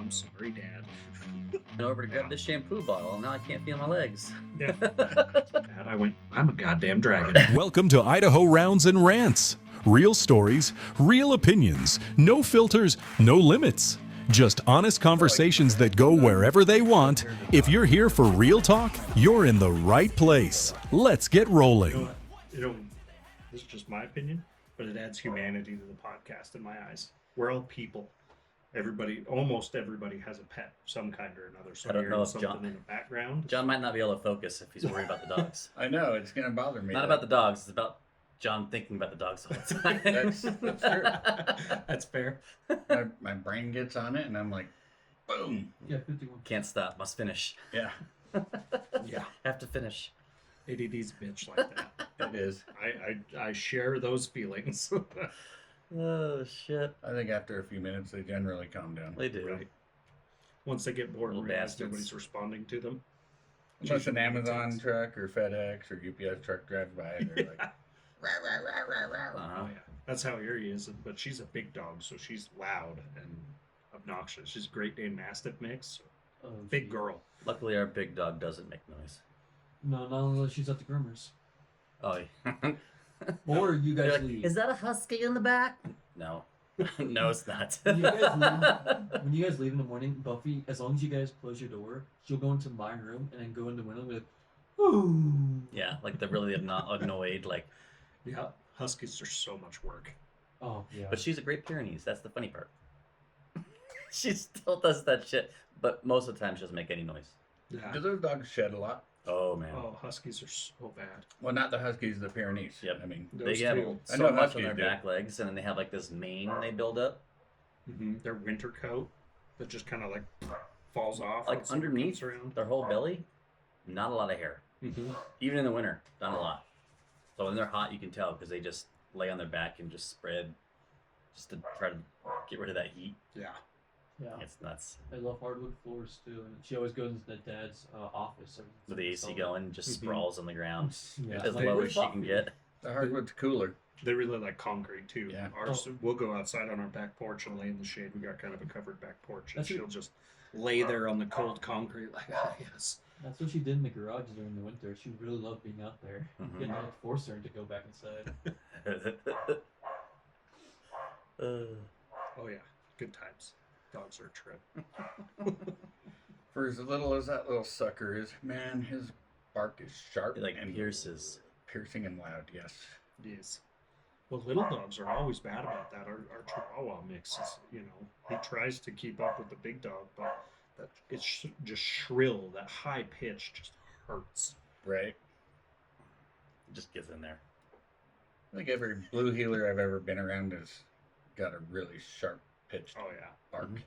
I'm sorry, Dad. Went over to grab this shampoo bottle, and now I can't feel my legs. Yeah. Dad, I'm a goddamn dragon. Welcome to Idaho Rounds and Rants. Real stories, real opinions, no filters, no limits. Just honest conversations that go wherever they want. If you're here for real talk, you're in the right place. Let's get rolling. This is just my opinion, but it adds humanity to the podcast in my eyes. We're all people. Almost everybody has a pet of some kind or another. So I don't know if something John- in the background. John might not be able to focus if he's worried about the dogs. I know, it's going to bother me. Not about the dogs, it's about John thinking about the dogs all the time. That's true. That's fair. My brain gets on it, and I'm like, boom. Yeah, 51. Can't stop, must finish. Yeah, Yeah. Have to finish. ADD's a bitch like that. it is. I share those feelings. Oh, shit. I think after a few minutes, they generally calm down. They do. Right. Once they get bored and Little realize bastards. nobody's responding to them. Unless an Amazon truck or FedEx or UPS truck drives by, they're like, rah, rah, rah, rah, rah. Uh-huh. Oh yeah, that's how Erie is. But she's a big dog, so she's loud and obnoxious. She's a Great Dane Mastiff mix. Oh, Big gee. girl. Luckily, our big dog doesn't make noise. No, not unless she's at the groomers. Oh, yeah. Or you They're guys like, leave. is that a husky in the back? No. No, it's not. When you guys leave, when you guys leave in the morning, Buffy, as long as you guys close your door, she'll go into my room and then go in the window and be like, ooh. Yeah, like they're really annoyed. Like, Yeah, huskies are so much work. Oh, yeah. but she's a Great Pyrenees. That's the funny part. She still does that shit, but most of the time she doesn't make any noise. Yeah. Do those dogs shed a lot? Oh man. Oh, huskies are so bad. Well, not the Huskies, the Pyrenees. Yep. I mean, They Those have two. I so know much on huskies their do. back legs, and then they have like this mane they build up. Their winter coat that just kind of like falls off. Like when summer underneath comes around. their whole belly, not a lot of hair. Mhm. Even in the winter, not a lot. So when they're hot, you can tell because they just lay on their back and just spread, just to try to get rid of that heat. Yeah. yeah. It's nuts. I love hardwood floors too. And she always goes into dad's office. and With the AC so- going, just Mhm. sprawls on the ground Yeah. as Like, low where's as she can Buffy? get. the hardwood's cooler. They really like concrete too. Yeah. Ours, Oh. we'll go outside on our back porch and lay in the shade. We got kind of a covered back porch, and That's she'll just lay there on the cold concrete like, ah, yes. That's what she did in the garage during the winter. She really loved being out there. Mhm. And I forced her to go back inside. Oh yeah, good times. Dogs are a trip. For as little as that little sucker is, man, his bark is sharp It like and pierces. piercing and loud, yes. Yes. Well, little dogs are always bad about that. Our Chihuahua mix is, he tries to keep up with the big dog, but it's just shrill. That high pitch just hurts. Right? It just gets in there. I think every blue healer I've ever been around has got a really sharp pitched Oh yeah. bark. Mhm.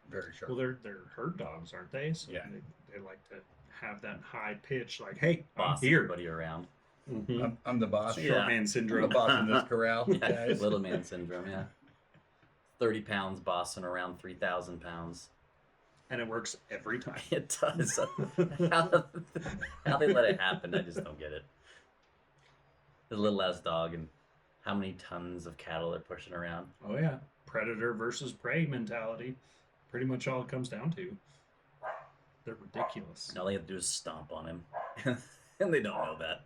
Very sharp. Well, they're herd dogs, aren't they? So Yeah. they like to have that high pitch, like, hey, Boss I'm here. everybody around. Mhm. I'm the boss. Yeah. Short man I'm the syndrome. boss in this corral, Yeah, guys. little man syndrome, yeah. 30 pounds bossing around 3,000 pounds. And it works every time. It does. How they let it happen, I just don't get it. The little ass dog and how many tons of cattle they're pushing around. Oh yeah, predator versus prey mentality. Pretty much all it comes down to. They're ridiculous. And all they have to do is stomp on him. And they don't know that.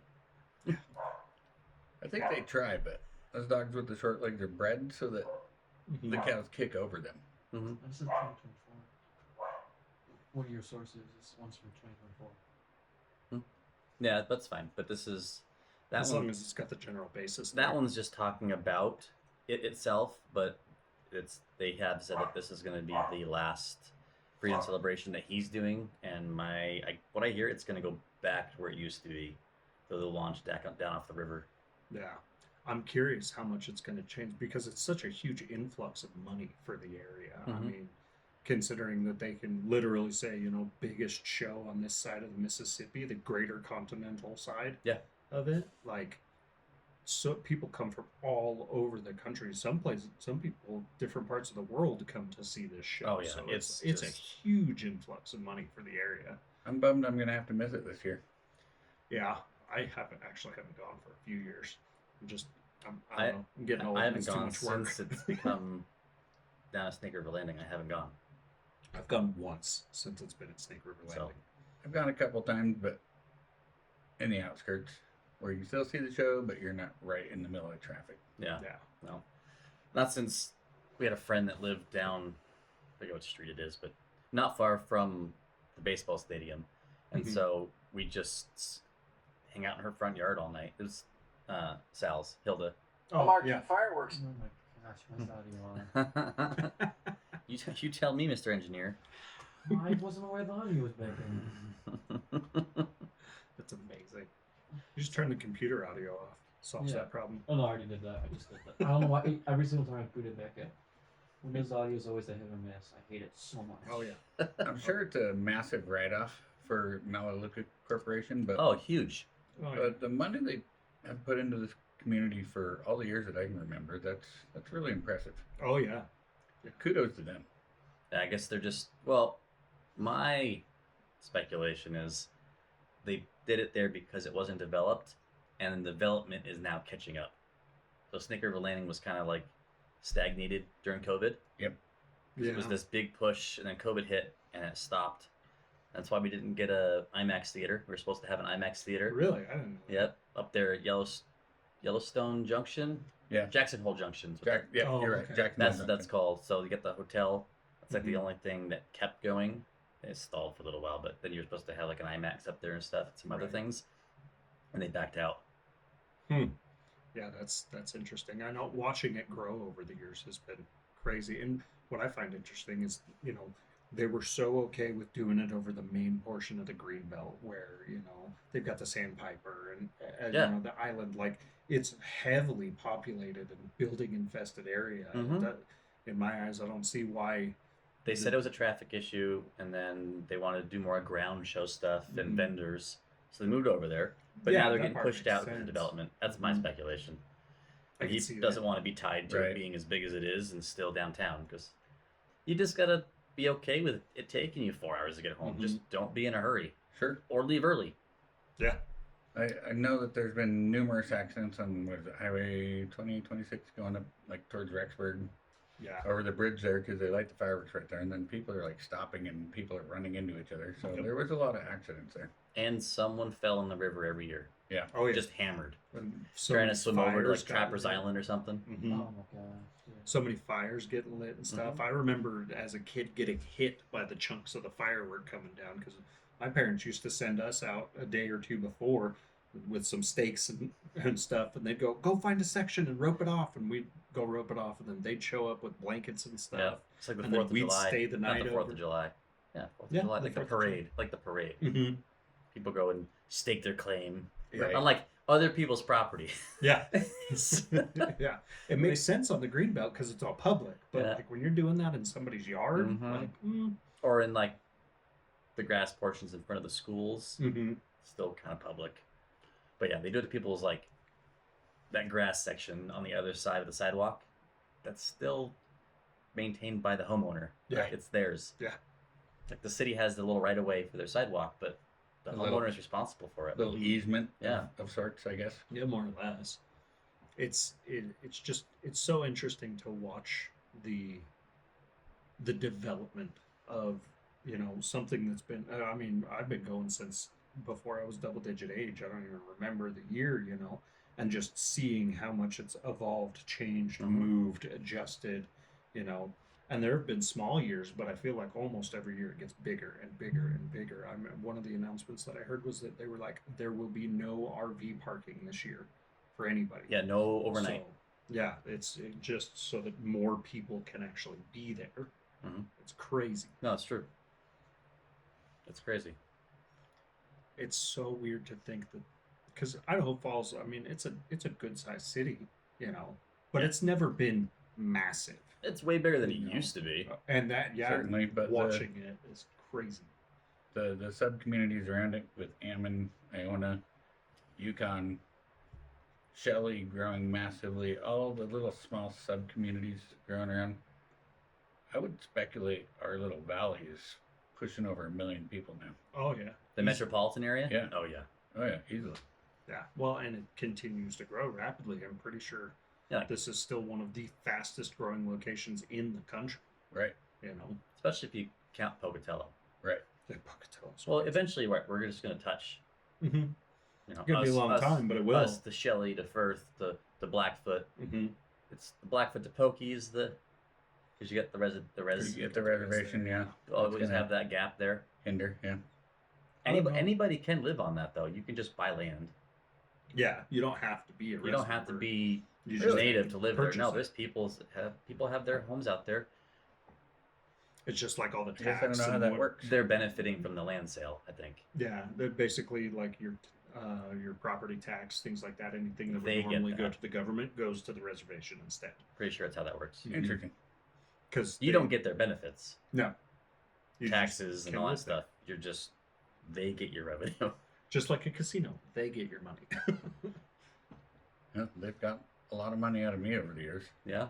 I think they try, but those dogs with the short legs are bred so that the Mhm. cows kick over them. Mm-hmm. This is 2024. One of your sources is one's from 2024. Yeah, that's fine. But this is that As one. long as it's got the general basis. That there. one's just talking about it itself, but they have said that this is going to be the last freedom celebration that he's doing, and what I hear, it's going to go back to where it used to be. So they'll launch down off the river. Yeah. I'm curious how much it's going to change because it's such a huge influx of money for the area. I Mhm. mean, considering that they can literally say, biggest show on this side of the Mississippi, the greater continental side Yeah. of it, like, so people come from all over the country. Some people, different parts of the world come to see this show. Oh, yeah, So it's it's a just- huge influx of money for the area. I'm bummed I'm going to have to miss it this year. Yeah, I haven't gone for a few years. I don't I- know. I'm getting old. I haven't It's too gone much work. since it's become down at Snickerville Landing. I haven't gone. I've gone once since it's been at Snake River So- Landing. I've gone a couple times, but in the outskirts where you can still see the show, but you're not right in the middle of traffic. Yeah. Yeah. No. Not since we had a friend that lived down, I forget what street it is, but not far from the baseball stadium. And Mhm. so we just hang out in her front yard all night. It was Sal's, Hilda. Oh, yeah. fireworks. Oh my gosh, what's audio on? you tell me, Mr. Engineer. I wasn't aware the audio was back in. That's amazing. You just turn the computer audio off. Solves Yeah. that problem. Oh no, I already did that. I just did that. I don't know why. Every single time I boot it back in, Windows audio is always a hit or miss. I hate it so much. Oh, yeah. I'm sure it's a massive write-off for Melaleuca Corporation, but Oh, huge. Oh, yeah. but the money they have put into this community for all the years that I can remember, that's really impressive. Oh, yeah. Kudos to them. I guess they're just, well, my speculation is they did it there because it wasn't developed, and the development is now catching up. So Snake River Landing was kind of like stagnated during COVID. Yeah. It was this big push, and then COVID hit, and it stopped. That's why we didn't get a IMAX theater. We were supposed to have an IMAX theater. Really? I didn't know. Yep, up there at Yellowstone Junction. Yeah. Jackson Hole Junction. is what Jack, yeah, Oh, you're right. okay. Jackson. that's called. So you get the hotel. That's like the Mhm. only thing that kept going. It stalled for a little while, but then you're supposed to have like an IMAX up there and stuff, and some other Right. things, and they backed out. Yeah, that's interesting. I know watching it grow over the years has been crazy. And what I find interesting is, they were so okay with doing it over the main portion of the Greenbelt where, they've got the Sandpiper and Yeah. the island. Like, it's heavily populated and building infested area. Mhm. That, in my eyes, I don't see why. They said it was a traffic issue, and then they wanted to do more ground show stuff and Mhm. vendors, so they moved over there. But Yeah, now they're that getting part pushed makes out because of sense. development. That's my Mhm. speculation. I can He see doesn't that. want to be tied to Right. it being as big as it is and still downtown, because you just gotta be okay with it taking you 4 hours to get home. Mhm. Just don't be in a hurry Sure. or leave early. Yeah. I know that there's been numerous accidents on what is it, Highway 2026 going up like towards Rexburg Yeah. over the bridge there because they light the fireworks right there, and then people are like stopping and people are running into each other. So Yep. there was a lot of accidents there. And someone fell in the river every year, Oh, yeah. just hammered, And so trying many to swim over to fires like got Trappers lit. Island or something. Mhm. Oh my gosh. Yeah. So many fires getting lit and stuff. Mhm. I remember as a kid getting hit by the chunks of the firework coming down because my parents used to send us out a day or two before with some stakes and stuff, and they'd go find a section and rope it off, and we'd go rope it off, and then they'd show up with blankets and Yeah, stuff. it's like the And then 4th of we'd July. stay the Not night the 4th over. of July. Yeah, 4th of Yeah, July, the like the 4th of July. parade, like the parade. Mm-hmm. People go and stake their claim, Right. unlike other people's property. Yeah, yeah. It makes sense on the greenbelt because it's all public, but Yeah. like when you're doing that in somebody's yard, Mhm. Or in like the grass portions in front of the schools, mm-hmm. still kind of public. But yeah, they do it to people's like that grass section on the other side of the sidewalk. That's still maintained by the homeowner. Yeah. It's theirs. Yeah. Like the city has the little right of way for their sidewalk, but the A homeowner little- is responsible for it. Little easement Yeah. of sorts, I guess. Yeah, more or less. It's so interesting to watch the development of something that's been. I mean, I've been going since before I was double digit age. I don't even remember the year, and just seeing how much it's evolved, changed, Mhm. moved, adjusted, And there have been small years, but I feel like almost every year it gets bigger and bigger and bigger. One of the announcements that I heard was that they were like, there will be no RV parking this year for anybody. Yeah, no overnight. So, yeah, it's just so that more people can actually be there. Mhm. It's crazy. No, it's true. It's crazy. It's so weird to think that because Idaho Falls, I mean, it's a good sized city, but Yeah. it's never been massive. It's way bigger than it You know. used to be. And that, yeah, Certainly, but watching it is crazy. the sub communities around it with Ammon, Iona, Yukon, Shelley growing massively, all the little small sub communities growing around. I would speculate our little valley is pushing over 1 million people now. Oh yeah, The metropolitan area? Yeah. Oh, yeah. Oh yeah, easily. yeah. Well, and it continues to grow rapidly. I'm pretty sure Yeah. this is still one of the fastest growing locations in the country. Right. You know, Especially if you count Pocatello. Right. Yeah, Pocatello's Well, crazy. eventually we're just going to touch. Mhm. You know, It's gonna be a long time, but it will. Us, the Shelley, the Firth, the Blackfoot. Mm-hmm. It's the Blackfoot to Pokey's the because you get the You get the reservation, yeah. You always It's gonna have that gap there. hinder, yeah. I don't know. Anybody can live on that though. You can just buy land. Yeah, you don't have to be a You don't have to resident. be You just native to live there. purchase No, it. there's people have their homes out there. It's just like all the I guess I tax. don't know how and that what- works. They're benefiting from the land sale, I think. Yeah, they're basically like your property tax, things like that. Anything that would They get normally go that. to the government goes to the reservation instead. Pretty sure that's how that works. Interesting. Because You don't get their benefits, no You just taxes, and can all that live there. stuff. You're just they get your revenue. Just like a casino, they get your money. Yeah, they've got a lot of money out of me over the years. Yeah,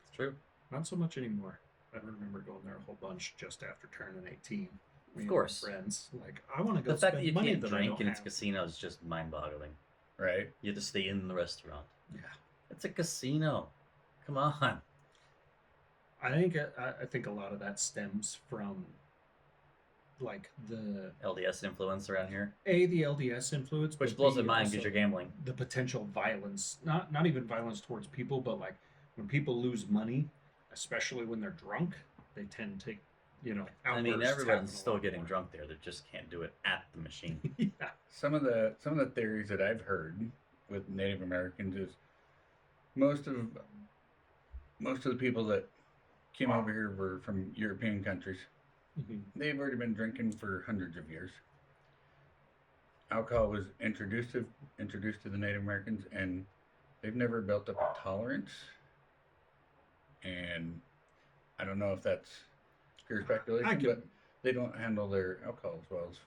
it's true. Not so much anymore. I remember going there a whole bunch just after turning 18. Me Of and course. my friends, like I want to go The fact spend that you money can't that I drink don't in its have. casino is just mind-boggling. Right. You have to stay in the restaurant. Yeah, It's a casino. Come on. I think a lot of that stems from like the LDS influence around here, the LDS influence, which but blows B, my mind also because you're gambling. the potential violence, not even violence towards people, but like when people lose money, especially when they're drunk, they tend to, I mean, outbursts happen everyone's a still lot getting more. drunk there. They just can't do it at the machine. Yeah. Some of the theories that I've heard with Native Americans is most of the people that came over here were from European countries. Mhm. They've already been drinking for hundreds of years. Alcohol was introduced to the Native Americans, and they've never built up a tolerance. And I don't know if that's pure speculation, but they don't handle their alcohol as well as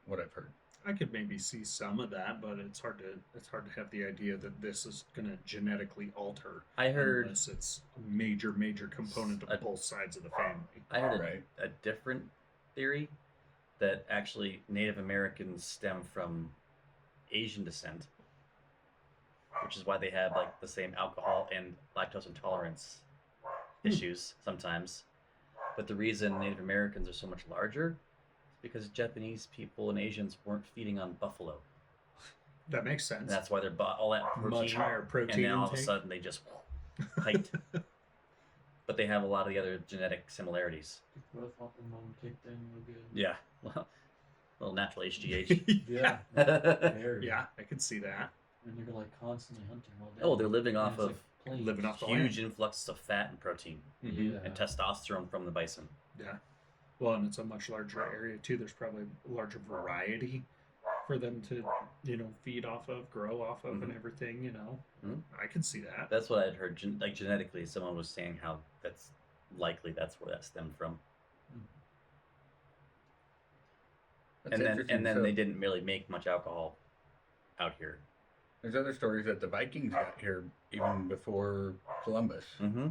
what I've heard. I could maybe see some of that, but it's hard to have the idea that this is going to genetically alter. I heard unless it's a major component of I- both sides of the family. I heard Right. a different theory that actually Native Americans stem from Asian descent, which is why they have like the same alcohol and lactose intolerance issues sometimes. But the reason Native Americans are so much larger is because Japanese people and Asians weren't feeding on buffalo. That makes sense. And that's why they're all that protein. Much higher protein and then all of a intake. sudden they just hiked. But they have a lot of the other genetic similarities. Growth hormone kicked in real good. Yeah. Well, little natural HGH. Yeah. Oh, Very. Yeah, I could see that. And you're like constantly hunting all day. Oh, they're living And off it's, of like, plain. living off the huge land. influx of fat and protein Mhm. Yeah. and testosterone from the bison. Yeah. Well, and it's a much larger area too. There's probably a larger variety for them to, feed off of, grow off of, and Mhm. everything. Mhm. I can see that. That's what I'd heard. Like genetically, someone was saying how that's likely that's where that stemmed from. That's And then interesting. they So didn't really make much alcohol out here. there's other stories that the Vikings got here even before Columbus. Mm-hmm.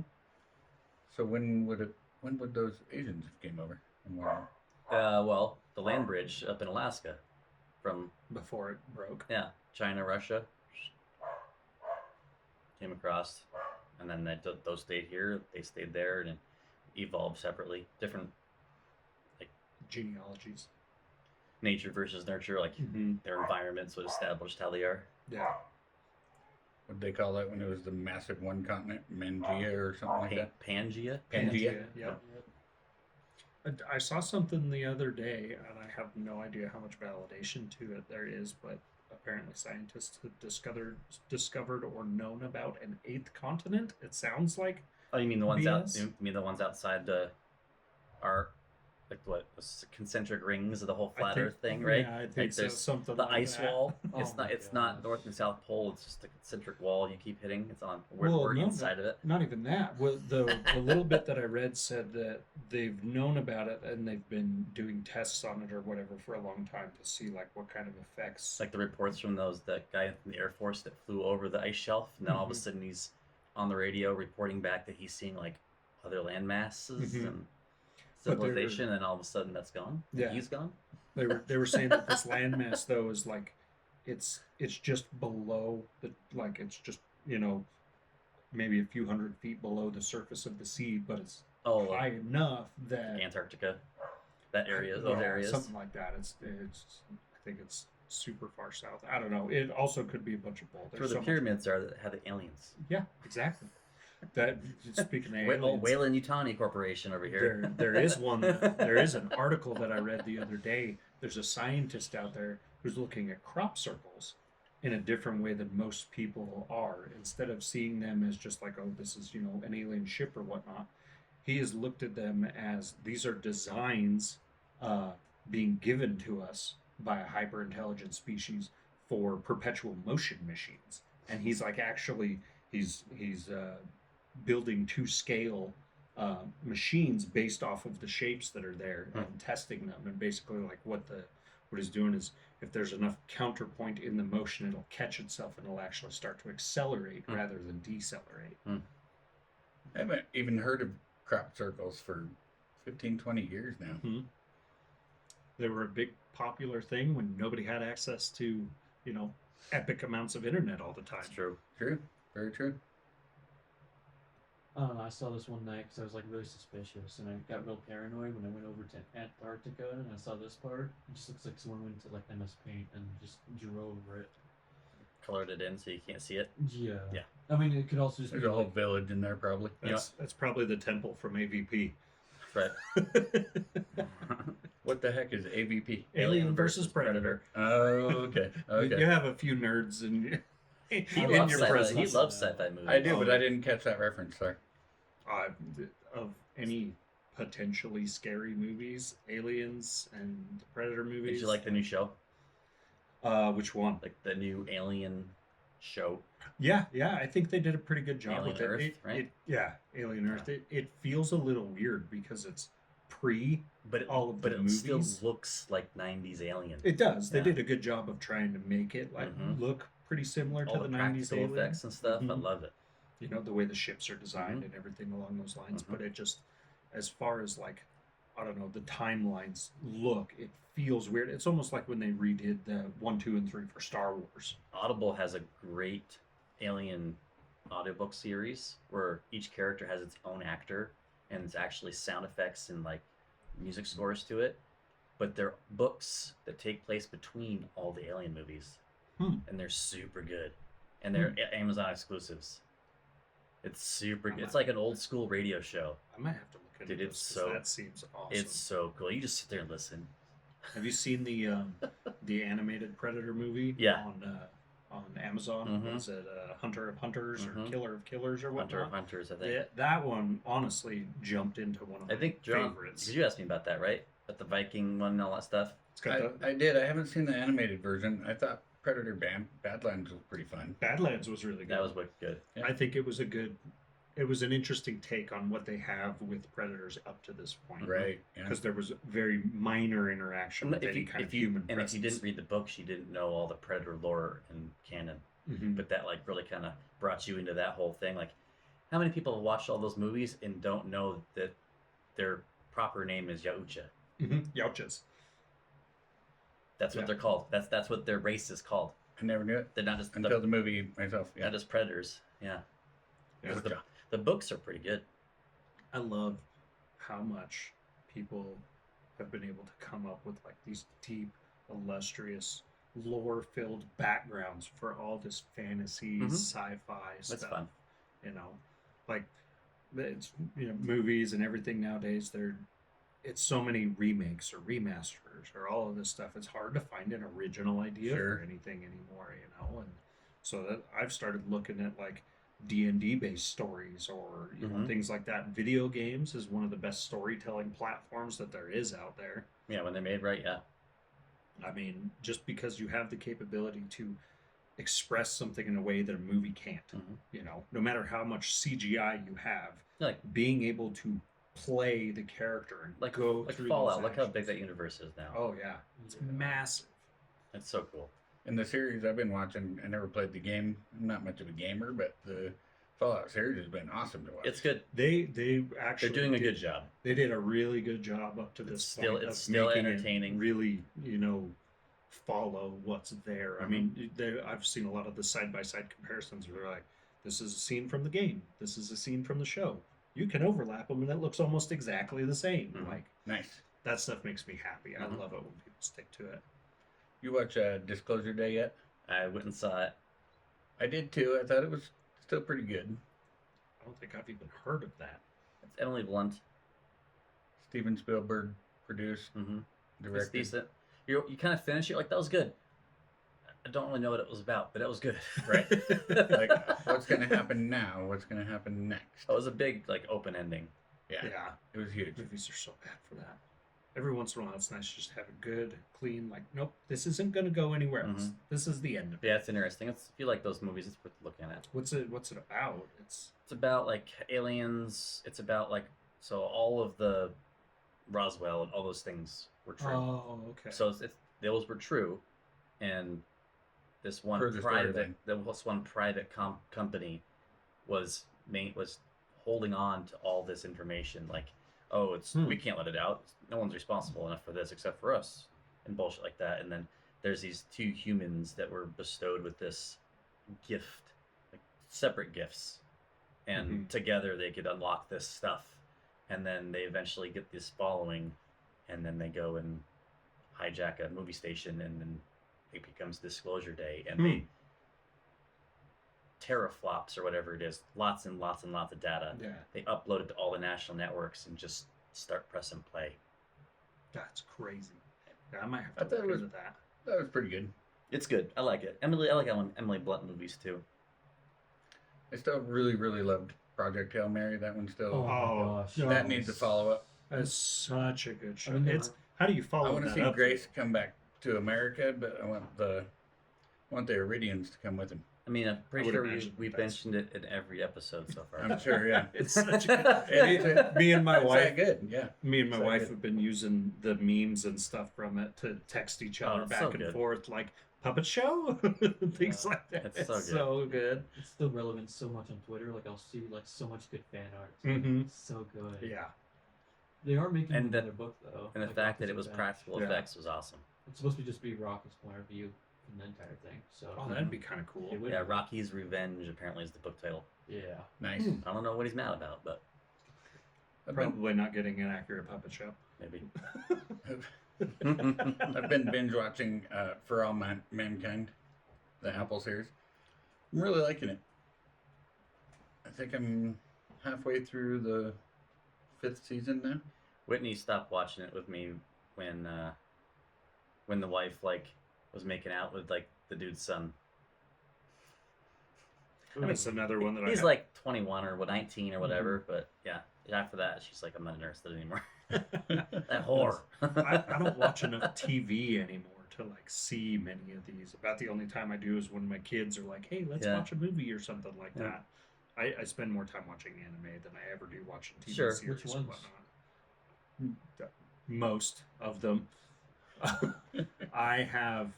So when would those Asians have came over? And where- Well, the land bridge up in Alaska, from Before it broke. China, Russia, came across, and then those stayed here. They stayed there and evolved separately. Different Genealogies. nature versus nurture. Like Mm-hmm. their environments would establish how they are. Yeah. What'd they call that when it was the massive one continent, Mangea or something like that? Pangea. Pangea. Yeah. I saw something the other day, and I have no idea how much validation to it there is, but apparently scientists have discovered or known about an eighth continent. It sounds like. Oh, you mean the ones out? BS? You mean the ones outside our like what concentric rings of the whole I flat think- Earth thing, right? Yeah, I think Like so. there's Something the like ice that. wall. Oh It's not. my It's not gosh. North and South Pole. It's just a concentric wall you keep hitting. It's on. We're Well, no, inside of it. Not even that. Well, the little bit that I read said that they've known about it and they've been doing tests on it or whatever for a long time to see like what kind of effects. It's like the reports from that guy from the Air Force that flew over the ice shelf, and then all of a Mhm. sudden he's on the radio reporting back that he's seeing like other land masses Mhm. and But they're- civilization, and all of a sudden that's gone. Yeah. He's gone. They were saying that this landmass though is like it's just below the it's just maybe a few hundred feet below the surface of the sea, but it's Oh, high enough that Antarctica, that area, those yeah, areas. something like that. It's I think it's super far south. I don't know. It also could be a bunch of both. Where There's the so much- pyramids are that have the aliens. Yeah, exactly. That speaking of aliens, Whalen Utani Corporation over here. there is one. There is an article that I read the other day. There's a scientist out there who's looking at crop circles in a different way than most people are. Instead of seeing them as just like, oh, this is an alien ship or whatnot, he has looked at them as these are designs being given to us by a hyper intelligent species for perpetual motion machines. And he's like, actually, he's building to scale machines based off of the shapes that are there and testing them. And basically, like what he's doing is, if there's enough counterpoint in the motion, it'll catch itself and it'll actually start to accelerate rather than decelerate. I haven't even heard of crop circles for 15, 20 years now. They were a big popular thing when nobody had access to, epic amounts of internet all the time. That's true. True. Very true. I saw this one night because I was like really suspicious, and I got real paranoid when I went over to Antarctica and I saw this part. It just looks like someone went to like MS Paint and just drew over it. Colored it in so you can't see it. Yeah. Yeah. I mean, it could also just There's be a whole like, village in there, probably. That's probably the temple from AVP. Right. What the heck is AVP? Alien versus Predator. Oh, okay. Okay. You have a few nerds in He in loves your sci-fi. presence. He loves sci-fi movies. I do, but I didn't catch that reference. Sorry. Of any potentially scary movies, Aliens and Predator movies. Did you like the new show? Which one? Like the new Alien show? Yeah, I think they did a pretty good job Alien with it. Earth, It- right? it- yeah, Alien Earth. It feels a little weird because it's pre. But it, All of but the it still movies? looks like 90s Alien. It does. They Yeah. did a good job of trying to make it Mhm. look pretty similar All to the the 90s practical Alien. effects and stuff. I Mhm. love it. The way the ships are designed Mhm. and everything along those lines. Mhm. But it just, as far as like, I don't know, the timelines look, it feels weird. It's almost like when they redid the 1, 2, and 3 for Star Wars. Audible has a great Alien audiobook series where each character has its own actor and it's actually sound effects and like music scores to it. But they're books that take place between all the Alien movies. Hmm. And they're super good. And they're Amazon exclusives. It's super good. It's like an old school radio show. I might have to look into Dude, this, it's 'cause so- that seems awesome. It's so cool. You just sit there and listen. Have you seen the animated Predator movie? Yeah. On Amazon. Mhm. Was it Hunter of Hunters or Mhm. Killer of Killers or Hunter of whatnot? Hunters, I think. That one honestly jumped into one of my I think John, favorites. because you asked me about that, right? About the Viking one and all that stuff. It's got the I did. I haven't seen the animated version. I thought Predator Badlands was pretty fun. Badlands was really good. That was what good. Yeah. I think it was an interesting take on what they have with predators up to this point. Right. Yeah. Because there was very minor interaction with any kind of human and presence. if you didn't read the books, you didn't know all the Predator lore and canon. Mhm. But that like really kind of brought you into that whole thing. Like, how many people have watched all those movies and don't know that their proper name is Yautja? Yauchas. That's what Yeah. they're called. That's what their race is called. I never knew it They're not just until the movie myself. Yeah. not just predators. Yeah. Yeah. 'Cause the books are pretty good. I love how much people have been able to come up with like these deep, illustrious, lore-filled backgrounds for all this fantasy, Mhm. sci-fi That's stuff. fun. Like it's movies and everything nowadays. It's so many remakes or remasters or all of this stuff. It's hard to find an original idea Sure. for anything anymore, and so that I've started looking at like D&D based stories or Mhm. things like that. Video games is one of the best storytelling platforms that there is out there. Yeah, when they're made right, yeah. I mean, just because you have the capability to express something in a way that a movie can't, Mhm. no matter how much CGI you have, Like being able to play the character and like go like through Fallout. those Look how big actions. that universe is now. Oh yeah, it's Yeah. massive. It's so cool. In the series I've been watching, I never played the game. I'm not much of a gamer, but the Fallout series has been awesome to watch. It's good. They actually They're doing a did- good job. They did a really good job up to this still- point. it's of still making it entertaining. Really, follow what's there. I Mhm. mean, I've seen a lot of the side by side comparisons where they're like, this is a scene from the game. This is a scene from the show. you can overlap them and it looks almost exactly the same. Mhm. Like Nice. that stuff makes me happy. I Mhm. love it when people stick to it. You watch Disclosure Day yet? I went and saw it. I did too. I thought it was still pretty good. I don't think I've even heard of that. It's Emily Blunt. Steven Spielberg produced, Mm-hmm. It's directed. decent. You kind of finish it like that was good. I don't really know what it was about, but it was good. Right. Like, what's going to happen now? What's going to happen next? It was a big like open ending. Yeah, Yeah, it was huge. movies are so bad for that. Every once in a while, it's nice to just have a good, clean, like, nope, this isn't going to go anywhere else. Mhm. This is the end of it. Yeah, it's interesting. If you like those movies, it's worth looking at. What's it about? It's It's about like aliens. It's about like so all of the Roswell and all those things were true. oh, okay. So those were true, and this one Per the private, storyline. this one private company was holding on to all this information. Like, oh, it's we can't let it out. No one's responsible enough for this except for us, and bullshit like that. And then there's these two humans that were bestowed with this gift, like separate gifts, and Mhm. together they could unlock this stuff. And then they eventually get this following, and then they go and hijack a movie station, and then it becomes Disclosure Day, and they teraflops or whatever it is, lots and lots and lots of data. Yeah, They upload it to all the national networks and just start pressing play. that's crazy. Yeah, I might I have thought to it look was- into that. That was pretty good. It's good. I like it. I like Emily Blunt movies too. I still really, really loved Project Hail Mary. That one still. Oh, my Oh, gosh. no. that needs a follow up. That's such a good show. I mean, It's how do you follow I want to that see up? Grace come back to America, but I want the Iridians to come with him. I mean, I'm pretty would sure imagine we've that's- mentioned it in every episode so far. I'm sure, yeah. It's such a good. It is. Me and my It's wife that good, yeah. Me and my So wife good. have been using the memes and stuff from it to text each Oh, other it's back so and good. forth, like puppet show, things Yeah, like that. it's It's so so good. good. It's still relevant so much on Twitter. Like I'll see like so much good fan art. Mhm. It's so good. Yeah, They are making And another the- book though. And the like fact that Rocky's it was Revenge. practical Yeah. effects was awesome. It's supposed to just be Rocky's point of view from the entire thing. So oh, that'd be kind of cool. It would- Yeah, Rocky's Revenge apparently is the book title. yeah. Nice. I don't know what he's mad about, but I've been, Probably not getting an accurate puppet show. maybe. I've been binge watching For All Mankind, the Apple series. I'm really liking it. I think I'm halfway through the 5th season now. Whitney stopped watching it with me when the wife like was making out with like the dude's son. That's another one that I He's have. like 21 or 19 or whatever, but yeah. After that, she's like, I'm not interested anymore. That whore. I don't watch enough TV anymore to like see many of these. About the only time I do is when my kids are like, "Hey, let's Yeah. watch a movie or something like Yeah. that." I spend more time watching anime than I ever do watching TV Sure. series Which or ones? whatnot. Most of them. I have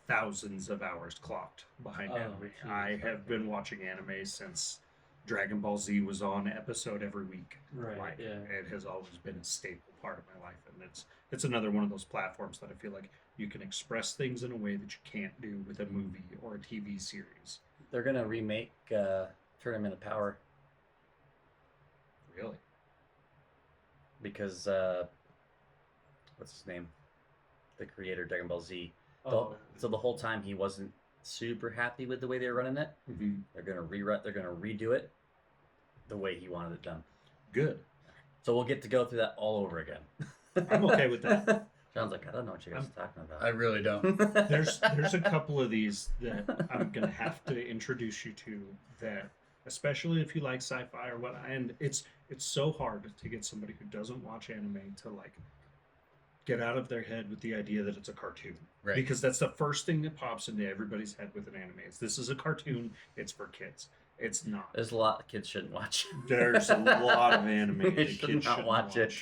thousands of hours clocked behind Oh, anime. geez, I have okay. been watching anime since Dragon Ball Z was on episode every week. Right, Like, yeah. it has always been a staple part of my life, and it's another one of those platforms that I feel like you can express things in a way that you can't do with a movie or a TV series. They're gonna remake Tournament of Power Really? because what's his name? The creator of Dragon Ball Z. Oh, So the whole time he wasn't super happy with the way they were running it. Mm-hmm. They're gonna redo it the way he wanted it done. Good. So we'll get to go through that all over again. I'm okay with that. John's like, I don't know what you guys are talking I about. really don't. There's a couple of these that I'm gonna have to introduce you to that, especially if you like sci-fi or what. And it's so hard to get somebody who doesn't watch anime to like get out of their head with the idea that it's a cartoon. Right. Because that's the first thing that pops into everybody's head with an anime. Is this is a cartoon, it's for kids. It's not. There's a lot kids shouldn't watch. There's a lot of anime You that should kids not shouldn't watch it.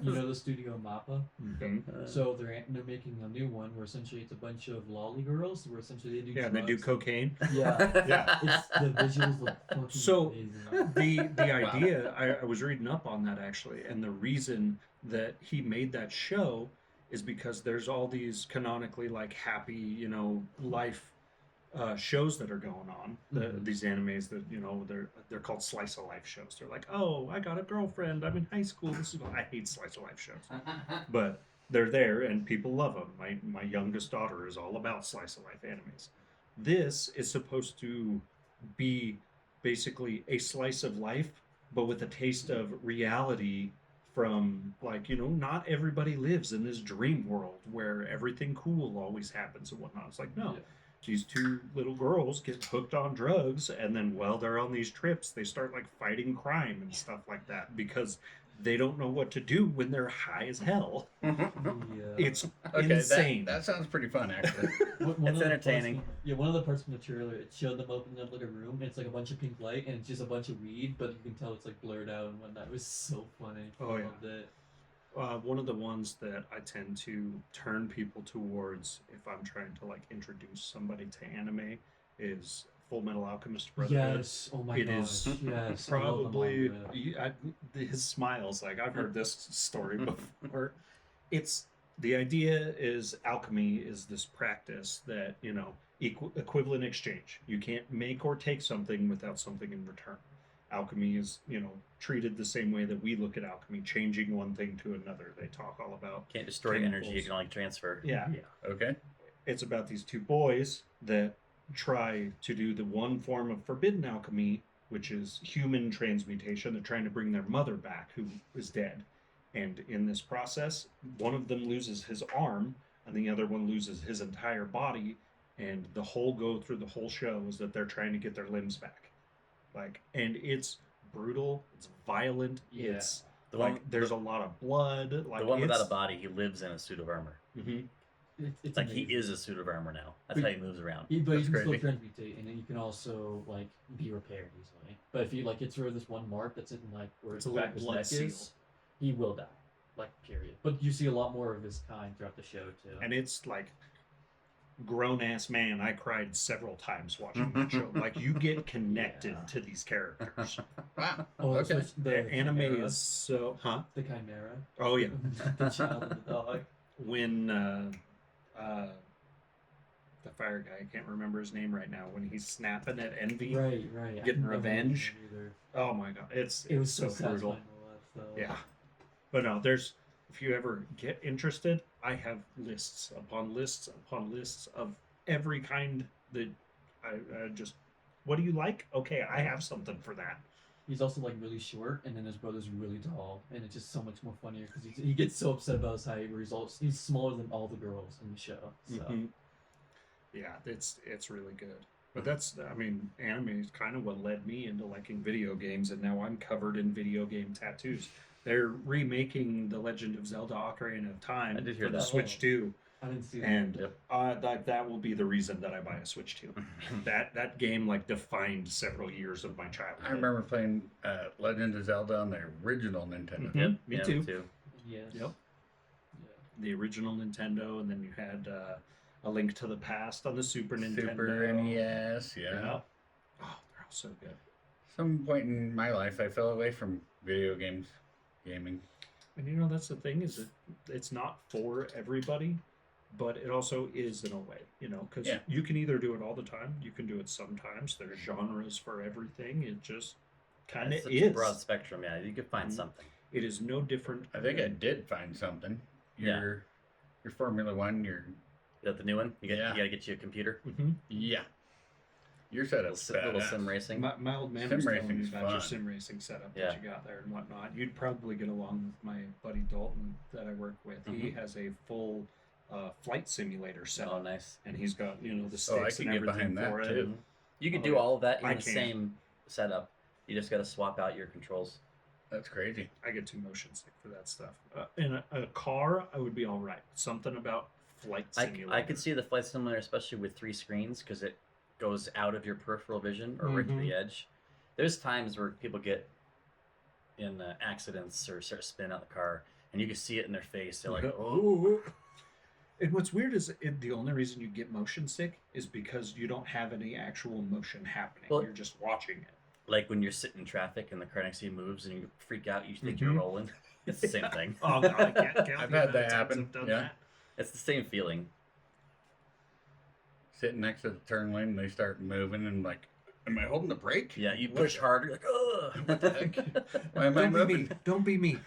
you know the studio Mappa. Mhm. So they're making a new one where essentially it's a bunch of lolly girls where essentially they do Yeah, they do drugs. cocaine. Yeah, Yeah. it's the visuals look fucking So, amazing. the idea I was reading up on that actually, and the reason that he made that show is because there's all these canonically like happy, life shows that are going on. Mhm. These animes that they're called slice of life shows. They're like, oh, I got a girlfriend. I'm in high school. I hate slice of life shows, but they're there and people love them. My youngest daughter is all about slice of life animes. This is supposed to be basically a slice of life, but with a taste of reality from like, not everybody lives in this dream world where everything cool always happens and whatnot. It's like, no. Yeah. These two little girls get hooked on drugs, and then while they're on these trips, they start like fighting crime and stuff like that because they don't know what to do when they're high as hell. It's Okay, insane. that sounds pretty fun, actually. One It's of the parts entertaining. one of the parts from the trailer, it showed them opening up like a room, and it's like a bunch of pink light, and it's just a bunch of weed, but you can tell it's like blurred out and whatnot. It was so funny. Oh, I yeah. loved it. One of the ones that I tend to turn people towards if I'm trying to like introduce somebody to anime is Full Metal Alchemist Brotherhood. Yes. Oh my It gosh. is Yes. I love the Probably manga. his smiles like I've heard this story before. It's the idea is alchemy is this practice that equivalent exchange. You can't make or take something without something in return. Alchemy is treated the same way that we look at alchemy, changing one thing to another. They talk all about Can't destroy energy, you Chemicals. can only transfer. yeah. Okay. It's about these two boys that try to do the one form of forbidden alchemy, which is human transmutation. They're trying to bring their mother back, who is dead. And in this process, one of them loses his arm, and the other one loses his entire body. And the whole go through the whole show is that they're trying to get their limbs back. And it's brutal. It's violent. Yeah. It's The one, there's a lot of blood. Like the one without a it's- body, he lives in a suit of armor. Mhm. It's Like he amazing. is a suit of armor now. That's But- how he moves around. But you That's can still crazy. transmutate, and then you can also like be repaired easily. But if you like get through this one mark that's in like where It's his a back little of his blood neck is, he will die. Like period. But you see a lot more of his kind throughout the show too. And it's like grown ass man. I cried several times watching that show. Like you get connected Yeah. to these characters. Wow. Oh, Okay. especially The the anime Chimera, is so the Chimera, Oh yeah. the child and the dog. When the fire guy, I can't remember his name right now. When he's snapping at Envy. Right, right. I Getting can never revenge. remember Oh my god, it's either. It was so so brutal. satisfying to watch, though. Yeah. But no, if you ever get interested, I have lists upon lists upon lists of every kind that I just, what do you like? Okay, I have something for that. He's also like really short, and then his brother's really tall, and it's just so much more funnier because he gets so upset about his height, where he's smaller than all the girls in the show. So Mhm. Yeah, it's really good. But that's, I mean, anime is kind of what led me into liking video games, and now I'm covered in video game tattoos. They're remaking The Legend of Zelda: Ocarina of Time I did hear for the that. Switch 2, I didn't see that. and Yep. that will be the reason that I buy a Switch 2. That game like defined several years of my childhood. I remember playing Legend of Zelda on the original Nintendo. Mhm. Yep. Me yeah, too. Yes. Yep. Yeah. The original Nintendo, and then you had A Link to the Past on the Super Nintendo. Super NES, yeah. Yeah. Oh, they're all so good. Some point in my life, I fell away from video games, gaming. And that's the thing is that it's not for everybody, but it also is in a way, because Yeah. you can either do it all the time, you can do it sometimes. There's genres for everything. It just kind of It's such is. a broad spectrum. Yeah, you could find Mhm. something. It is no different. I think I did find something. Your Formula One, You got the new one? You Yeah. gotta get you a computer. yeah. Your Little, setup's little badass. sim racing. My old man Sim was telling me racing's about your fun. sim racing setup Yeah. that you got there and whatnot. You'd probably get along with my buddy Dalton that I work with. He has a full flight simulator setup, Oh, nice. and he's got the Oh, I sticks could and get everything behind that, for it. too. You could Oh, do yeah. all of that in I the can. same setup. You just gotta swap out your controls. That's crazy. I get too motion sick for that stuff. In a car, I would be all right. Something about flight simulator. I could see the flight simulator, especially with 3 screens, because it goes out of your peripheral vision or right to the edge. There's times where people get in accidents or start spinning out the car, and you can see it in their face. They're like, oh. And what's weird is the only reason you get motion sick is because you don't have any actual motion happening. Well- You're just watching it. like when you're sitting in traffic and the car next to you moves and you freak out, you think you're Mhm. rolling. It's the same thing. Oh no, I can't count. I've the had amount that of times happen, I've done yeah. that. It's the same feeling. sitting next to the turn lane, and they start moving, and like, am I holding the brake? Yeah, you What push the- harder. You're like, ugh. What the heck? Why am I Don't be me. moving? Don't be me.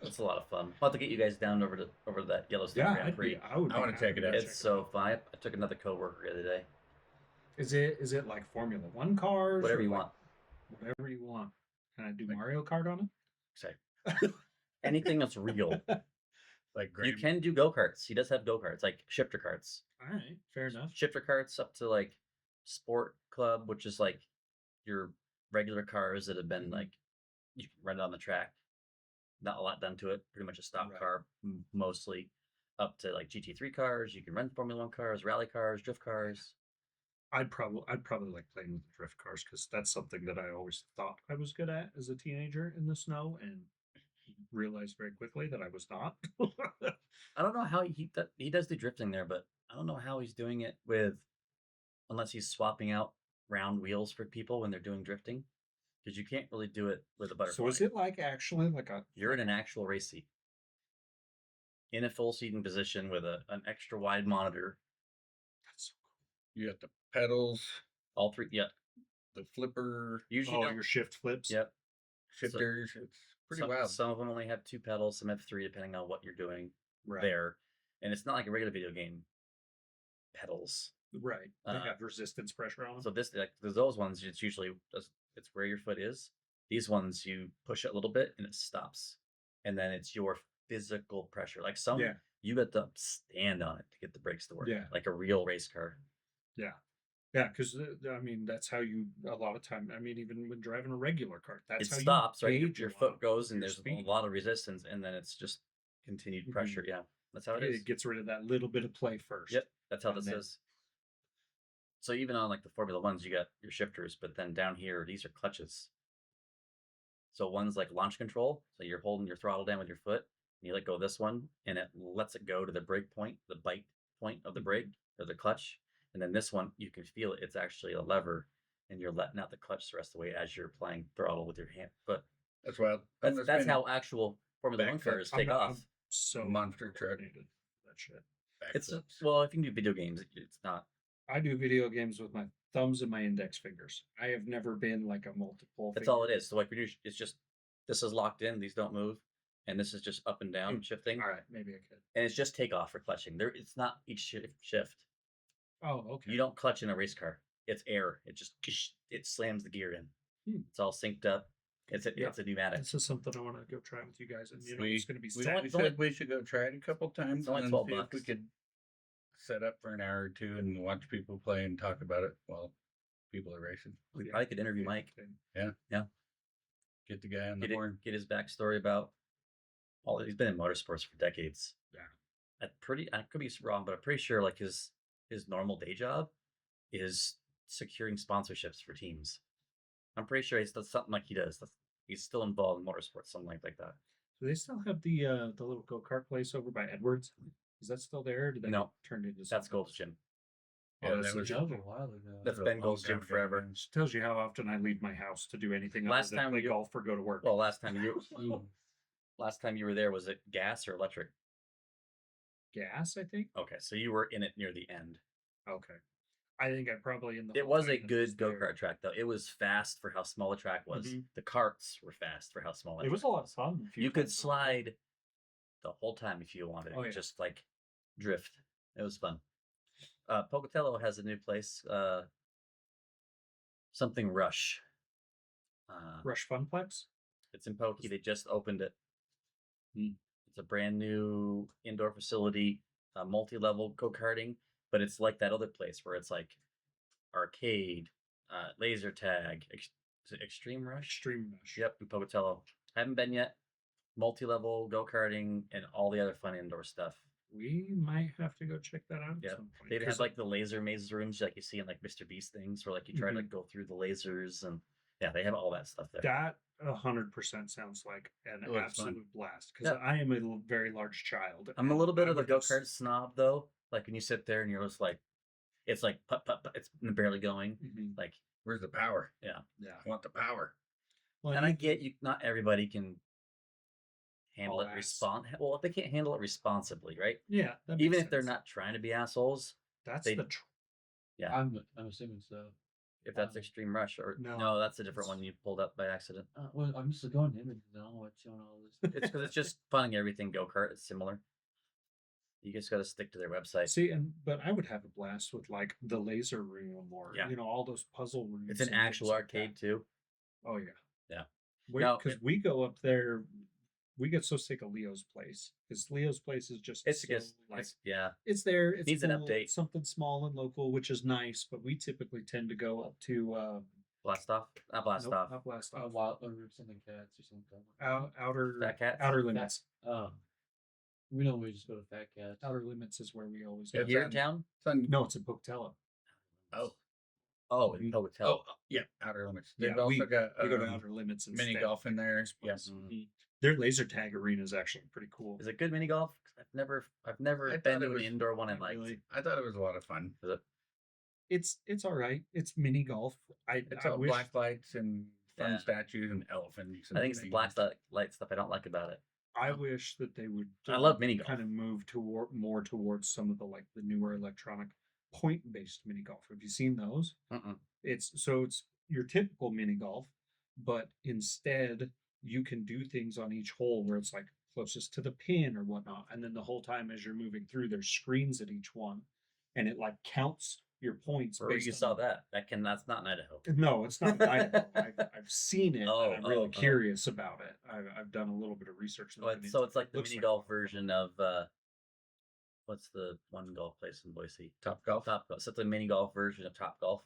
It's a lot of fun. I'll have to get you guys down over to that Yellowstone Yeah, Grand Prix. I would. I wanna check it out. It's so fun. I took another coworker the other day. Is it like Formula One cars? Whatever or you like- want. Whatever you want. Can I do Like- Mario Kart on it? Say anything that's real. Like You Graham, can do go karts. He does have go karts, like shifter karts. All right, fair enough. Shifter karts up to like sport club, which is like your regular cars that have been like you can run it on the track. Not a lot done to it. Pretty much a stock Right. car mostly. Up to like GT3 cars. You can run Formula One cars, rally cars, drift cars. I'd probably like playing with the drift cars because that's something that I always thought I was good at as a teenager in the snow, and realized very quickly that I was not. I don't know how he does the drifting there, but I don't know how he's doing it with unless he's swapping out round wheels for people when they're doing drifting, because you can't really do it with a butterfly. So is it like actually like a? You're in an actual race seat, in a full seating position with an extra wide monitor. That's you got the pedals, All three, yeah. the flipper, Usually, oh, don't- your shift flips. yep. shifters. It's pretty some, wild. Some of them only have 2 pedals, some have 3, depending on what you're doing Right. there. And it's not like a regular video game. Pedals. Right. They Uh, have resistance pressure on them. So this, like, those ones, it's usually it's where your foot is. These ones, you push it a little bit and it stops, and then it's your physical pressure. Like some, Yeah. you got to stand on it to get the brakes to work. Yeah. Like a real race car. Yeah. Yeah, because I mean that's how you a lot of time. I mean even when driving a regular cart, that's It how stops, you right? Your, gauge your a lot foot of goes, and your there's speed. a lot of resistance, and then it's just continued Mhm. pressure. Yeah, that's how it is. It gets rid of that little bit of play first. Yep, that's how and this then- is. So even on like the Formula Ones, you got your shifters, but then down here, these are clutches. So one's like launch control. So you're holding your throttle down with your foot, and you let go of this one, and it lets it go to the brake point, the bite point of the brake or the clutch. And then this one, you can feel it. It's actually a lever, and you're letting out the clutch the rest of the way as you're applying throttle with your hand. But That's wild. that's how actual Formula One backflips. cars I'm take not- off. I'm so Monster truck. coordinated with that shit. It's well, if you can do video games, it's not. I do video games with my thumbs and my index fingers. I have never been like a multiple. That's all it is. So like when you, it's just this is locked in. These don't move, and this is just up and down shifting, All right, maybe I could. and it's just takeoff for clutching. There, it's not each shift. Oh, okay. You don't clutch in a race car. It's air. It just it slams the gear in. Hmm. It's all synced up. It's a Yeah. it's a pneumatic. This is something I want to go try with you guys, and you know We- it's going to be We, sad. we said we should go try it a couple times It's only and then 12 see if we bucks. could set up for an hour or two and watch people play and talk about it while people are racing. We probably could interview Mike. Get the guy on the Get, horn. get his backstory about all. He's been in motorsports for decades. Yeah. I could be wrong, but I'm pretty sure like his normal day job is securing sponsorships for teams. I'm pretty sure that's something like he does. He's still involved in motorsports, something like that. Do they still have the little go kart place over by Edwards? Is that still there? Or did that No. turn into That's something Gold's else? Gym. Yeah, Oh, that this was is That was a while ago. That's a been long Gold's time Gym ago, forever. man. Just tells you how often I leave my house to do anything Last other than time play you- golf or go to work. Well, last time you Mm. last time you were there, was it gas or electric? Gas, I think. Okay, so you were in it near the end. Okay, I think I probably in the. It whole was time a that good go there. kart track though. It was fast for how small the track was. Mhm. The carts were fast for how small It was a lot of fun. a few You could times. slide the whole time if you wanted. Oh, yeah. Just like drift. It was fun. Pocatello has a new place. Something Rush. Rush Funplex. It's in Pokey. They just opened it. Hmm. It's a brand new indoor facility, multi-level go-karting, but it's like that other place where it's like arcade, laser tag, is it Extreme Rush? Extreme Rush. Yep, in Pocatello. Haven't been yet. Multi-level go-karting and all the other fun indoor stuff. We might have to go check that out. Yeah. At some point, They 'cause have like the laser maze rooms like you see in like Mr. Beast things where like you try to like, go through the lasers and yeah, they have all that stuff there. that 100% sounds like an It looks fun. absolute blast. Because Yeah. I am a very large child. I'm a and little bit I of a would go just- kart snob though. Like when you sit there and you're just like, it's like putt, putt, putt, it's barely going. Mhm. Like, Where's the power? Yeah. I want the power. Well, and I get you. Not everybody can handle All it. ass. Well, if they can't handle it responsibly, right? yeah. that Even makes if they're sense. not trying to be assholes, That's they- the Yeah. I'm assuming so. If that's Um, Extreme Rush, or No, no, that's a different it's- one you pulled up by accident. well, I'm just going to images. I don't know what's showing all this. It's because it's just finding everything go kart. It's similar. You just got to stick to their website. See, but I would have a blast with like the laser room or Yeah. all those puzzle rooms. It's an and things actual like arcade that. too. Oh yeah, Yeah. Because Now, we go up there, we get so sick of Leo's place because Leo's place is just It's so, just like yeah. it's there. It's Needs an cool, update. something small and local, which is nice. But we typically tend to go up to Blast off. Not blast nope, off. not blast off. Wild or something cats or something. Outer Fat Cats? outer limits. We normally just go to Fat Cats. Outer limits is where we always go. It's Here on- in town? It's on, No, it's in Pocatello. oh, Oh, in Pocatello. yeah, Outer Limits. They've Yeah, also got We go to outer limits and mini golf in there. Yes. Mhm. Their laser tag arena is actually pretty cool. Is it good mini golf? I've never I been thought to it an was- indoor one and not liked. really. I thought it was a lot of fun. Is it? It's all right. It's mini golf. It's I all wish black lights and fun Yeah. statues and elephants. And I think it's the things. black light stuff I don't like about it. I wish that they would. I love mini golf. Kind of move toward more towards some of the like the newer electronic point-based mini golf. Have you seen those? Mm-mm. It's your typical mini golf, but instead you can do things on each hole where it's like closest to the pin or whatnot, and then the whole time as you're moving through, there's screens at each one, and it like counts your points. Where you based saw on- that? That's not in Idaho. No, it's not. I've seen it. Oh, and I'm really oh. curious about it. I've done a little bit of research. Oh, so it's like the looks mini like golf version of what's the one golf place in Boise? Top Golf. Top Golf. So it's a mini golf version of Top Golf,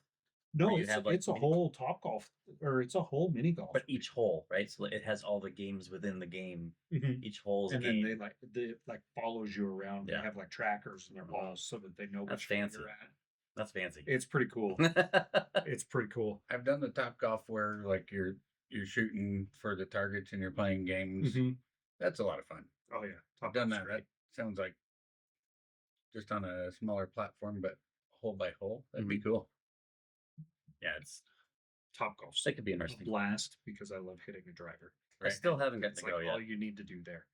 No, where you it's, have, like, it's a mini- whole top golf or it's a whole mini golf. but each hole, right? So it has all the games within the game. Mhm. Each hole's a And game. then they like follows you around. Yeah. They have like trackers in their balls so that they know That's which hole fancy. you're at. That's fancy. It's pretty cool. It's pretty cool. I've done the Top Golf where like you're shooting for the targets and you're playing games. Mhm. That's a lot of fun. Oh yeah, I've done golf's that. great. That sounds like just on a smaller platform, but hole by hole. That'd Mm-hmm. be cool. Yeah, it's Top golf's it could be a interesting. blast because I love hitting a driver. I still haven't got It's to like go yet. all you need to do there.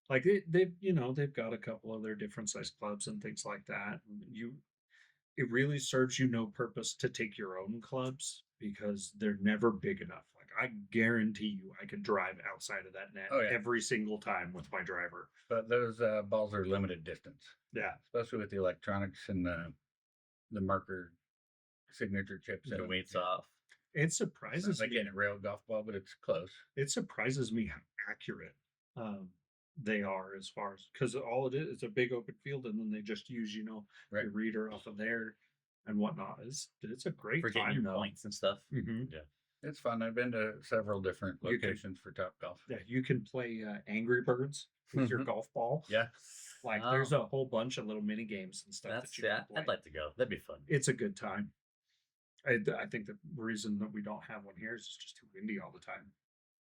Like they've got a couple of their different size clubs and things like that. It really serves you no purpose to take your own clubs because they're never big enough. Like I guarantee you, I could drive outside of that net Oh, yeah. every single time with my driver. But those balls are limited distance, Yeah, especially with the electronics and the marker signature chips. The in 'em. weight's off. it It's not surprises like me. getting a real golf ball, but it's close. It surprises me how accurate they are as far as because all it is a big open field and then they just use Right. the reader off of there and whatnot. It's a great For getting time your though. points and stuff. Mhm. It's fun. I've been to several different You could- locations for Top Golf. Yeah, you can play Angry Birds with your Mhm. golf ball. Yeah. Like Oh. there's a whole bunch of little mini games and stuff That's that you yeah. can play. I'd like to go. That'd be fun. It's a good time. I think the reason that we don't have one here is it's just too windy all the time.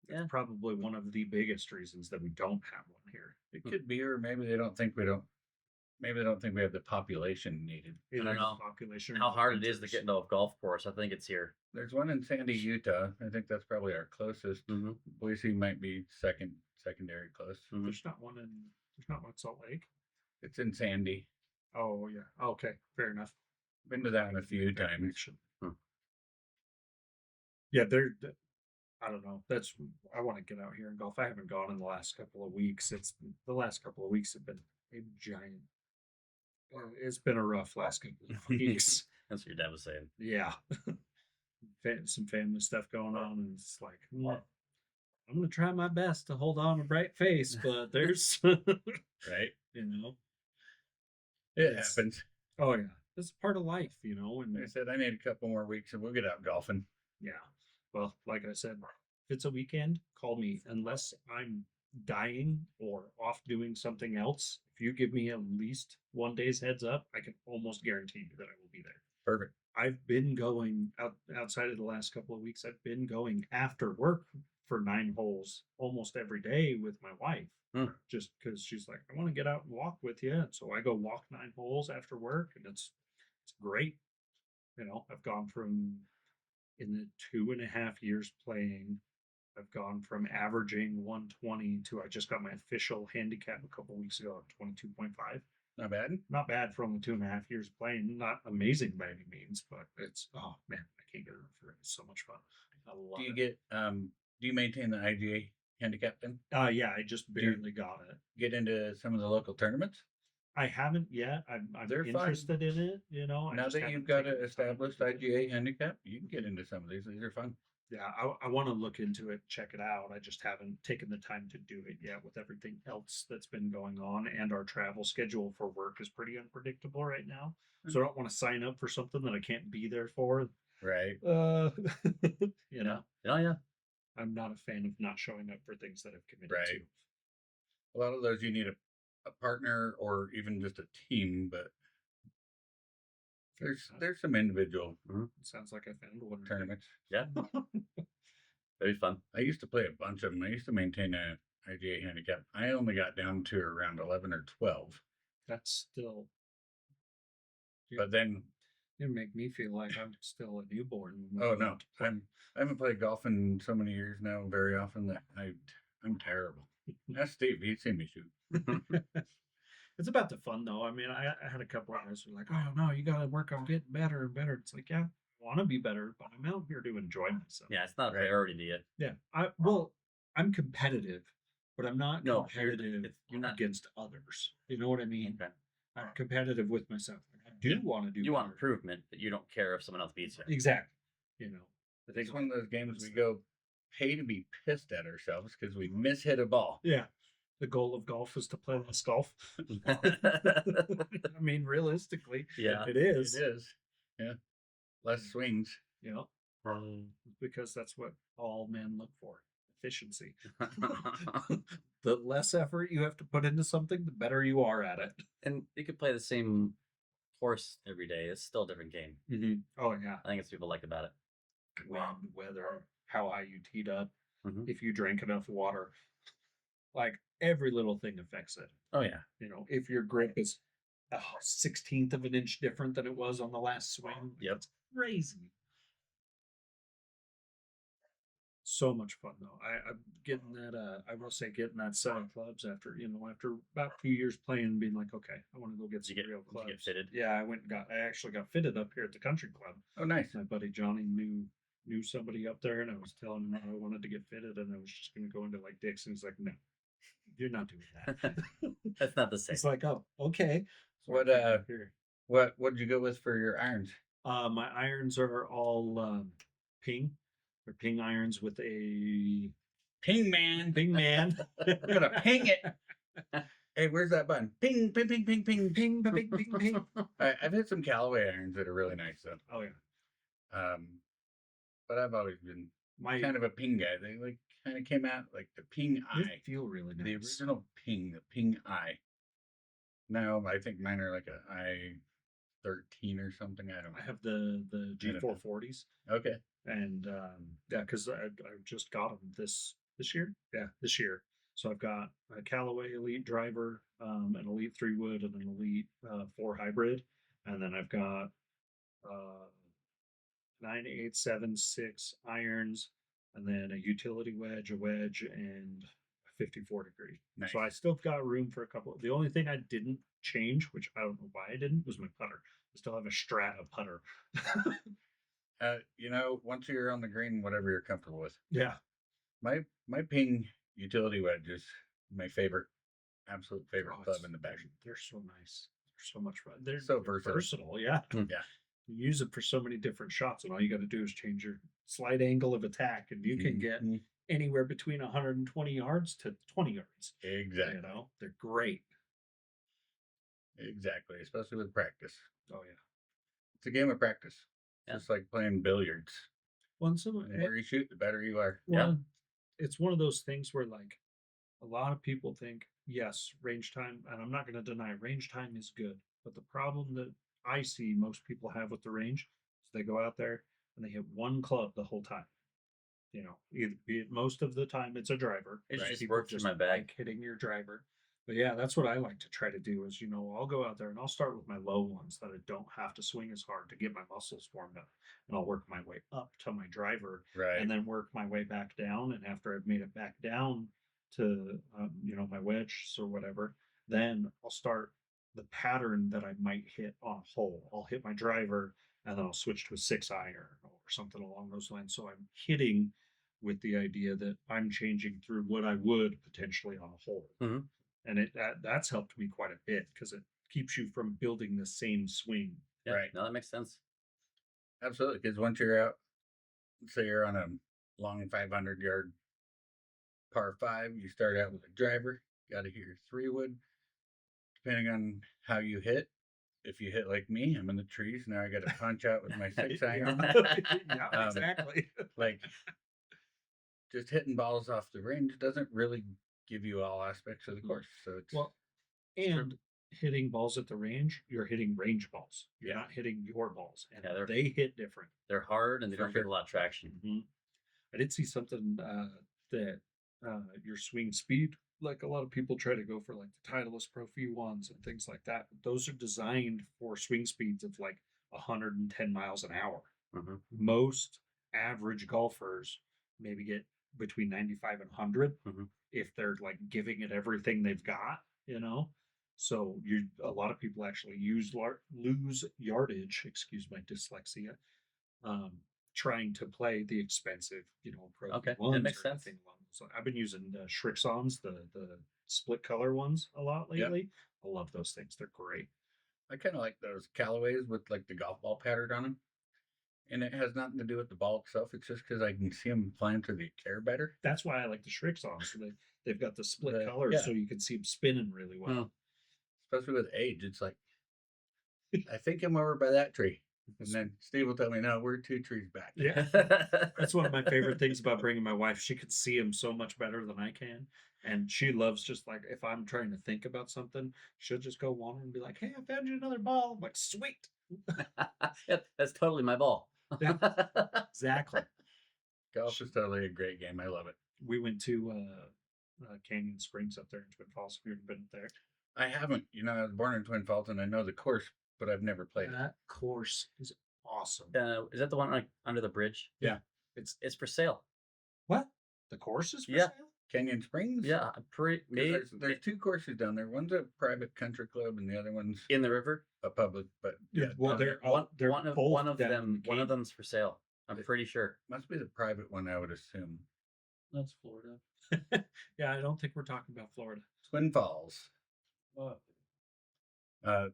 Yeah. It's probably one of the biggest reasons that we don't have one here. It could be, or maybe they don't think we don't. Maybe they don't think we have the population needed. Either don't the know population How or hard it is to hunters. get into a golf course. I think it's here. There's one in Sandy, Utah. I think that's probably our closest. Mm-hmm. Boise might be secondary close. There's not one in Salt Lake. It's in Sandy. Oh yeah. Okay. Fair enough. Been to that one a few Fair times. connection. Hmm. Yeah, I don't know. I want to get out here and golf. I haven't gone in the last couple of weeks. The last couple of weeks have been a giant. It's been a rough last couple of weeks. That's what your dad was saying. Yeah. Some family stuff going on, and it's like, I'm gonna try my best to hold on a bright face, but there's, Right? It Yes. happens. oh yeah, it's part of life, and I said I need a couple more weeks and we'll get out golfing. yeah. Well, like I said, if it's a weekend, call me. Unless I'm dying or off doing something else, if you give me at least one day's heads up, I can almost guarantee you that I will be there. Perfect. I've been going outside of the last couple of weeks. I've been going after work for 9 holes almost every day with my wife, just because she's like, I want to get out and walk with you. And so I go walk 9 holes after work, and it's great. I've gone from in the 2.5 years playing, I've gone from averaging 120 to I just got my official handicap a couple weeks ago of 22.5. Not bad. Not bad for only 2.5 years playing. Not amazing by any means, but it's, oh man, I can't get enough of it. It's so much fun. I love Do you it. get do you maintain the IGA handicap then? Yeah, I just Do you- barely got it. Get into some of the local tournaments? I haven't yet. I'm They're fun. interested in it, you know. I Now just that haven't you've got taken an the time established to do it. IGA handicap, you can get into some of these. These are fun. Yeah, I want to look into it, check it out. I just haven't taken the time to do it yet with everything else that's been going on, and our travel schedule for work is pretty unpredictable right now. So I don't want to sign up for something that I can't be there for. Right. You know, Oh yeah. I'm not a fan of not showing up for things that I've committed Right. to. A lot of those you need a partner or even just a team, but there's some individual Sounds like I found one. tournaments. Yeah. Very fun. I used to play a bunch of them. I used to maintain a IGA handicap. I only got down to around 11 or 12. That's still. But then, It make me feel like I'm still a newborn. when oh I'm no, out to play. I haven't played golf in so many years now, very often that I'm terrible. Ask Steve, he'd seen me shoot. It's about the fun though. I mean, I had a couple of guys who were like, "Oh no, you got to work on getting better and better." It's like, yeah, I want to be better, but I'm out here to enjoy myself. Yeah, it's not a Right. priority to you. Yeah. I'm competitive, but I'm not No, competitive you're not. against others. You know what I mean? Okay. I'm competitive with myself. I do want to do. You want better. improvement, but you don't care if someone else beats you. Exactly. You know, I think It's one of those games we go pay to be pissed at ourselves because we mishit a ball. Yeah. The goal of golf is to play less golf. I mean, realistically, Yeah. it is. It is. Yeah. Less swings. You know, because that's what all men look for: efficiency. The less effort you have to put into something, the better you are at it. And you could play the same course every day. It's still a different game. Oh yeah, I think it's what people like about it. wind, weather, how high you teed up, Mhm. if you drank enough water, like every little thing affects it. Oh yeah. You know, if your grip is a 16th of an inch different than it was on the last swing, Yep. it's crazy. So much fun though. I'm getting that. I will say, getting that set of clubs after after about a few years playing, and being like, okay, I want to go get some real Did you clubs. get fitted? Yeah, I went and got. I actually got fitted up here at the country club. Oh, nice. My buddy Johnny knew somebody up there, and I was telling him I wanted to get fitted, and I was just going to go into like Dick's, and he's like, no, you're not doing that. That's not the same. It's like, oh, okay. So I What, came up here. What'd you go with for your irons? My irons are all ping. They're ping irons with a Ping man. ping man. I'm gonna ping it. Hey, where's that button? Ping, ping, ping, ping, ping. Ping, ping, ping, ping. I've had some Callaway irons that are really nice though. Oh yeah. But I've always been My kind of a ping guy. They like kind of came out like the Ping they Eye, feel really nice. the original Ping, the Ping Eye. Now I think mine are like a I-13 or something. I don't I know. have the I don't know. G440s, Okay. and yeah, because I just got them this year. Yeah, this year. So I've got a Callaway Elite driver, an Elite 3 wood, and an Elite 4 hybrid, and then I've got 9, 8, 7, 6 irons, and then a utility wedge, a wedge, and a 54 degree. Nice. So I still got room for a couple. The only thing I didn't change, which I don't know why I didn't, was my putter. I still have a Strata putter. Once you're on the green, whatever you're comfortable with. Yeah. My Ping utility wedge is my absolute favorite Oh, club it's- in the bag. They're so nice. They're so much fun. They're So versatile. Yeah. Mm. Yeah. You use it for so many different shots, and all you got to do is change your slide angle of attack, and you can get Mhm. anywhere between 120 yards to 20 yards. Exactly. You know, they're great. Exactly. Especially with practice. Oh yeah. It's a game of practice. Yeah. Just like playing billiards. Once The more you shoot, the better you are. well, it's one of those things where like a lot of people think, yes, range time, and I'm not going to deny range time is good, but the problem that I see most people have with the range is they go out there and they hit one club the whole time. You know, most of the time it's a driver. It just People works in my bag. like hitting your driver. But yeah, that's what I like to try to do is, I'll go out there and I'll start with my low ones that I don't have to swing as hard to get my muscles warmed up. And I'll work my way up to my driver Right. and then work my way back down. And after I've made it back down to, my wedge or whatever, then I'll start the pattern that I might hit on a hole. I'll hit my driver and then I'll switch to a 6 iron or something along those lines. So I'm hitting with the idea that I'm changing through what I would potentially on a hole. Mhm. And that's helped me quite a bit because it keeps you from building the same swing. Yeah, Right. no, that makes sense. Absolutely, because once you're out, say you're on a long 500-yard par 5, you start out with a driver, got to hit your 3-wood. Depending on how you hit, if you hit like me, I'm in the trees. Now I got to punch out with my 6 iron. Yeah, Um, exactly. Like, just hitting balls off the range doesn't really give you all aspects of the course. So it's Well, and hitting balls at the range, you're hitting range balls. You're not hitting your balls, and Yeah, they're- they hit different. They're hard and they For don't get sure. a lot of traction. I did see something that your swing speed, like a lot of people try to go for like the Titleist Pro V1s and things like that. Those are designed for swing speeds of like 110 miles an hour. Hmm. Most average golfers maybe get between 95 and 100 Mhm. if they're like giving it everything they've got, you know. So a lot of people actually lose yardage. Excuse my dyslexia. Um, Trying to play the expensive, Pro Okay, that V1s makes or sense. anything along those lines. I've been using the Shrixons, the split color ones, a lot Yep. lately. I love those things; they're great. I kind of like those Callaways with like the golf ball pattern on them. And it has nothing to do with the ball itself. It's just because I can see them flying through the air better. That's why I like the Shrixons. So they've got the split colors, yeah. so you can see them spinning really well. Especially with age. It's like, I think I'm over by that tree. And then Steve will tell me, no, we're 2 trees back. Yeah, that's one of my favorite things about bringing my wife. She could see them so much better than I can, and she loves just like if I'm trying to think about something, she'll just go wander and be like, "Hey, I found you another ball." I'm like, "Sweet." Yep, that's totally my ball. Yeah. Exactly. Golf is totally a great game. I love it. We went to Canyon Springs up there in Twin Falls. Have you ever been there? I haven't. I was born in Twin Falls and I know the course, but I've never played it. That course is awesome. Is that the one like under the bridge? Yeah. It's for sale. What? The course is for Yeah. sale? Canyon Springs? Yeah, I'm pretty 'Cause maybe There's 2 courses down there. One's a private country club and the other one's in the river. a public. But yeah, Well, down they're One, they're one of both one of down in them the one of canyon. them's for sale. I'm It- pretty sure. must be the private one, I would assume. That's Florida. Yeah, I don't think we're talking about Florida. Twin Falls. Oh, Uh,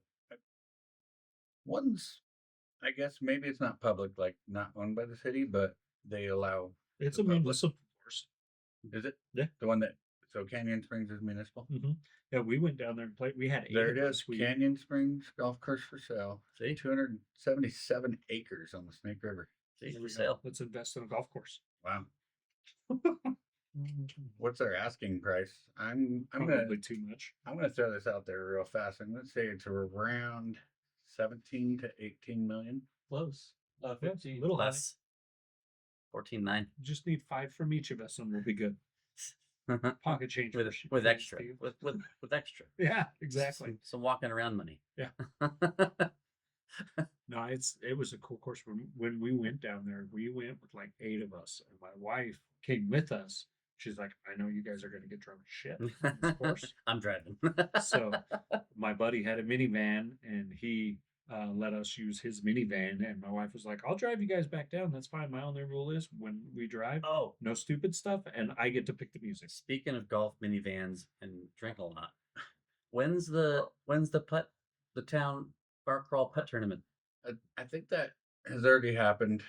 one's, I guess maybe it's not public, like not owned by the city, but they allow. It's The a public. municipal course. Is it? Yeah. The one that. So Canyon Springs is municipal. Yeah, we went down there and played. We had 8 There of it us. is. We, Canyon Springs golf course for sale. See? 277 acres on the Snake River. See, there for we go. sale. Let's invest in a golf course. Wow. What's their asking price? I'm gonna Probably too much. throw this out there real fast. I'm gonna say it's around 17 to 18 million. close. 15. Little high. Less. 14.9 Just need 5 from each of us, and we'll be good. Pocket change with for with for extra Steve. with extra. Yeah, exactly. Some walking around money. Yeah. No, it was a cool course. When we went down there, we went with like 8 of us, and my wife came with us. She's like, "I know you guys are gonna get drunk as shit on this course." I'm driving. So my buddy had a minivan, and he let us use his minivan. And my wife was like, "I'll drive you guys back down. That's fine. My only rule is when we drive, Oh, no stupid stuff, and I get to pick the music." speaking of golf minivans and drinking a lot, when's the town bar crawl putt tournament? I think that has already happened.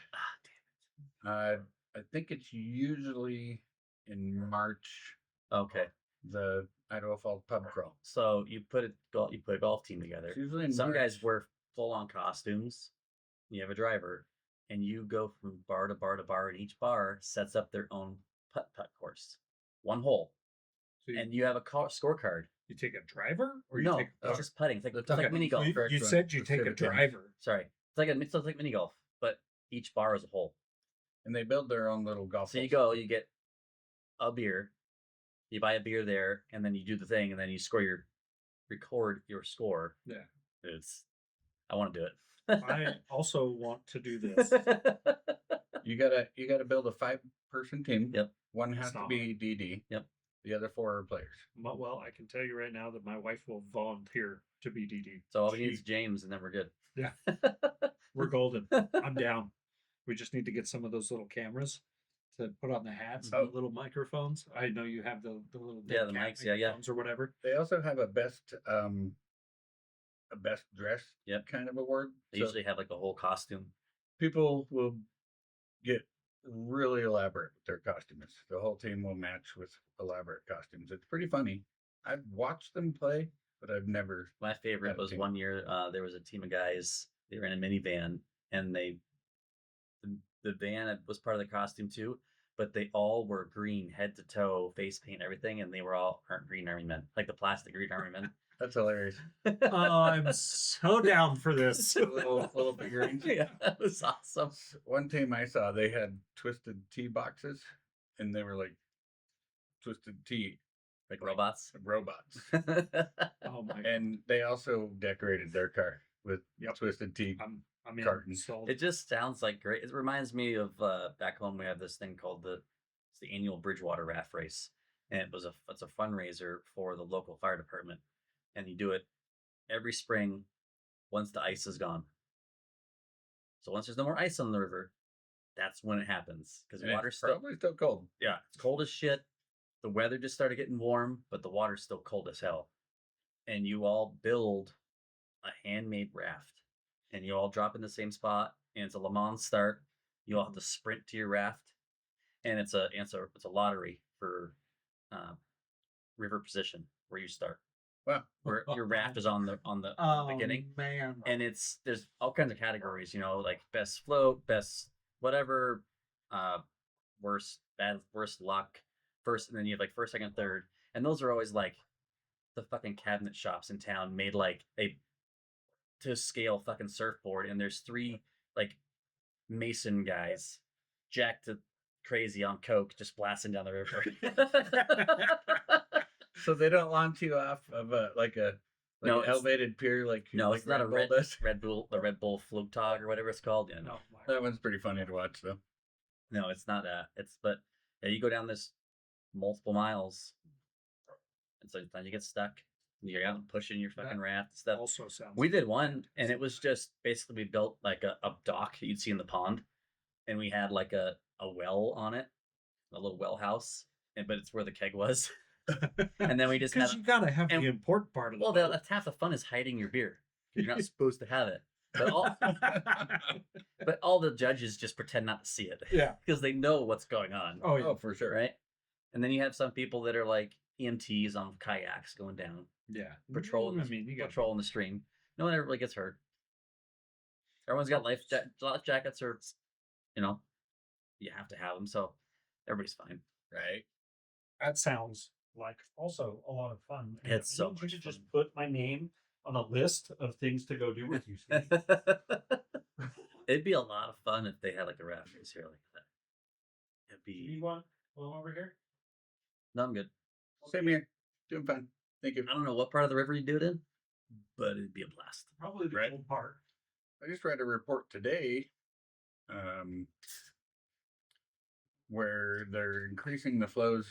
Ah, I think it's usually in March. okay. The Idaho Falls pub crawl. So you put a golf team together. It's usually in Some March. guys wear full on costumes. You have a driver, and you go from bar to bar to bar, and each bar sets up their own putt course, one hole, So and you have a scorecard. you take a driver, or you No, take it's just putting. It's like, It's it's like okay. mini golf. You, Correct you one, said you take a specific ones. driver. Sorry, it's like mini golf, but each bar is a hole. And they build their own little golf. So you holes. go, you get a beer, you buy a beer there, and then you do the thing, and then you record your score. Yeah. I want to do it. I also want to do this. You gotta build a 5-person team. Yep. One has It's to not be DD. Yep. The other 4 are players. Well, I can tell you right now that my wife will volunteer to be DD. So all we need is James, and then we're good. Yeah. We're golden. I'm down. We just need to get some of those little cameras to put on the hats, and the little microphones. I know you have the little Yeah, dead the cat mics, yeah, microphones or whatever. They also have a best dress Yep. kind of award. They So usually have like a whole costume. people will get really elaborate with their costumes. The whole team will match with elaborate costumes. It's pretty funny. I've watched them play, but I've never. My favorite Had a was team. one year. There was a team of guys. They were in a minivan, and the van was part of the costume too. But they all were green, head to toe, face paint, everything, and they were all Green Army men, like the plastic Green Army men. That's hilarious. Oh, I'm so down for this. little figurines. Yeah, that was awesome. One team I saw, they had twisted tea boxes, and they were like twisted tea, Like robots. robots. Oh my! And they also decorated their car with twisted tea. I'm in. Cartons. Sold. It just sounds like great. It reminds me of back home. We have this thing called it's the annual Bridgewater Raft Race, and it's a fundraiser for the local fire department, and you do it every spring once the ice is gone. So once there's no more ice on the river, that's when it happens because And water's it's probably still cold. yeah, it's cold as shit. The weather just started getting warm, but the water's still cold as hell. And you all build a handmade raft, and you all drop in the same spot, and it's a Le Mans start. You all have to sprint to your raft, and it's a lottery for river position where you start. Wow. Where your raft is on the beginning, man. and there's all kinds of categories, like best float, best whatever, worst luck, first, and then you have like first, second, third, and those are always like the fucking cabinet shops in town made like a to scale fucking surfboard, and there's 3 like mason guys jacked to crazy on coke just blasting down the river. So they don't launch you off of No, an it's- elevated pier like No, like it's not a Red Bull does. Red Bull, the Red Bull Flugtag or whatever it's called. Yeah, no. No, That one's pretty funny to watch though. No, it's not that. But yeah, you go down this multiple miles, and so then you get stuck. You're out pushing your fucking raft and stuff. also sounds. We did one, and it was just basically we built like a dock that you'd see in the pond, and we had like a well on it, a little well house, but it's where the keg was. And then we just had because you gotta have and- the important part of the. well, boat. that's half the fun is hiding your beer. You're not supposed to have it, but all the judges just pretend not to see it Yeah. because they know what's going on. Oh yeah. Oh, for sure. Right? And then you have some people that are like EMTs on kayaks going down, Yeah. patrolling. I mean, you got patrolling the stream. No one ever really gets hurt. Everyone's got life jackets, or you have to have them, so everybody's fine. Right. That sounds like also a lot of fun. And It's I so need you much to just fun. put my name on a list of things to go do with you. Steve. It'd be a lot of fun if they had like a raft race here like that. It'd You be want one over here? no, I'm good. Same here. Doing fine. Thank you. I don't know what part of the river you do it in, but it'd be a blast. Probably the Right. cold part. I just read a report today where they're increasing the flows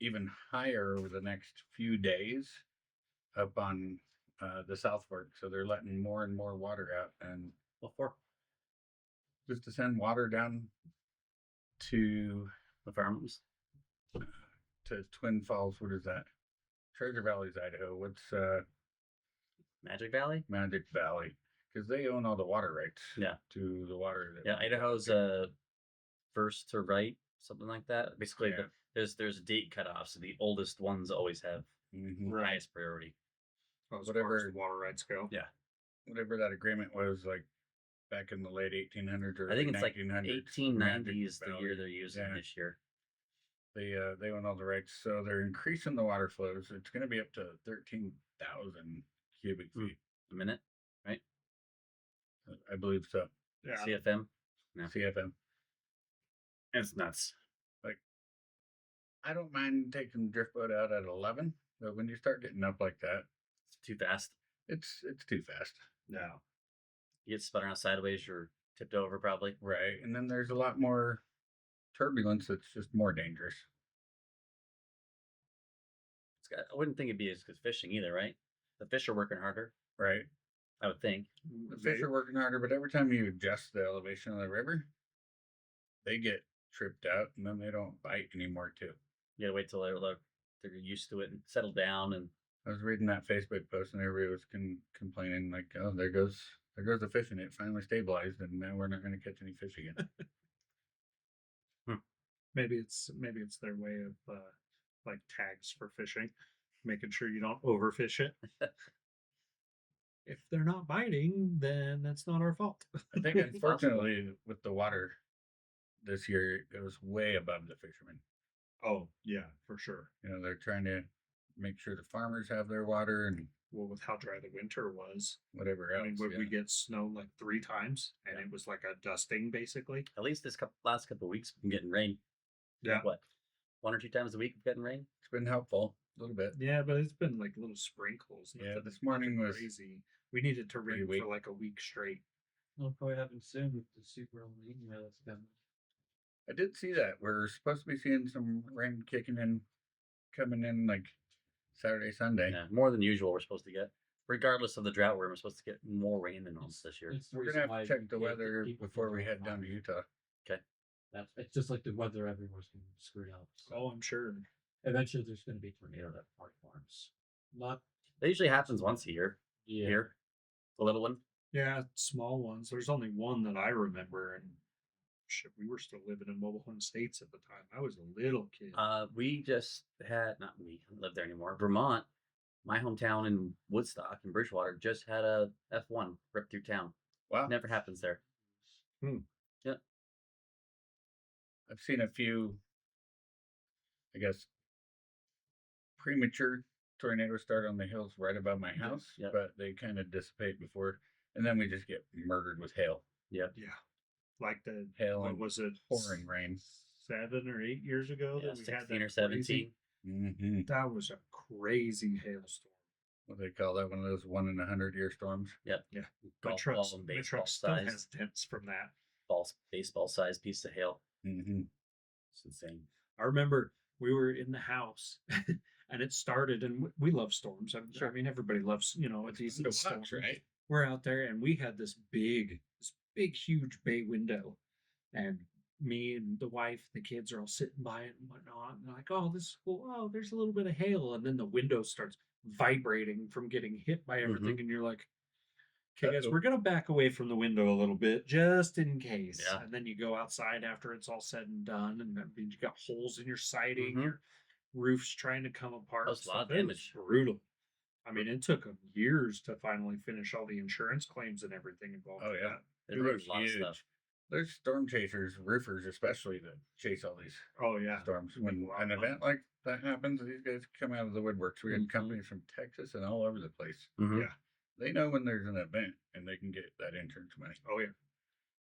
even higher over the next few days up on the South Fork. So they're letting more and more water out, and What for? just to send water down to The farms? Twin Falls. What is that? Treasure Valley's Idaho. What's Magic Valley? Magic Valley? Because they own all the water rights. Yeah. To the water. That Yeah, Idaho's first to right, something like that. Basically, Yeah. there's a date cutoff, so the oldest ones always have Mhm. Right. highest priority. As Whatever- far as the water rights go. Yeah. Whatever that agreement was, like back in the late 1800s or I think late it's like 1900s. 1890 is the Magic year Valley. they're using Yeah. this year. They own all the rights, so they're increasing the water flows. It's going to be up to 13,000 cubic feet. A minute, I believe so. Yeah. CFM. Yeah. CFM. It's nuts. I don't mind taking drift boat out at 11, but when you start getting up like that, It's too fast. it's too fast. No. You get spun around sideways, you're tipped over probably. Right. And then there's a lot more turbulence that's just more dangerous. I wouldn't think it'd be as good fishing either, right? The fish are working harder, right? I would think. The fish are working harder, but every time you adjust the elevation of the river, they get tripped out, and then they don't bite anymore too. You gotta wait till they're used to it and settle down. And I was reading that Facebook post, and everybody was complaining like, "Oh, there goes the fish, and it finally stabilized, and now we're not going to catch any fish again." Maybe it's their way of like tags for fishing, making sure you don't overfish it. If they're not biting, then that's not our fault. I think, unfortunately, with the water this year, it was way above the fishermen. Oh yeah, for sure. You know, they're trying to make sure the farmers have their water and Well, with how dry the winter was, whatever I else. mean, would yeah. we get snow like 3 times, and it was like a dusting basically? at least last couple of weeks, we've been getting rain. Yeah. What? 1 or 2 times a week, we've gotten rain. It's been helpful a little bit. Yeah, but it's been like little sprinkles. Yeah, nothing- this morning nothing was crazy. We needed to pretty rain weak. for like a week straight. We'll probably happen soon with the super El Nino that's coming. I did see that. We're supposed to be seeing some rain coming in like Saturday, Sunday. Yeah, more than usual. We're supposed to get, regardless of the drought, we're supposed to get more rain than normal this year. It's the We're reason gonna have why to check the we weather people before think we about head down to farming. Utah. It's just like the weather everywhere's been screwed up. So Oh, I'm sure. eventually there's going to be a tornado that party farms. Not That usually happens once a year. yeah. Here, the little one. Yeah, small ones. There's only one that I remember, and shit, we were still living in Mobile Home States at the time. I was a little kid. We just had not we don't live there anymore. Vermont, my hometown in Woodstock in Bridgewater, just had a F1 rip through town. Wow. Never happens there. I've seen a few, I guess, premature tornadoes start on the hills right above my house, yeah. but they kind of dissipate before, and then we just get murdered with hail. Yeah, like the Hail what and was it? pouring rain. 7 or 8 years ago Yeah, that we had 16 that or 17. crazy- Mm-hmm. That was a crazy hailstorm. What do they call that? One of those 1 in 100 year storms. My Golf truck, ball and my baseball truck still size, has dents from that. baseball size piece of hail. Mm-hmm. It's insane. I remember we were in the house and it started, and we love storms. I mean, everybody loves, a decent storm. right? We're out there and we had this big, huge bay window, and me and the wife, the kids are all sitting by it and whatnot. And they're like, "Oh, this is cool. Oh, there's a little bit of hail," and then the window starts vibrating from getting hit by everything, and you're like, "Okay, guys, Uh-oh. we're gonna back away from the window a little bit just in case." Yeah. And then you go outside after it's all said and done, and that means you got holes in your siding, Mhm. your roof's trying to come apart. That was a lot of It was damage. brutal. I mean, it took them years to finally finish all the insurance claims and everything involved. Oh, with yeah. that. They It ruined was a lot of huge. stuff. There's storm chasers, roofers especially, that chase all these Oh yeah. storms. When Wow. an event like that happens, these guys come out of the woodworks. We had Mhm. companies from Texas and all over the place. Mhm. Yeah. They know when there's an event and they can get that insurance money. Oh yeah.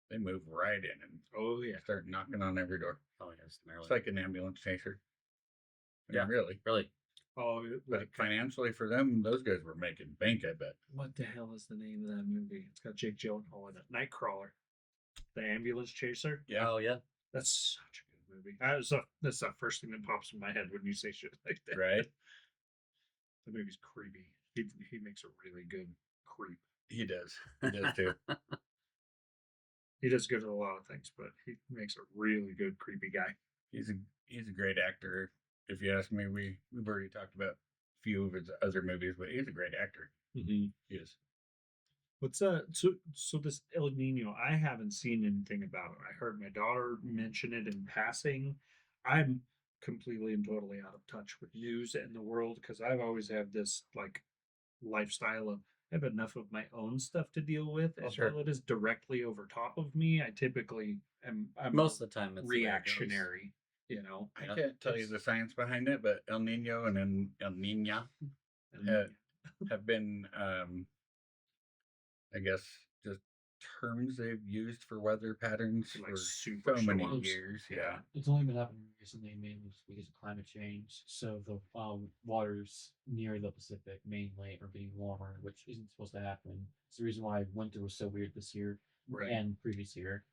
They move right in and Oh yeah. start knocking on every door. Oh yes, It's Maryland. like an ambulance chaser. I mean, Yeah. really. Really. Oh, But like financially for them, those guys were making bank, I bet. what the hell is the name of that movie? It's got Jake Gyllenhaal in it. Nightcrawler, the ambulance chaser. Yeah. Oh yeah. That's such a good movie. That's the first thing that pops in my head when you say shit like that. Right? The movie's creepy. He makes a really good creep. He does. He does too. He does good at a lot of things, but he makes a really good creepy guy. He's a great actor. If you ask me, we've already talked about a few of his other movies, but he's a great actor. Mm-hmm. He is. What's so this El Nino? I haven't seen anything about it. I heard my daughter mention it in passing. I'm completely and totally out of touch with news and the world because I've always had this like lifestyle of I have enough of my own stuff to deal with, Oh, as sure. well it is directly over top of me. I typically I'm Most of the time, it's the way it goes. reactionary. You know, I Yeah. can't tell you the science behind it, but El Nino and El Nina and have been, I guess, just terms they've used for weather patterns like for super so many storms. years. Yeah. It's only been happening recently, mainly because of climate change. So the waters near the Pacific mainly are getting warmer, which isn't supposed to happen. It's the reason why winter was so weird this year Right. and previous year.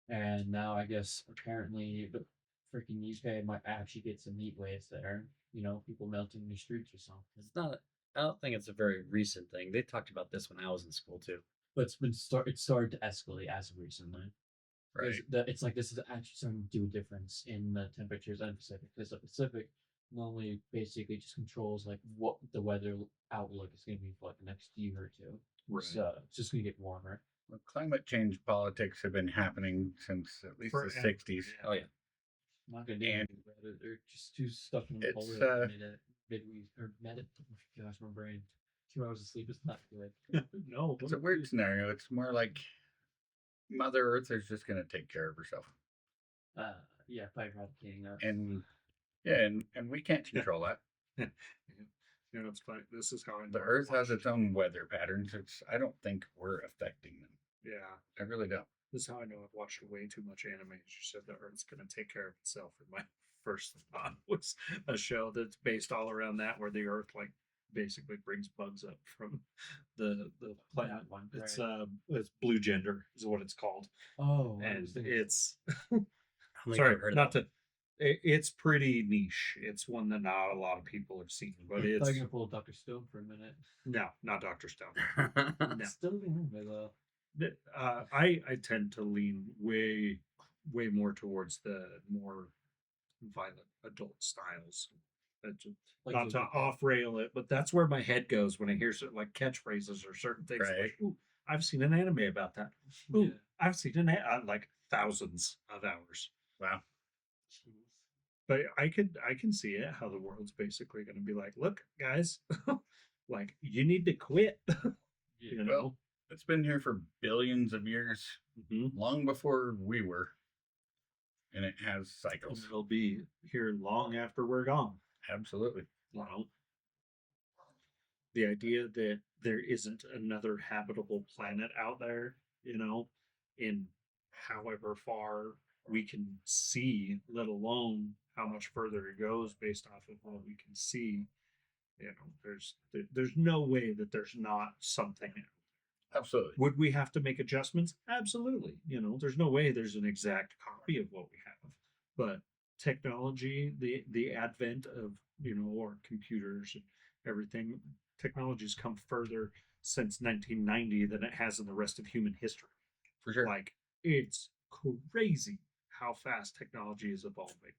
And now I guess apparently the freaking UK might actually get some heat waves there. people melting in the streets or something. It's not. I don't think it's a very recent thing. They talked about this when I was in school too. But it started to escalate as of recently. Right. It's like this is actually starting to do a difference in the temperatures in the Pacific, because the Pacific normally basically just controls like what the weather outlook is going to be for like the next year or two. Right. So it's just going to get warmer. Well, climate change politics have been happening since at least the Forever. 60s. Yeah. Oh yeah. I'm not going to do And anything about it. They're just too stuck in the it's, polar midweek or mid. Oh gosh, my brain. 2 hours of sleep is not good. No, It's a weird scenario. It's more like Mother Earth is just going to take care of herself. Yeah, by eradicating that. And yeah, and we can't control that. It's funny. This is how I know The I've Earth has watched- its own weather patterns. I don't think we're affecting them. Yeah, I really don't. this is how I know I've watched way too much anime. You said the Earth's going to take care of itself, and my first thought was a show that's based all around that, where the Earth like basically brings bugs up from the planet. That one, It's right. it's Blue Gender is what it's called, Oh, I and was thinking- it's I don't think sorry I've heard not of to. It's pretty niche. It's one that not a lot of people have seen, but I thought it's you were gonna pull Dr. Stone for a minute. no, not Doctor Stone. it. No. Still remember though. I tend to lean way more towards the more violent adult styles. Like Not to Zootopia. off rail it, but that's where my head goes when I hear certain like catchphrases or certain things. Right. Like, ooh, I've seen an anime about that. Ooh, Yeah. I've seen like thousands of hours. Wow. Jeez. But I can see it how the world's basically going to be like, look, guys, like you need to quit. Yeah. You know. Well, it's been here for billions of years, Mhm. long before we were. And it has And cycles. it'll be here long after we're gone. Absolutely. You know, the idea that there isn't another habitable planet out there, in however far we can see, let alone how much further it goes based off of what we can see. There's no way that there's not something. Absolutely. Would we have to make adjustments? Absolutely. There's no way there's an exact copy of what we have. But technology, the advent of, our computers and everything, technology's come further since 1990 than it has in the rest of human history. For sure. Like, it's crazy how fast technology is evolving.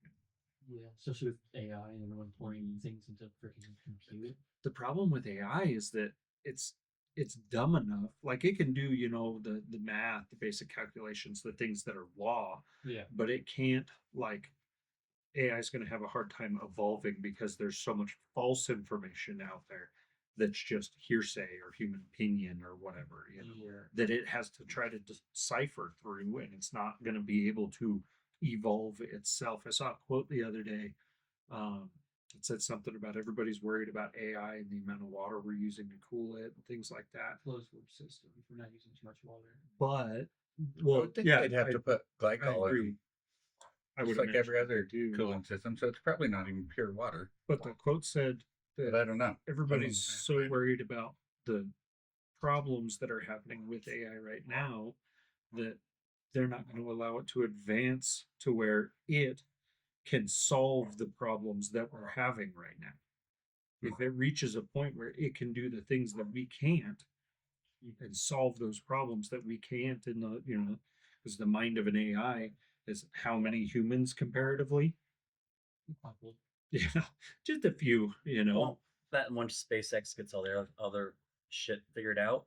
Yeah, especially with AI and everyone pouring things into freaking compute. The problem with AI is that it's dumb enough. Like it can do, the math, the basic calculations, the things that are law, Yeah. but it can't like AI is going to have a hard time evolving because there's so much false information out there that's just hearsay or human opinion or whatever, Yeah. that it has to try to decipher through, and it's not going to be able to evolve itself. I saw a quote the other day. It said something about everybody's worried about AI and the amount of water we're using to cool it and things like that. Closed loop system if we're not using too much water. But I would think they'd have to put I glycol in. agree. I Just would like every imagine other they do. cooling system, so it's probably not even pure water. But the quote said But that I don't know. everybody's I don't so worried about the problems that are happening with AI right now that they're not going to allow it to advance to where it can solve the problems that we're having right now. If it reaches a point where it can do the things that we can't and solve those problems that we can't in the, because the mind of an AI is how many humans comparatively? Couple. Yeah, just a few, Well, that and once SpaceX gets all their other shit figured out,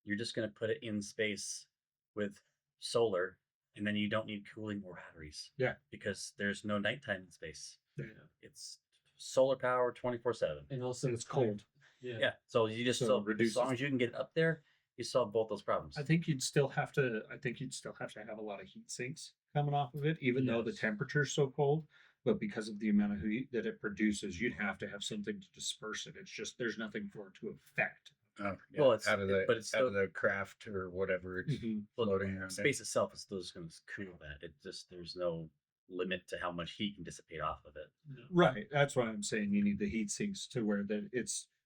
you're just gonna put it in space with solar, and then you don't need cooling or batteries. Yeah. Because there's no nighttime in space. Yeah. It's solar power 24/7. And also It's cold. Yeah. Yeah. So you just So so reduces- as long as you can get up there, you solve both those problems. I think you'd still have to. I think you'd still have to have a lot of heat sinks coming off of it, even though the Yes. temperature's so cold. But because of the amount of heat that it produces, you'd have to have something to disperse it. It's just there's nothing for it to affect. Oh, Well, it's- out of the but it's out of the craft or whatever it's Well, floating around. in. space itself is still just going to cool that. It just there's no limit to how much heat can dissipate off of it. Right. That's why I'm saying you need the heat sinks to where that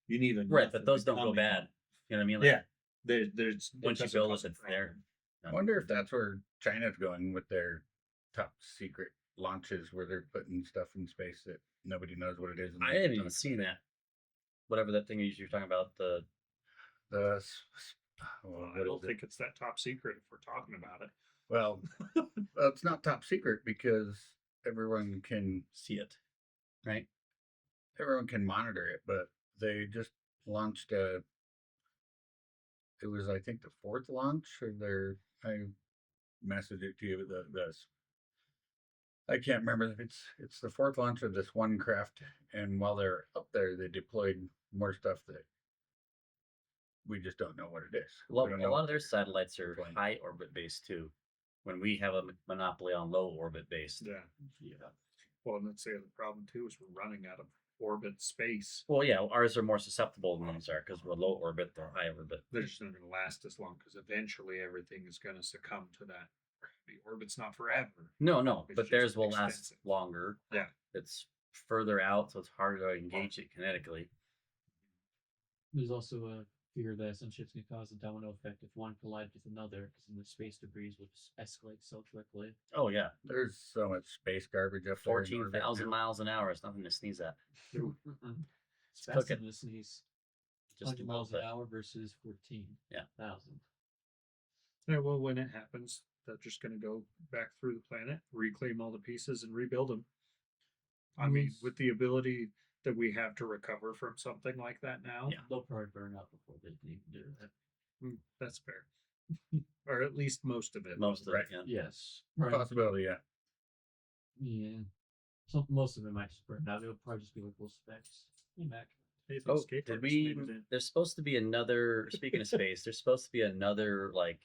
you need enough Right, of but those it don't go coming bad. out. You know what I mean? Yeah. There's Once you doesn't build cause it, a it's there. I wonder if that's where China's going with their top secret launches, where they're putting stuff in space that nobody knows what it is. and I they haven't talk even seen about that. Whatever that thing you're talking about. The it. The Well, what I is don't it? think it's that top secret if we're talking about it. Well, it's not top secret because everyone can see it, right? monitor it, but they just launched a. It was, I think, the fourth launch of their. I messaged it to you. I can't remember. It's the fourth launch of this one craft, and while they're up there, they deployed more stuff that we just don't know what it is. A lot, We don't a know lot what of their satellites are Fine. high orbit based too. When we have a monopoly on low orbit based. Yeah. Yeah. Well, and that's the other problem too is we're running out of orbit space. Well, yeah, ours are more susceptible than these are because we're low orbit, they're high orbit. They're just not going to last as long because eventually everything is going to succumb to that. The orbit's not forever. No, no, It's but just theirs will last expensive. longer. Yeah. It's further out, so it's harder to engage it kinetically. There's also a fear that some ships can cause a domino effect if one collides with another, because then the space debris will just escalate so quickly. Oh yeah, There's so much space garbage up there. in orbit 14,000 now. miles an hour is nothing to sneeze at. It's It's faster cooking. than the sneeze. Just 100 miles an hour versus 14,000. Yeah, well, when it happens, they're just going to go back through the planet, reclaim all the pieces, and rebuild them. I mean, with the ability that we have to recover from something like that now, Yeah. They'll probably burn out before they can even do that. that's fair. Or at least most of it. Most of Right. it, yeah. Yes. Possibility, yeah. Yeah. So most of it might just burn out. It'll probably just be like little specks. Hey, Mac. Hey, Oh, skate did parks we? made it in. There's supposed to be another. Speaking of space, there's supposed to be another like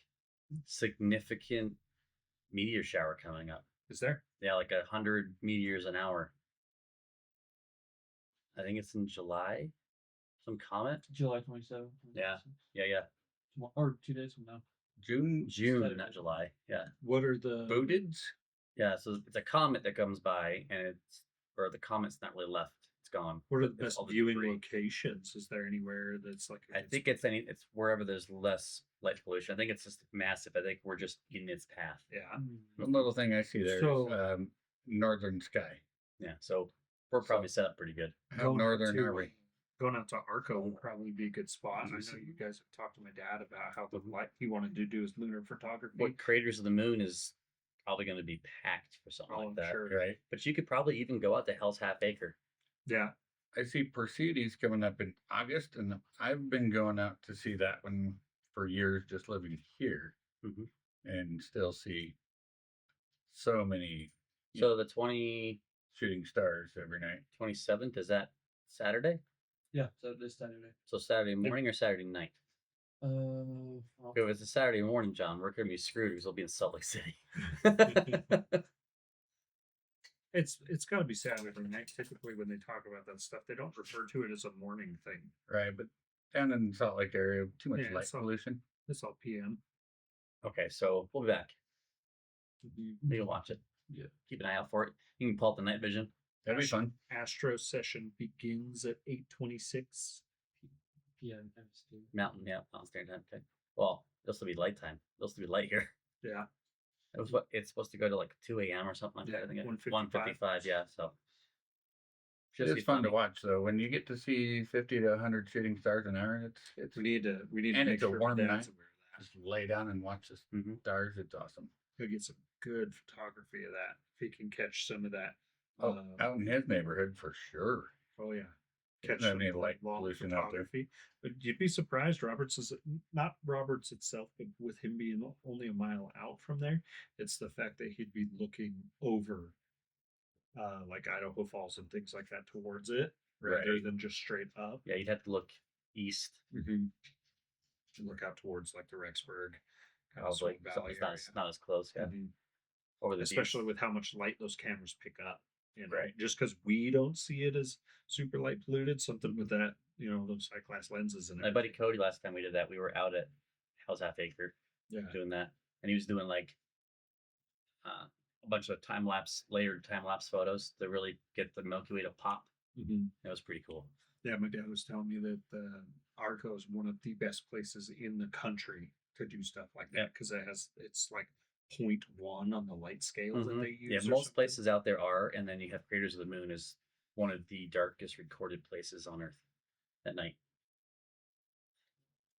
significant meteor shower coming up. Is there? Yeah, like 100 meteors an hour. I think it's in July. Some comet. July 27th. Yeah. Yeah. Or 2 days from now. June June, Saturday. not July. Yeah. What are the booted. Yeah. So it's a comet that comes by, and the comet's not really left. It's gone. What are But the it's best all the viewing debris. locations? Is there anywhere that's like? I think it's wherever there's less light pollution. I think it's just massive. I think we're just in its path. yeah. One little thing I see there is So- northern sky. Yeah. So we're probably set up pretty good. How Going out northern to- are we? Going out to Arco would probably be a good spot. I know you guys have talked to my dad about how the light he wanted to do his lunar photography. What Craters of the Moon is probably going to be packed for something Oh, like I'm that. sure. Right. But you could probably even go out to Hell's Half Acre. Yeah. I see Perseides coming up in August, and I've been going out to see that one for years, just living here, Mhm. and still see so many So the shooting stars every night. 27th, is that Saturday? Yeah, so this Saturday. So Saturday morning or Saturday night? I'll- If it's a Saturday morning, John, we're going to be screwed because we'll be in Salt Lake City. It's got to be Saturday night. Typically, when they talk about that stuff, they don't refer to it as a morning thing. Right, but down in Salt Lake area, too much Yeah, light it's all- pollution. It's all PM. Okay, so we'll be back. You can watch it. Yeah. Keep an eye out for it. You can pull up the night vision. That'd be fun. Astro session begins at 8:26. PM MST. Mountain Standard Time. Okay. Well, it'll still be light time. It'll still be light here. Yeah. It was it's supposed to go to like 2 a.m. or something like Yeah, that. I think 1:55. 1:55. Yeah. So should be It's fun to funny. watch though. When you get to see 50 to 100 shooting stars an hour, it's We need to And make it's a sure warm Dad's night. aware of that. just lay down and watch the Mhm. stars. It's awesome. He'll get some good photography of that if he can catch some of that. Oh, out in his neighborhood for sure. Oh yeah, catch Doesn't some need light long pollution out there. photography. But you'd be surprised. Roberts is not Roberts itself, but with him being only a mile out from there, it's the fact that he'd be looking over, like Idaho Falls and things like that towards it, rather Right. than just straight up. Yeah, you'd have to look east. Mm-hmm. And look out towards like the Rexburg, kind of Probably Swing something Valley that's area. not as close. Yeah. Mhm. Over the Especially buttes. with how much light those cameras pick up. You know, Right. just because we don't see it as super light polluted, something with that, those high class lenses and My buddy everything. Cody, last time we did that, we were out at Hell's Half Acre Yeah. doing that, and he was doing like a bunch of layered time lapse photos to really get the Milky Way to pop. Mm-hmm. It was pretty cool. Yeah, my dad was telling me that Arco is one of the best places in the country to do stuff like that because it's like 0.1 on the light scale that Mhm. they use. Yeah, or most something. places out there are, and then you have Craters of the Moon is one of the darkest recorded places on Earth at night.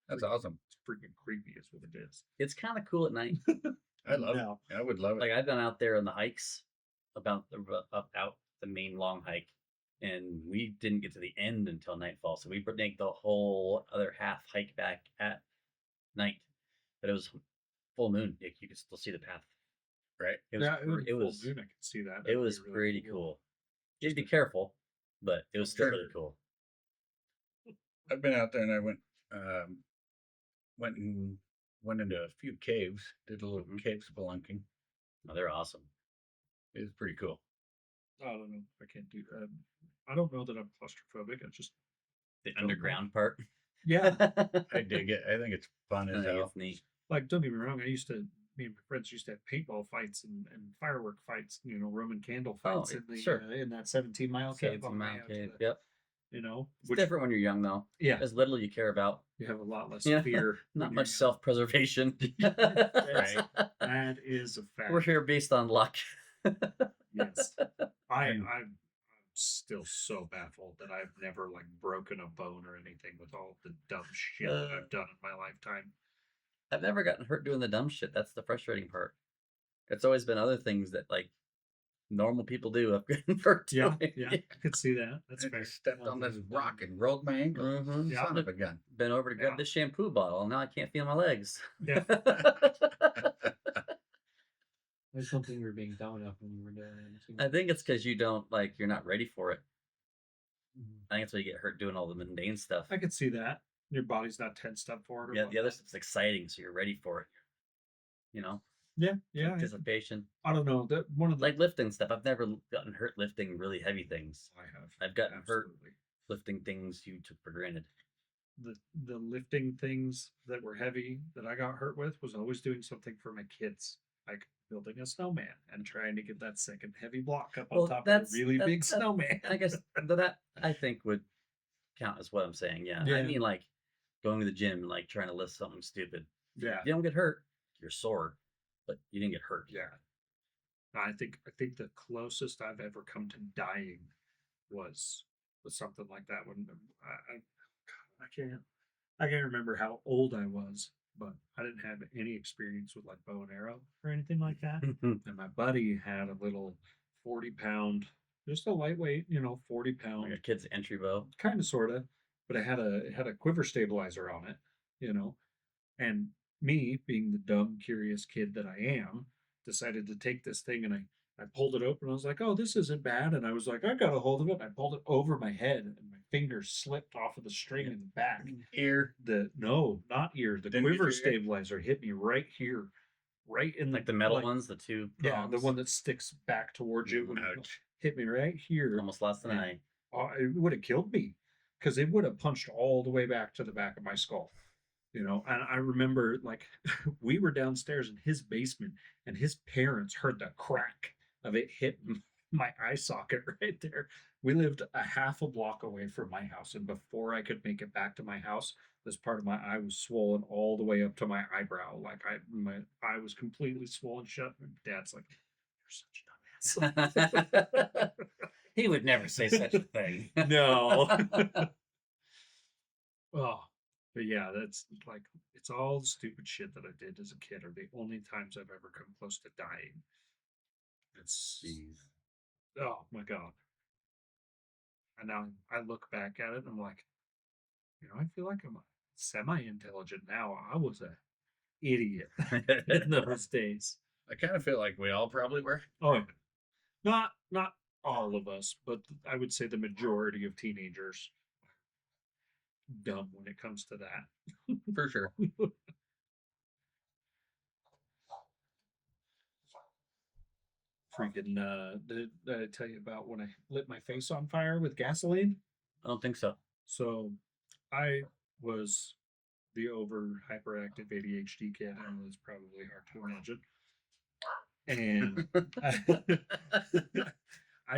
That's awesome. It's freaking creepy, is what it is. It's kind of cool at night. I love No. it. I would love it. Like I've gone out there on the hikes, up the main long hike, and we didn't get to the end until nightfall. So we would make the whole other half hike back at night, but it was full moon. You could still see the path. Right. It was it full was moon, I can see that. it That'd be was really pretty cool. You had to be careful, but it was still Sure. really cool. I've been out there and I went into a few caves, did a little Mhm. cave spelunking. Oh, they're awesome. It was pretty cool. I don't know. I can't do that. I don't know that I'm claustrophobic. I just The Don't know. underground part. yeah. I dig it. I think it's fun I as think hell. it's neat. Like, don't get me wrong. Me and my friends used to have paintball fights and firework fights. You know, Roman candle Oh, fights in the sure. In that 17-mile cave. 17 on the way mile out to cave. the- Yep. You know, It's which different when you're young, though. yeah, As little you care about. you have a lot less Yeah, fear. Not when much you're self preservation. young. That is a fact. We're here based on luck. Yes. And- I'm still so baffled that I've never like broken a bone or anything with all the dumb shit that I've done in my lifetime. I've never gotten hurt doing the dumb shit. That's the frustrating part. It's always been other things that like normal people do. I've gotten hurt Yeah, doing. yeah, I could see that. That's I fair. just stepped on this rock and rolled my ankle. Mhm. Yeah. Son of a gun. Been over to grab Yeah. this shampoo bottle, and now I can't feel my legs. Yeah. There's something you were being dumb enough when you were doing it. I think it's because you don't like you're not ready for it. Mhm. I think that's why you get hurt doing all the mundane stuff. I could see that. Your body's not tensed up for it. Or Yeah, the other whatnot. stuff's exciting, so you're ready for it. You know, Yeah, yeah. anticipation. I don't know. That one of the Like lifting stuff. I've never gotten hurt lifting really heavy things. I have. I've gotten hurt Absolutely. lifting things you took for granted. The lifting things that were heavy that I got hurt with was always doing something for my kids, like building a snowman and trying to get that second heavy block up Well, on top of that's- a really that- big that- snowman. I guess that I think would count as what I'm saying. Yeah. I Yeah. mean, like going to the gym and like trying to lift something stupid. Yeah, You don't get hurt. You're sore, but you didn't get hurt. yeah. I think the closest I've ever come to dying was something like that. When I can't remember how old I was, but I didn't have any experience with like bow and arrow or anything like that. And my buddy had a little 40-pound, just a lightweight, 40-pound, Like a kid's entry bow. kind of sort of, but it had a quiver stabilizer on it, and me being the dumb curious kid that I am decided to take this thing and I pulled it open. I was like, oh, this isn't bad. And I was like, I got a hold of it. And I pulled it over my head and my fingers slipped off of the string in the back. Ear. No, not ear. The Didn't hit quiver your ear? stabilizer hit me right here, right in Like the metal like- ones, the two Yeah, the prongs. one that sticks back towards you. Ouch. Hit me right here. Almost lost an Yeah. eye. It would have killed me because it would have punched all the way back to the back of my skull. And I remember like we were downstairs in his basement and his parents heard the crack of it hit my eye socket right there. We lived a half a block away from my house, and before I could make it back to my house, this part of my eye was swollen all the way up to my eyebrow. Like my eye was completely swollen shut. My dad's like, "You're such a dumbass." He would never say such a thing. No. Oh, but yeah, that's like it's all the stupid shit that I did as a kid are the only times I've ever come close to dying. It's oh my god. And now I look back at it and I'm like, I feel like I'm semi-intelligent now. I was a idiot in those days. I kind of feel like we all probably were. Oh, yeah. Not all of us, but I would say the majority of teenagers dumb when it comes to that. For sure. Freaking did I tell you about when I lit my face on fire with gasoline? I don't think so. So I was the over hyperactive ADHD kid. I know it's probably hard to imagine. And I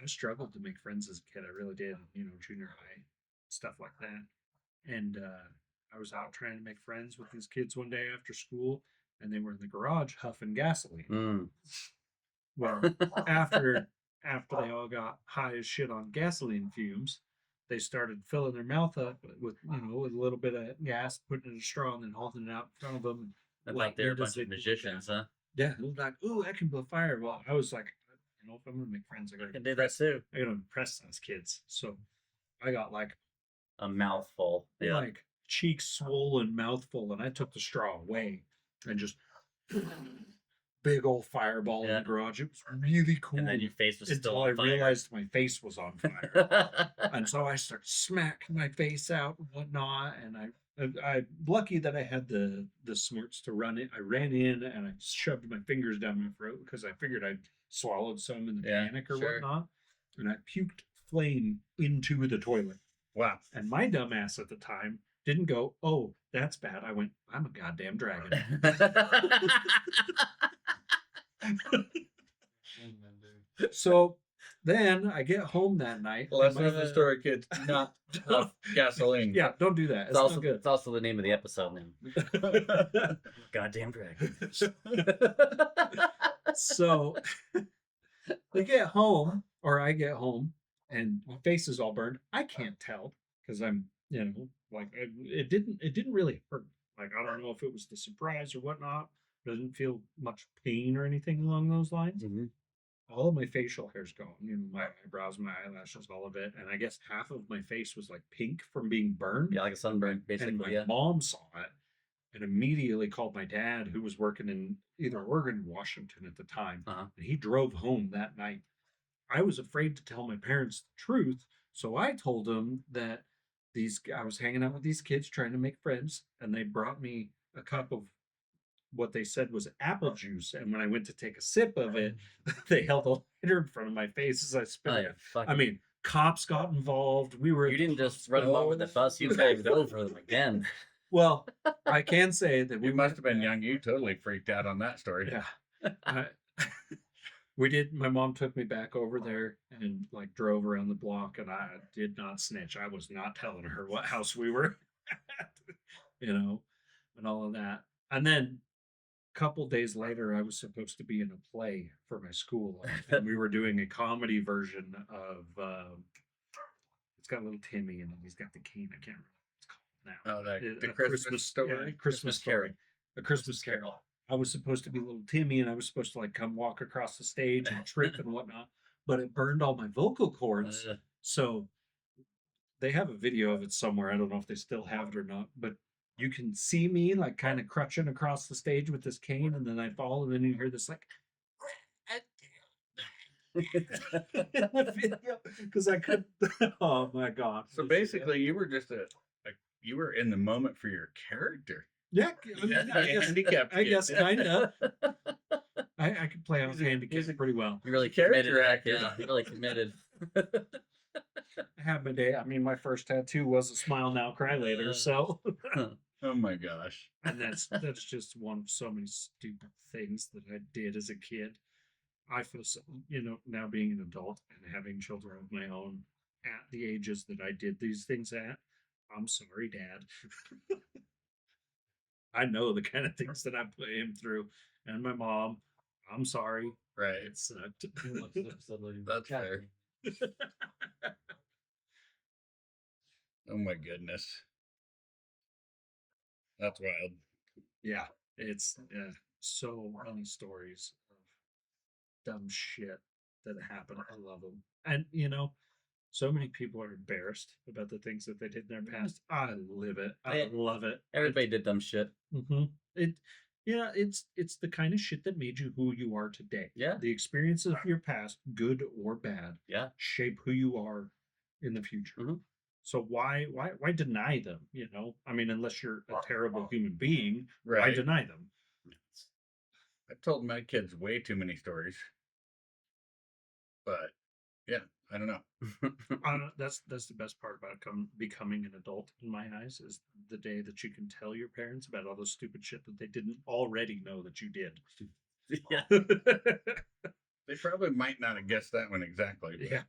struggled to make friends as a kid. I really did, junior high, stuff like that. And I was out trying to make friends with these kids one day after school, and they were in the garage huffing gasoline. Mm. Well, after after they all got high as shit on gasoline fumes, they started filling their mouth up with, with a little bit of gas, putting it in a straw, and then holding it out in front of them. I thought they were a bunch of magicians, huh? Yeah, it was like, ooh, I can blow fire. Well, I was like, if I'm gonna make friends, I can do that too. I gotta impress those kids. So I got like A mouthful. Yeah. like cheeks swollen, mouthful, and I took the straw away and just big old fireball in Yeah. the garage. It was really cool. And then your face was still until I on fire. realized my face was on fire. And so I started smacking my face out and whatnot. And I lucky that I had the smarts to run it. I ran in and I shoved my fingers down my throat because I figured I'd swallowed some in the Yeah, panic or sure. whatnot. And I puked flame into the toilet. Wow. And my dumb ass at the time didn't go, oh, that's bad. I went, I'm a goddamn dragon. So then I get home that night. and Lesson my- of the story, kids. Do not stuff gasoline. Yeah, don't do that. It's also not it's also the name of the episode name. good. Goddamn dragon. So I get home, and my face is all burned. I can't tell because I'm, like it didn't really hurt. Like I don't know if it was the surprise or whatnot. But I didn't feel much pain or anything along those lines. Mhm. All of my facial hair's gone. My eyebrows, my eyelashes, all of it. And I guess half of my face was like pink from being burned. Yeah, like a sunburn, And my basically. Yeah. mom saw it and immediately called my dad, who was working in either Oregon or Washington at the time. Uh-huh. And he drove home that night. I was afraid to tell my parents the truth. So I told them that I was hanging out with these kids trying to make friends, and they brought me a cup of what they said was apple juice. And when I went to take a sip of it, they held a lighter in front of my face as I Oh, spilled yeah, it. fuck I it. mean, cops got involved. We were. You at didn't the just run them over the hospital. bus. You dived over them again. Well, I can say that we You must have went- been young. You totally freaked out on that story. Yeah. We did. My mom took me back over there and like drove around the block, and I did not snitch. I was not telling her what house we were at, and all of that. And then a couple days later, I was supposed to be in a play for my school, and we were doing a comedy version of. It's got little Timmy, and he's got the cane. I can't remember what it's called now. Oh, the A Christmas story. yeah, Christmas story. A Christmas Carol. I was supposed to be little Timmy, and I was supposed to like come walk across the stage and trip and whatnot, but it burned all my vocal cords. So they have a video of it somewhere. I don't know if they still have it or not, but you can see me like kind of crutching across the stage with this cane, and then I fall, and then you hear this like in the video because I couldn't. Oh my god! So basically, you were just you were in the moment for your character. yeah, I mean, I guess, Handicapped I kid. guess kind of. I could play off He's a- handicap pretty well. You really Character committed. actor. Yeah, you really committed. I had my day. I mean, my first tattoo was a smile now, cry later. So, Oh my gosh. and that's just one of so many stupid things that I did as a kid. I feel so, now being an adult and having children of my own at the ages that I did these things at. I'm sorry, Dad. I know the kind of things that I put him through, and my mom. I'm sorry. Right. It sucked. That's fair. Oh my goodness. That's wild. Yeah, it's so many stories of dumb shit that happen. I love them, and so many people are embarrassed about the things that they did in their past. I live it. I Yeah. love it. Everybody did dumb shit. It's the kind of shit that made you who you are today. Yeah. The experiences of your past, good or bad, Yeah. shape who you are in the future. Mhm. So why deny them? I mean, unless you're a terrible human being, why Right. deny them? I've told my kids way too many stories. But yeah, I don't know. That's the best part about becoming an adult in my eyes is the day that you can tell your parents about all the stupid shit that they didn't already know that you did. Yeah. They probably might not have guessed that one exactly. But Yeah.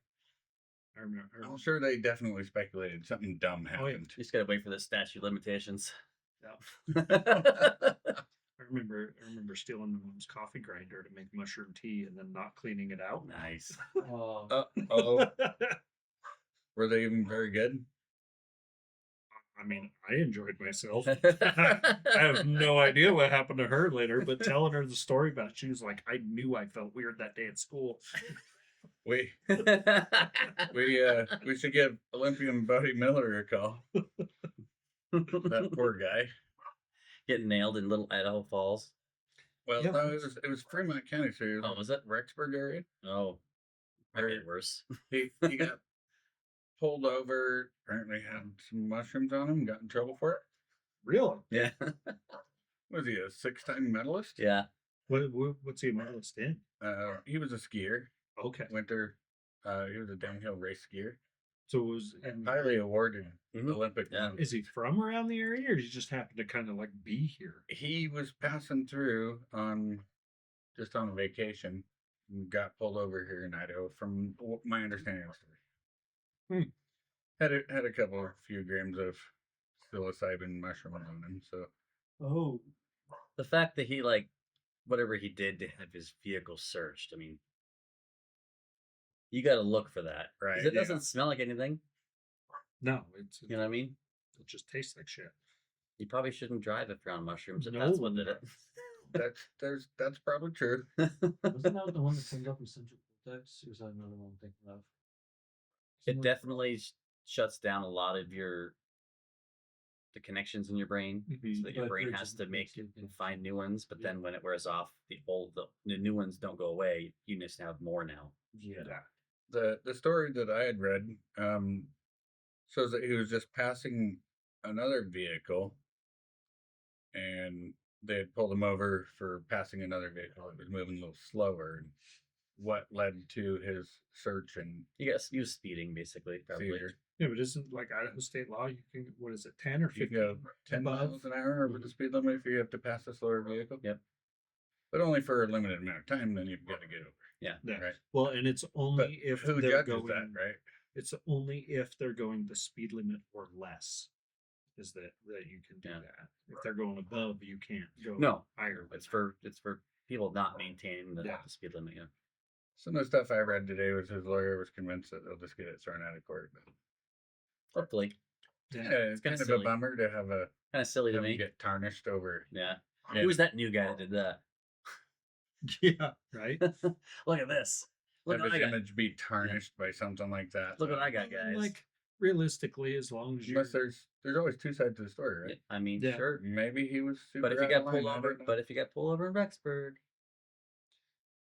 I remember. I'm sure they definitely speculated something dumb Oh, yeah. happened. You just gotta wait for the statute limitations. Yeah. I remember stealing my mom's coffee grinder to make mushroom tea and then not cleaning it out. Nice. Oh, were they even very good? I mean, I enjoyed myself. I have no idea what happened to her later, but telling her the story about it, she was like, I knew I felt weird that day at school. We we should give Olympian Buddy Miller a call. That poor guy. Getting nailed in Little Idaho Falls. Well, Yeah. no, it was Fremont County, so it Oh, was it? Rexburg area. Oh, might Or get worse. he got pulled over. Apparently had some mushrooms on him. Got in trouble for it. Really? Yeah. Was he a 6-time medalist? Yeah. What's he a medalist in? He was a skier. Okay. Winter. He was a downhill race skier. So it was, and Highly awarded Mhm. Olympic. Yeah. medalist. is he from around the area or does he just happen to kind of like be here? He was passing through on a vacation and got pulled over here in Idaho. From my understanding of the story, had a few grams of psilocybin mushrooms on him. So Oh. The fact that he like whatever he did to have his vehicle searched. I mean, you got to look for that, 'cause Right, It yeah. doesn't smell like anything. No, You know what I mean? it just tastes like shit. You probably shouldn't drive if you're on mushrooms. If No. that's what did it. that's probably true. Wasn't that the one that came up from Central Cortex? Or was that another one I'm thinking of? It Someone- definitely shuts down a lot of the connections in your brain, so that your But brain they're has just to make mixed in. and find new ones. But Yeah. then when it wears off, the new ones don't go away. You just have more now. Yeah. The story that I had read shows that he was just passing another vehicle, and they had pulled him over for passing another vehicle that was moving a little slower. And what led to his search and You got used speeding basically, probably. seizure? Yeah, but isn't like Idaho state law? You can, what is it, 10 or You 15? can go 10 above? miles an hour over the speed limit if you have to pass a slower vehicle. Yep. But only for a limited amount of time, then you've got to get over. Yeah. Right. Well, and it's only But if who they're judges going. that, right? It's only if they're going the speed limit or less. Is that you can do Yeah. that? If they're going above, you can't go No, higher. than it's for people not maintaining the Yeah. speed limit. Yeah. Some of the stuff I read today was his lawyer was convinced that they'll just get it thrown out of court. But Hopefully, that. yeah, Yeah. it's kinda kind of silly. a bummer to have kind of silly to him me. get tarnished over. Yeah. Yeah. Who was that new guy that did that? Yeah. Right. Look at this. Look Have what I his got. image be tarnished by something like that. Look what I got, guys. Like realistically, as long as you. Unless there's always two sides to the story, right? I mean, Yeah. sure. Maybe he was super. But if you out got of line, pulled I over, don't know. in Rexburg,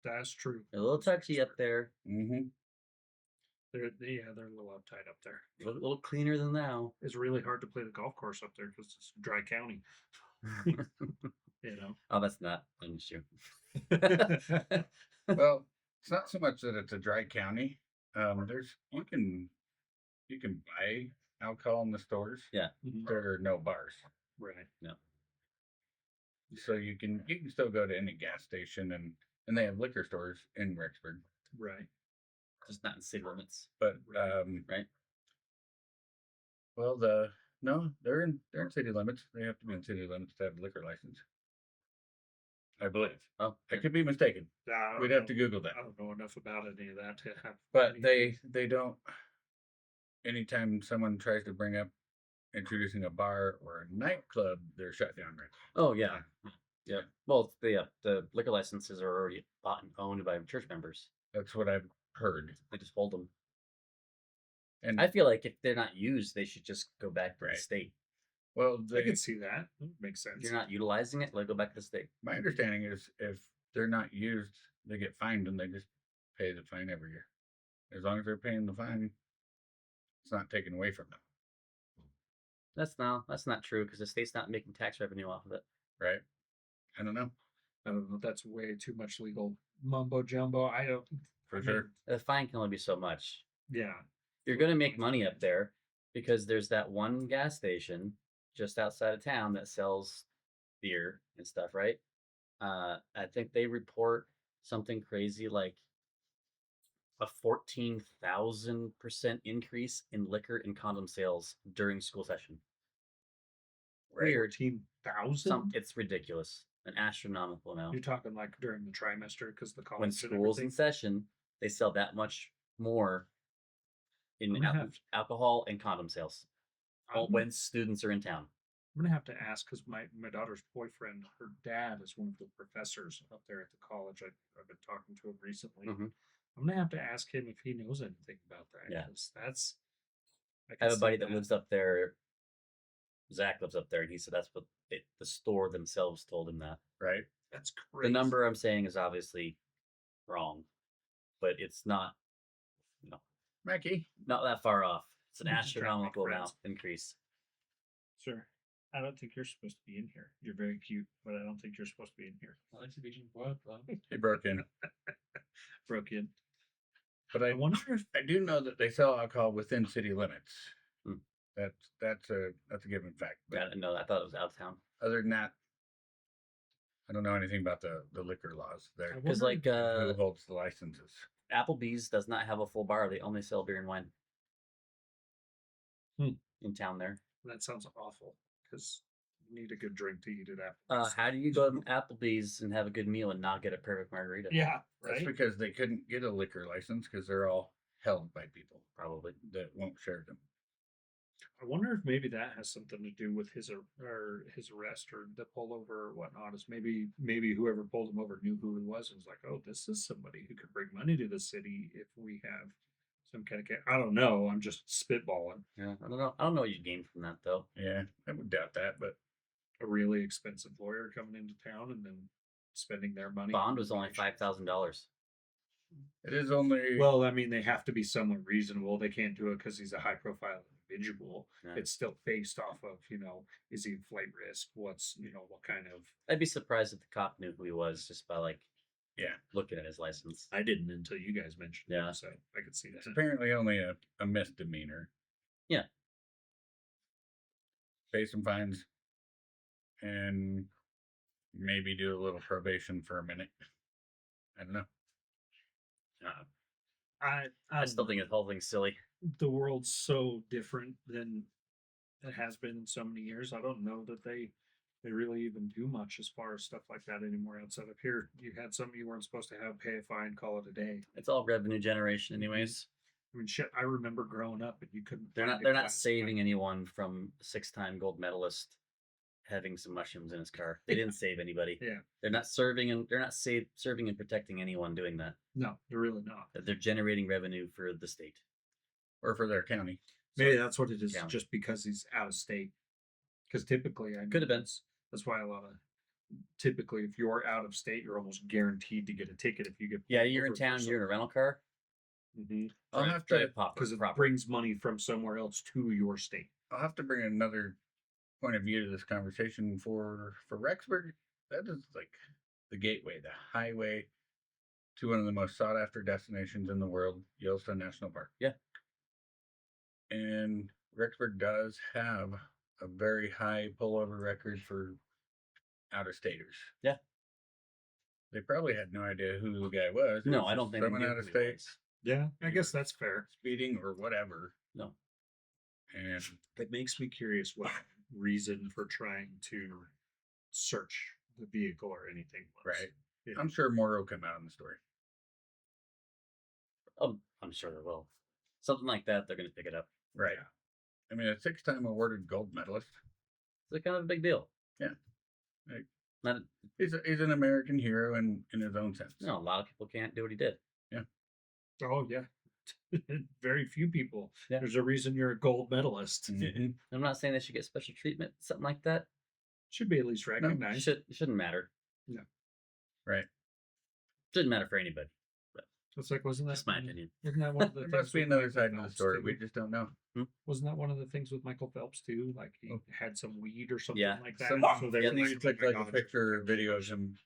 That's true. they're a little touchy up there. Mhm. They're a little uptight up there. A little cleaner than now. It's really hard to play the golf course up there because it's a dry county. You know. Oh, that's not an issue. Well, it's not so much that it's a dry county. There's you can buy alcohol in the stores. Yeah. Mhm. There are no bars, Right. so you can still go to any gas station and they have liquor stores in Rexburg. Right. Just not in city limits. But Right. well, they're in city limits. They have to be in city limits to have a liquor license, I believe. Oh, I could be mistaken. I don't We'd have know. to Google that. I don't know enough about any of that to have. But any- they don't. Anytime someone tries to bring up introducing a bar or a nightclub, they're shut down. Right. Oh yeah. Yeah. Well, the liquor licenses are already bought and owned by church members. That's what I've heard. They just hold them. And I feel like if they're not used, they should just go back to Right. the state. well, I can see that. That makes If sense. you're not utilizing it, let go back to the state. my understanding is if they're not used, they get fined and they just pay the fine every year. As long as they're paying the fine, it's not taken away from them, That's not true because the state's not making tax revenue off of it. right? I don't know I don't know. That's way too much legal mumbo jumbo. I don't. for I mean, sure. The fine can only be so much. Yeah. You're going to make money up there because there's that one gas station just outside of town that sells beer and stuff, right? I think they report something crazy like a 14,000% increase in liquor and condom sales during school session. Weird. 14,000. It's ridiculous. An astronomical amount. You're talking like during the trimester because the college When and school's in everything? session, they sell that much more in I'm gonna have- alcohol and condom sales. I'm, When students are in town. I'm gonna have to ask because my daughter's boyfriend, her dad is one of the professors up there at the college. I've been talking to him recently. Mhm. I'm gonna have to ask him if he knows anything about that. Yeah. 'Cause that's. I could have a see buddy that lives up there. Zach lives up there, and he said that's what the store themselves told him that. Right. That's crazy. The number I'm saying is obviously wrong, but it's not, Mackie. not that far off. It's an I'm just trying to make astronomical friends. amount increase. Sir, I don't think you're supposed to be in here. You're very cute, but I don't think you're supposed to be in here. I like to be in Boyle Club. He broke in. Broke in. But I wonder if I do know that they sell alcohol within city limits. Hmm. That's a given fact. But Yeah, no, I thought it was out of town. other than that, I don't know anything about the liquor laws I there. Because wonder like Who holds the licenses? Applebee's does not have a full bar; they only sell beer and wine. In town there. that sounds awful because you need a good drink to eat it after. How do you go to Applebee's and have a good meal and not get a perfect margarita? Yeah, That's right. because they couldn't get a liquor license because they're all held by people Probably. that won't share them. I wonder if maybe that has something to do with his or his arrest or the pullover or whatnot. Is maybe whoever pulled him over knew who he was and was like, oh, this is somebody who could bring money to the city if we have some kind of. I don't know. I'm just spitballing. Yeah, I don't know. I don't know what you gain from that though. Yeah, I would doubt that, but A really expensive lawyer coming into town and then spending their money. Bond was only $5,000. it is only Well, I mean, they have to be somewhat reasonable. They can't do it because he's a high profile individual. Yeah. It's still based off of, is he flight risk? What's, what kind of. I'd be surprised if the cop knew who he was just by yeah. looking at his license. I didn't until you guys mentioned Yeah. it, so I could see It's that. apparently only a misdemeanor. Yeah. Pay some fines and maybe do a little probation for a minute. I don't know. I still think the whole thing's silly. the world's so different than it has been in so many years. I don't know that they really even do much as far as stuff like that anymore outside of here. You had something you weren't supposed to have, pay a fine, call it a day. It's all revenue generation, anyways. I mean, shit. I remember growing up, and you couldn't. They're find not. a They're not class- saving anyone from a 6-time gold medalist having some mushrooms in his car. They didn't save anybody. Yeah. They're not serving and they're not serving and protecting anyone doing that. No, they're really not. They're generating revenue for the state. Or for their county. Maybe that's what it is, Yeah. just because he's out of state. Because typically, I mean, Could have been. That's why a lot of typically, if you're out of state, you're almost guaranteed to get a ticket if you get. Yeah, you're in town. You're in a rental car. I'll have to because it proper. brings money from somewhere else to your state. I'll have to bring another point of view to this conversation for Rexburg. That is like the gateway, the highway to one of the most sought after destinations in the world, Yellowstone National Park. Yeah. And Rexburg does have a very high pullover record for out of staters. Yeah. They probably had no idea who the guy was. It No, was I don't just think they someone knew out of who he state was. Yeah, I guess that's fair. speeding or whatever. No. And It makes me curious what reason for trying to search the vehicle or anything was. right. Yeah. I'm sure more will come out in the story. I'm sure there will. Something like that, they're going to pick it up. Right. Yeah. I mean, a 6-time awarded gold medalist. It's kind of a big deal. Yeah. Like, Not, he's an American hero in his own sense. no, a lot of people can't do what he did. Oh yeah. Very few people. Yeah. There's a reason you're a gold medalist. Mhm. I'm not saying they should get special treatment, something like that. Should be at least It recognized. shouldn't matter. No. Right. Shouldn't matter for anybody. It's like wasn't that That's my opinion. Wasn't that one of the There things must be with another Michael side to the Phelps, story. too? We just don't know. Wasn't that one of the things with Michael Phelps too? Like he Oh. had some weed or something Yeah. like that. Someone, so they yeah, released took him, like a God. picture or video of him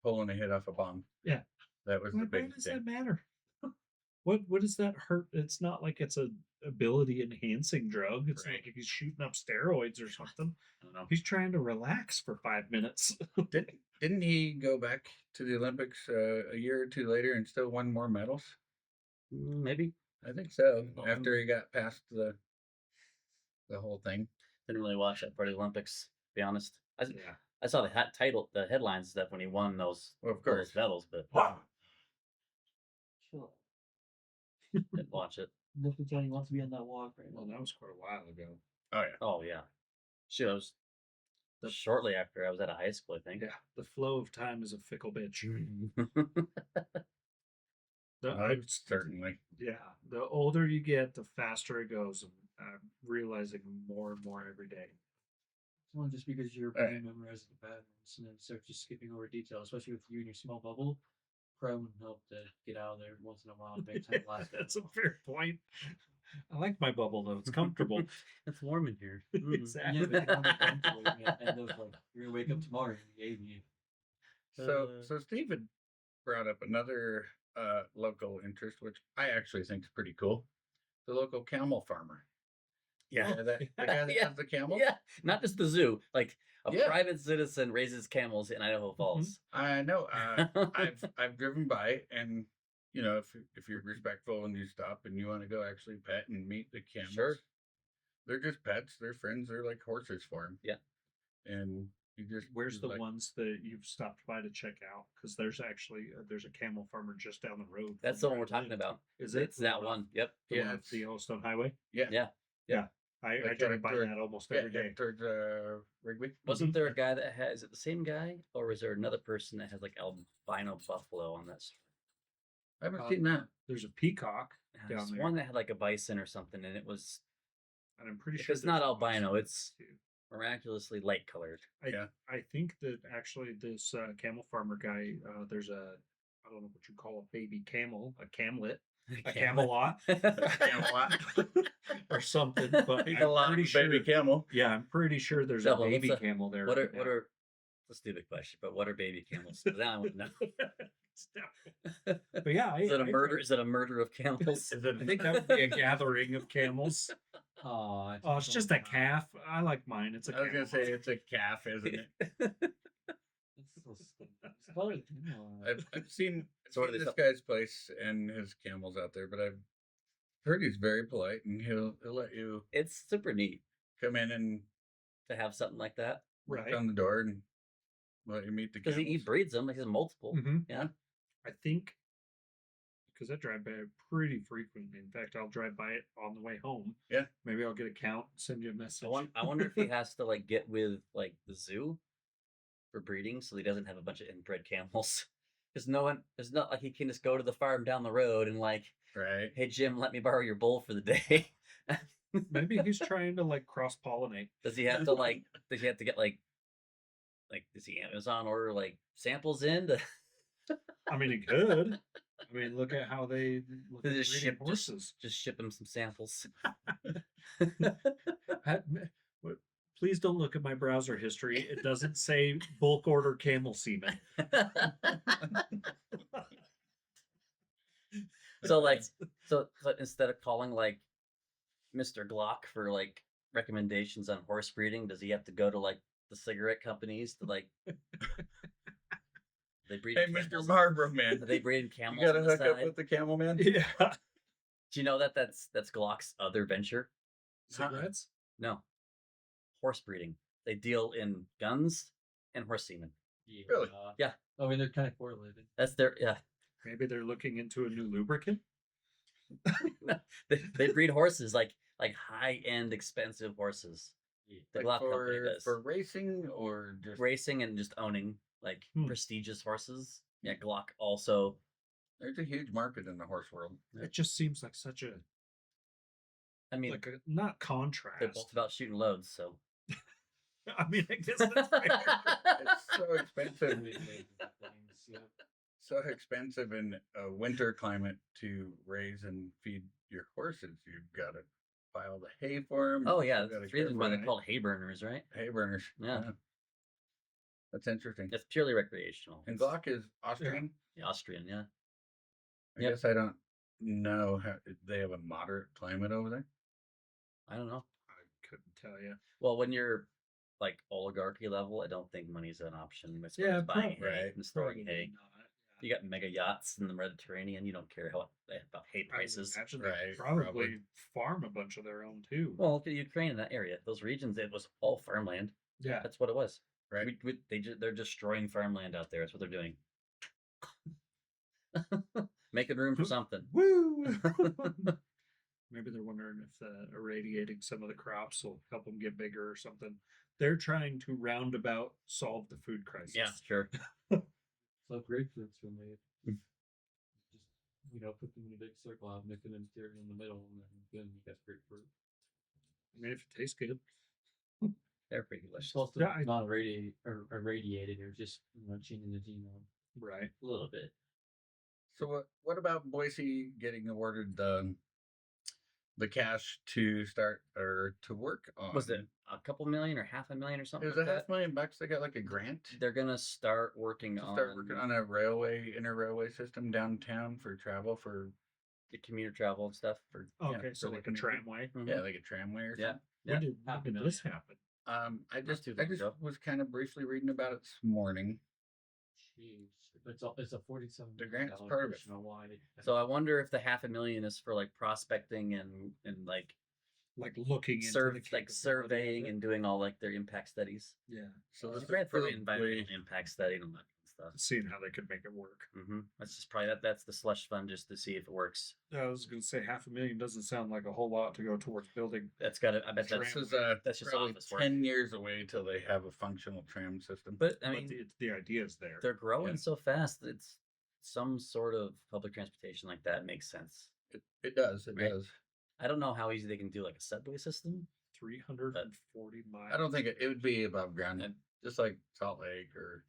pulling a hit off a bomb. Yeah. That was the Why big does thing. that matter? What does that hurt? It's not like it's a ability enhancing drug. It's Right. not like he's shooting up steroids or something. I don't know. He's trying to relax for 5 minutes. Didn't he go back to the Olympics a year or two later and still won more medals? Maybe. I think so. Oh. After he got past the whole thing. Didn't really watch that part of the Olympics, to be honest. yeah. I saw the title, the headlines and stuff when he won those Well, of all course. those medals, but Chill. didn't watch it. Look at Johnny wants to be on that walk right Well, now. that was quite a while ago. Oh yeah. Oh yeah, shit. I was shortly after I was out of high school, I think. Yeah, the flow of time is a fickle bitch. Certainly. Yeah, the older you get, the faster it goes, and I'm realizing more and more every day. Well, just because you're brain memorizing the patterns and then start just skipping over details, especially with you and your small bubble, probably wouldn't help to get out of there once in a while and make time last. That's a fair point. I like my bubble though; it's comfortable. It's warm in here. Exactly. Yeah, but you're only going to, like, end of, like, you're gonna wake up tomorrow and be 80. So Stephen brought up another local interest, which I actually think is pretty cool. The local camel farmer. Yeah. The guy that Yeah. has the camels. Yeah, not just the zoo. Like a Yeah. private citizen raises camels in Idaho Falls. I know. I've driven by, and you know, if you're respectful and you stop and you want to go actually pet and meet the camels, Sure. they're just pets. They're friends. They're like horses for him. Yeah. And you just Where's he's the like, ones that you've stopped by to check out? Because there's actually there's a camel farmer just down the road. That's from the one where we're I talking live. about. Is it It's that one. Yep. The Yeah, one at the Yellowstone Highway? Yeah. Yeah. I Like drive by toward- that almost Yeah, every day. towards Wrigley. Wasn't there a guy that has? Is it the same guy, or is there another person that has like albino buffalo on that? I haven't seen that. There's a peacock There's down there, one that had like a bison or something, and it was and I'm pretty if sure it's not there's a albino, bison it's too. miraculously light colored. I think that actually this camel farmer guy, there's a I don't know what you call a baby camel, a camlet, a Camelot, Camelot. or something. But He's I'm a lot pretty of sure, baby camel. yeah, I'm pretty sure there's Double, a what's baby the- camel there. What are right what now. are? It's a stupid question, but what are baby camels? 'Cause now I want to know. But yeah, Is it a I murder? think- Is it a murder of camels? Is it? I think that would be a gathering of camels. Oh, Oh, it's just a calf. I like mine. It's a I was gonna camel. say it's a calf, isn't it? It's so stupid. It's probably, I've seen, So what seen are they this sell- guy's place and his camels out there, but I've heard he's very polite and he'll let you It's super neat come in and to have something like that knock Right. on the door and let you meet the because camels. he breeds them. Like he has multiple. Mhm. Yeah. I think because I drive by it pretty frequently. In fact, I'll drive by it on the way home. Yeah. Maybe I'll get a count, send you a message. I wonder if he has to like get with like the zoo for breeding, so he doesn't have a bunch of inbred camels. Because no one, it's not like he can just go to the farm down the road and like, Right. hey Jim, let me borrow your bull for the day. Maybe he's trying to like cross pollinate. Does he have to like? Does he have to get like? Does he Amazon order like samples in? To, I mean, he could. I mean, look at how they look They at just breeding ship- horses. just ship him some samples. Please don't look at my browser history. It doesn't say bulk order camel semen. So like, so instead of calling like Mr. Glock for like recommendations on horse breeding, does he have to go to like the cigarette companies to like? They breed. Hey, Mr. camels? Marlboro man, Are they breeding you camels gotta on the hook up side? with the camel man. Yeah. Do you know that that's Glock's other venture? Cigarettes? No, horse breeding. They deal in guns and horse semen. yeah. Really? Yeah. I mean, they're kind of correlated. That's their Maybe they're looking into a new lubricant. they breed horses like high end expensive horses. The Like Glock company does for racing or just racing and just owning like Hmm. prestigious horses. Yeah, Glock also. there's a huge market in the horse world. It just seems like such a I mean, like a not they're contrast. both about shooting loads, so. I mean, I guess that's fair. It's so expensive. Things, yeah. So expensive in a winter climate to raise and feed your horses. You've got to pile the hay for them. Oh yeah, that's the reason why they're right. called hay burners, right? hay burners. Yeah. That's interesting. It's purely recreational. And Glock is Austrian. The Austrian, yeah. I Yep. guess I don't know how they have a moderate climate over there. I don't know. I couldn't tell you. Well, when you're like oligarchy level, I don't think money's an option as far Yeah, as buying probably- hay right, and storing Probably hay. not. You got mega yachts in the Mediterranean. You don't care about hay I would prices. imagine Right, they probably probably. farm farm a bunch of their own too. Well, look at Ukraine in that area. Those regions, it was all farmland. yeah, That's what it was. right? They're destroying farmland out there. That's what they're doing. Making room for something. Woo! Maybe they're wondering if irradiating some of the crops will help them get bigger or something. They're trying to roundabout solve the food crisis. Yeah, sure. So grapefruits were made. Just put them in a big circle, have Nick and interior in the middle, and then you got grapefruit. I mean, if it tastes good. They're pretty It's delicious. supposed to Yeah, not irradiate or irradiated or just changing the genome Right. a little bit. So what about Boise getting awarded the cash to start or to work on? Was it a couple million or half a million or It something was like a that? $500,000. They got like a grant They're gonna start working to on start working on a interrailway system downtown for travel for the commuter travel and stuff for Okay, for so the like a community. tramway. Mhm. yeah, like a tramway or Yeah. something. When Yeah. did, Half a when did million. this happen? I just too I long just ago. was kind of briefly reading about it this morning. Jeez. It's a 47. The grant's million part of it. nationwide. So I wonder if the half a million is for like prospecting and like Like looking into the like capability of surveying it? and doing all like their impact studies. Yeah, So There's this a grant for is an probably environmental impact study and all that kind of stuff. seeing how they could make it work. That's just probably that's the slush fund just to see if it works. I was going to say $500,000 doesn't sound like a whole lot to go towards building. That's got to. I bet Tram- that's. this is That's just probably office work. 10 years away till they have a functional tram system. But I But mean, the idea is there. they're growing Yeah. so fast. It's some sort of public transportation like that makes sense. It does. It Right. does. I don't know how easy they can do like a subway system. 340 miles. I don't think it would be above ground, And- just like Salt Lake or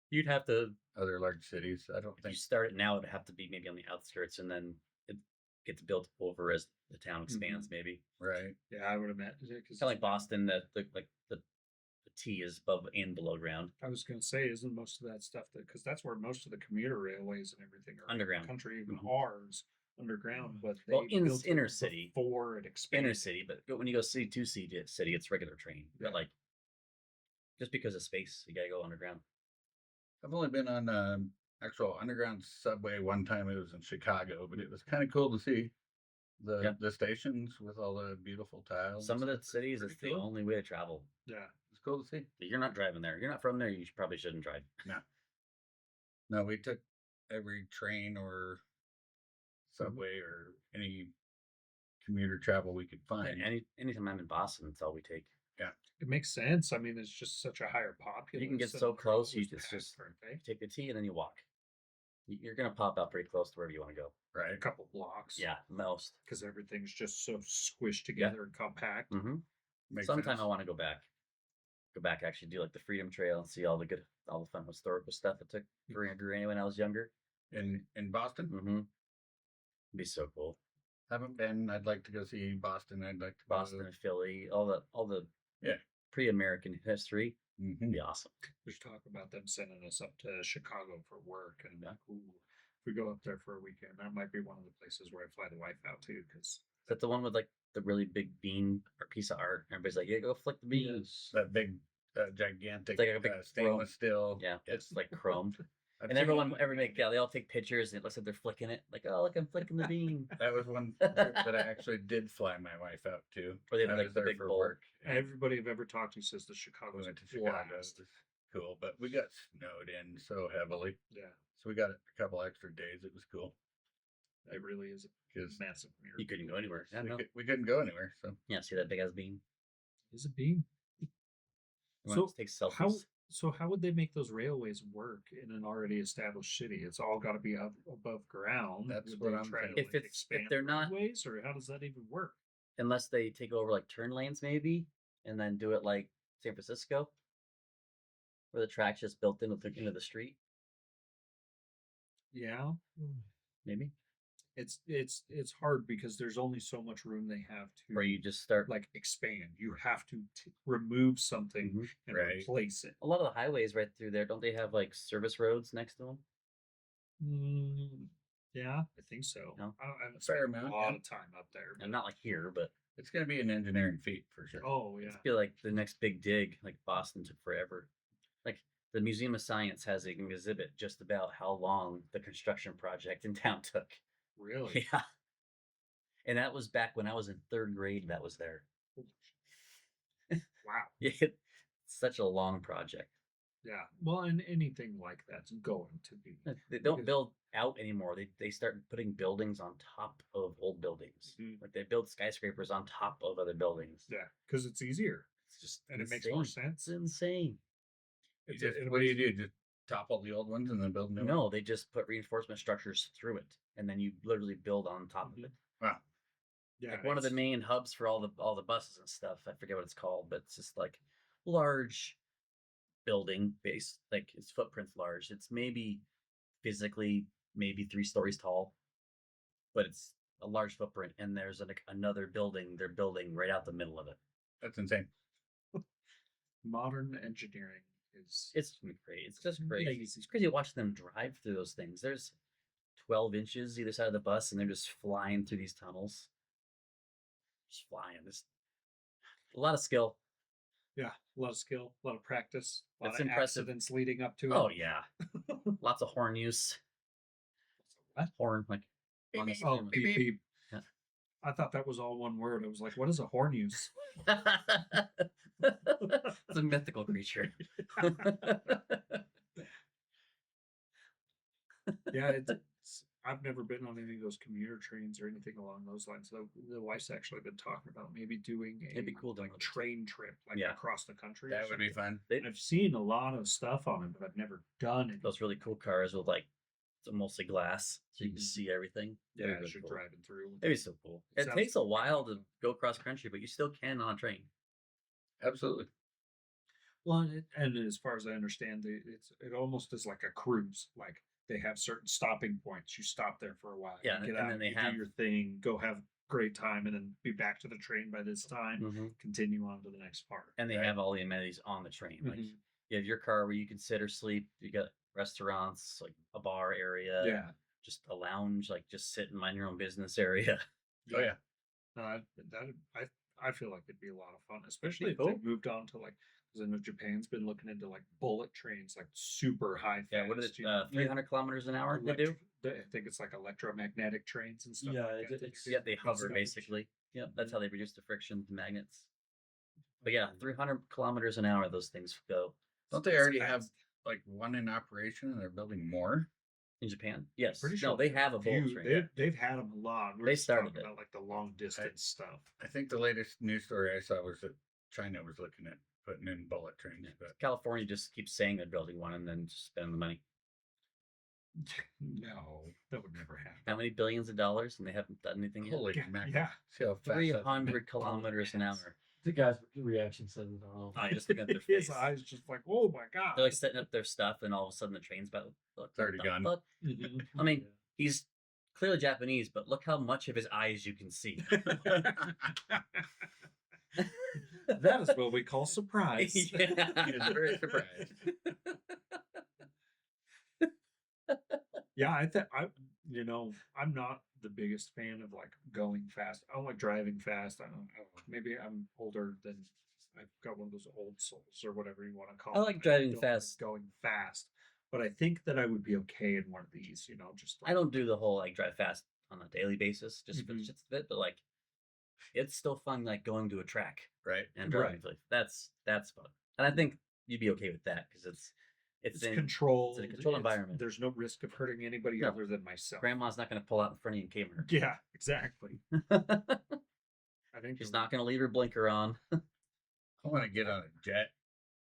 You'd have to. other large cities. I don't If you think. start it now, it'd have to be maybe on the outskirts, and then it gets built over as the town expands. Maybe Right. Yeah, I would imagine. Because kind of like Boston, that the T is above and below ground. I was going to say, isn't most of that stuff that, because that's where most of the commuter railways and everything are Underground. in the country, even Mhm. ours underground. But they Well, in built it inner city. before it expanded. Inner city, but when you go city to city, it's regular train. Yeah. But like, just because of space, you gotta go underground. I've only been on actual underground subway one time. It was in Chicago, but it was kind of cool to see the stations with all the beautiful tiles. Some of the It's cities, pretty it's the cool. only way to travel. Yeah, It's cool to see. You're not driving there. You're not from there. You probably shouldn't drive. No, we took every train or subway or any commuter travel we could find. Anytime I'm in Boston, that's all we take. it makes sense. I mean, it's just such a higher populace. You can get and so they're close, always it's packed, just aren't they? you take the T and then you walk. You're gonna pop out pretty close to wherever you want to go. A Right. couple blocks. Yeah, most. because everything's just so squished together and compact. Mm-hmm. Makes Sometime sense. I want to go back. Actually do like the Freedom Trail and see all the fun historical stuff it took for Andrew when I was younger. in Boston. Mm-hmm. Be so cool. Haven't been. I'd like to go see Boston. I'd like to Boston and Philly, all the Yeah. pre-American history. Mhm. Be awesome. There's talk about them sending us up to Chicago for work, and like, ooh, if we go up there for a weekend, that might be one of the places where I fly the wife out too. Because Is that the one with like the really big bean or piece of art? Everybody's like, yeah, go flick the bean. Yes. That big, gigantic, It's like a big stainless steel. Yeah, it's like chromed. I've And seen- they all take pictures and it looks like they're flicking it. Like, oh, look, I'm flicking the bean. That was one trip that I actually did fly my wife out to. Where they had, I like, was the there big for bowl. work. and everybody I've ever talked to says the we Chicago's went to a Chicago. It blast. was cool, but we got snowed in so heavily, Yeah, so we got a couple extra days. It was cool it really is a because massive miracle. You couldn't go anywhere. Yeah, no. we couldn't go anywhere. So Yeah, see that big ass bean? Is it being? Everyone So just takes how selfies. so how would they make those railways work in an already established city? It's all got to be up above ground. That's Would what they I'm try to, thinking. If like, it's- if expand they're not- roadways, or how does that even work? Unless they take over like turn lanes maybe and then do it like San Francisco. Where the track's just built into the street. Yeah, Maybe. it's hard because there's only so much room they have to Where you just start like expand. You have to remove something Mhm. and Right. replace it. A lot of the highways right through there, don't they have like service roads next to them? Yeah, I think so. No? I haven't Fair spent a amount, lot yeah. of time up there. And not like here, but it's going to be an engineering feat for sure. Oh I yeah, feel like the next big dig, like Boston took forever. Like the Museum of Science has an exhibit just about how long the construction project in town took. really. Yeah. And that was back when I was in third grade that was there. Wow. Yeah, such a long project. Yeah. Well, and anything like that's going to be. They don't Because- build out anymore. They start putting buildings on top of old buildings. Mhm. Like they build skyscrapers on top of other buildings. Yeah, because it's easier It's just and it makes more insane. sense. It's insane. It's What do you do? Just topple the old ones and then build new ones? No, they just put reinforcement structures through it, and then you literally build on top of it. Wow. Yeah, Like one of the it's- main hubs for all the buses and stuff. I forget what it's called, but it's just like large building base. Like its footprint's large. It's maybe physically maybe 3 stories tall, but it's a large footprint. And there's another building they're building right out the middle of it. That's insane. modern engineering is. It's great. It's just great. Like, Crazy. it's crazy watching them drive through those things. There's 12 inches either side of the bus, and they're just flying through these tunnels. Just flying. Just a lot of skill. Yeah, a lot of skill, a lot of practice, a lot It's of impressive. accidents leading up to it. Oh yeah, lots of horn use. What? Horn like on the Oh, steering beep, beep. beep. Yeah. I thought that was all one word. I was like, what is a horn use? wheel. It's a mythical creature. Yeah, it's I've never been on any of those commuter trains or anything along those lines. The wife's actually been talking about maybe doing a It'd be cool to like do it. train trip like Yeah. across the country. or That would be something. fun. And I've seen a lot of stuff on it, but I've never done it. Those really cool cars with like it's mostly glass, so you can Mhm. see everything. Yeah, Very, as very you're cool. driving through. It'd be so cool. It Sounds takes a cool. while to go cross country, but you still can on a train. Absolutely. Well, and as far as I understand, it almost is like a cruise. Like they have certain stopping points. You stop there for a while. Yeah, you get and out, then they you have- do your thing, go have a great time, and then be back to the train by this time. Continue on to the next part. And they right? have all the amenities on the train. Like Mhm. you have your car where you can sit or sleep. You got restaurants, like a bar area, Yeah. just a lounge, like just sit and mind your own business area. Oh yeah. No, I feel like it'd be a lot of fun, especially if cool. they moved on to like because I know Japan's been looking into like bullet trains, like super high. Yeah, what is fast, it? you know, 300 kilometers an hour they do? I think it's like electromagnetic trains and stuff. Yeah, like that. it's- Yeah, they hover It's- basically. Yep, that's how they reduce the friction with the magnets. But yeah, 300 kilometers an hour those things go Don't they It's already have fast. like one in operation and they're building more? in Japan. Yes. Pretty No, sure they have a bullet few- train. They've had them a lot. We're They just talking started it. about like the long distance stuff. I think the latest news story I saw was that China was looking at putting in bullet trains, Yeah. but California just keeps saying they're building one and then just spending the money. No, that would never happen. How many billions of dollars and they haven't done anything yet? holy Yeah, mackerel. yeah. See how fast that's 300 kilometers an hour. The guy's reaction says it all. I just look at their His face. eyes just like, oh my god. They're like setting up their stuff, and all of a sudden the train's about. Look, It's already what the gone. fuck? Mhm. I mean, he's clearly Japanese, but look how much of his eyes you can see. That is what we call surprise. Yeah. He was very surprised. Yeah, I'm not the biggest fan of like going fast. I don't like driving fast. I don't know. Maybe I'm older than I've got one of those old souls or whatever you want to call I it. like driving don't fast. Going fast. But I think that I would be okay in one of these, just I don't do the whole like drive fast on a daily basis just for the Mhm. shits of it, but like it's still fun like going to a track Right. and driving. Right. Like, that's fun, and I think you'd be okay with that because it's it's in controlled. it's in a controlled environment. There's no risk of hurting anybody No. other than myself. Grandma's not going to pull out in front of you and came her. Yeah, exactly. I think She's it not going to leave her blinker on. I want to get on a jet,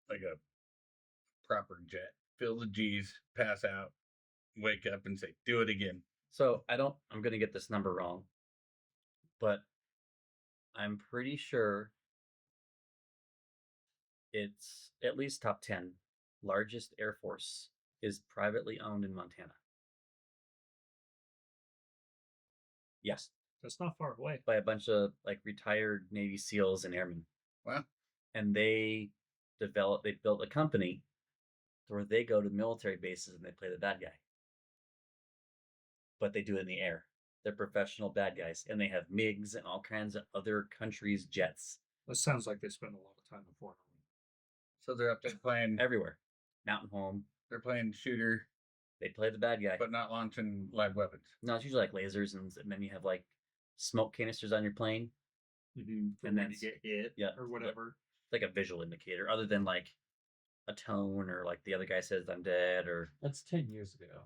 like a proper jet, fill the G's, pass out, wake up and say, do it again. So I'm going to get this number wrong, but I'm pretty sure it's at least top 10 largest air force is privately owned in Montana. Yes, that's not far away. by a bunch of like retired Navy SEALs and airmen. Wow. And they built a company where they go to military bases and they play the bad guy. But they do it in the air. They're professional bad guys, and they have MiGs and all kinds of other countries' jets That sounds like they spend a lot of time in Fort Irwin. So they're up there playing, everywhere. Mountain Home, they're playing shooter, they play the bad guy. but not launching live weapons. No, it's usually like lasers, and then you have like smoke canisters on your plane. For And when then you get hit yeah, or whatever. like a visual indicator, other than like a tone or like the other guy says I'm dead or That's 10 years ago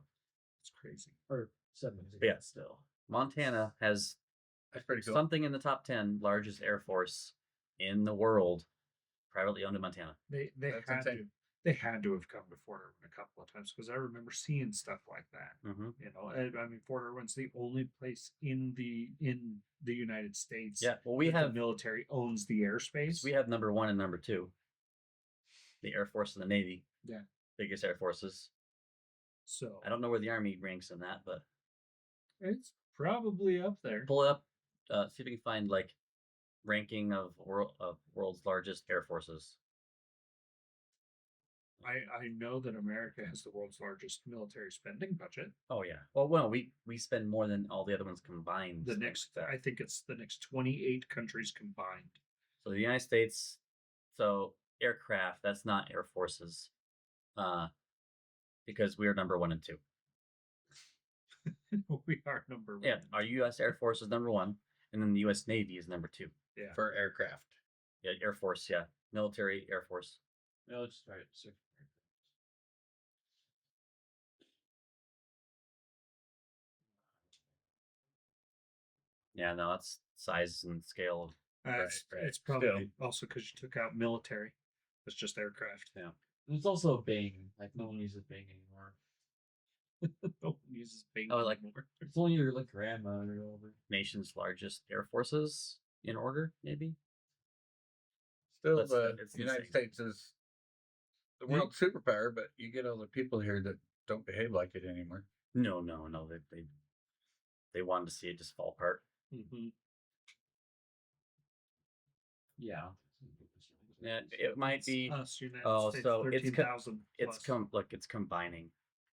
It's crazy. or 7 years ago. Yeah. Still. Montana has That's pretty cool. something in the top 10 largest air force in the world, privately owned in Montana. They That's had insane. to they had to have come to Fort Irwin a couple of times because I remember seeing stuff like that. Mm-hmm. You know, and, I mean, Fort Irwin's the only place in the United States. Yeah, well, we that have the military owns the airspace. we have number 1 and number 2, the Air Force and the Navy. Yeah. Biggest air forces. So I don't know where the Army ranks in that, but it's probably up there. pull it up. See if you can find like ranking of world's largest air forces. I know that America has the world's largest military spending budget. Oh yeah. Well, we spend more than all the other ones combined. The something next, like that. I think it's the next 28 countries combined. So the United States, so aircraft, that's not air forces, because we are number 1 and 2. We are number one. Yeah, our U.S. Air Force is number 1, and then the U.S. Navy is number 2. Yeah. For aircraft. Yeah, Air Force, yeah, military Air Force. No, let's try it. So, Yeah, no, that's size and scale. It's, right. it's probably Still. also because you took out military. It's just aircraft. Yeah. there's also Bing. Like no one uses Bing anymore. No one uses Bing Oh, like- anymore. It's only your like grandma or whatever. Nation's largest air forces in order, maybe. Still, That's- the it's United insane. States is the world superpower, but you get all the people here that don't behave like it anymore. No. They wanted to see it just fall apart. Mm-hmm. Yeah. Yeah, it might be. Us, United Oh, States, so it's 13,000 It's plus. it's combining.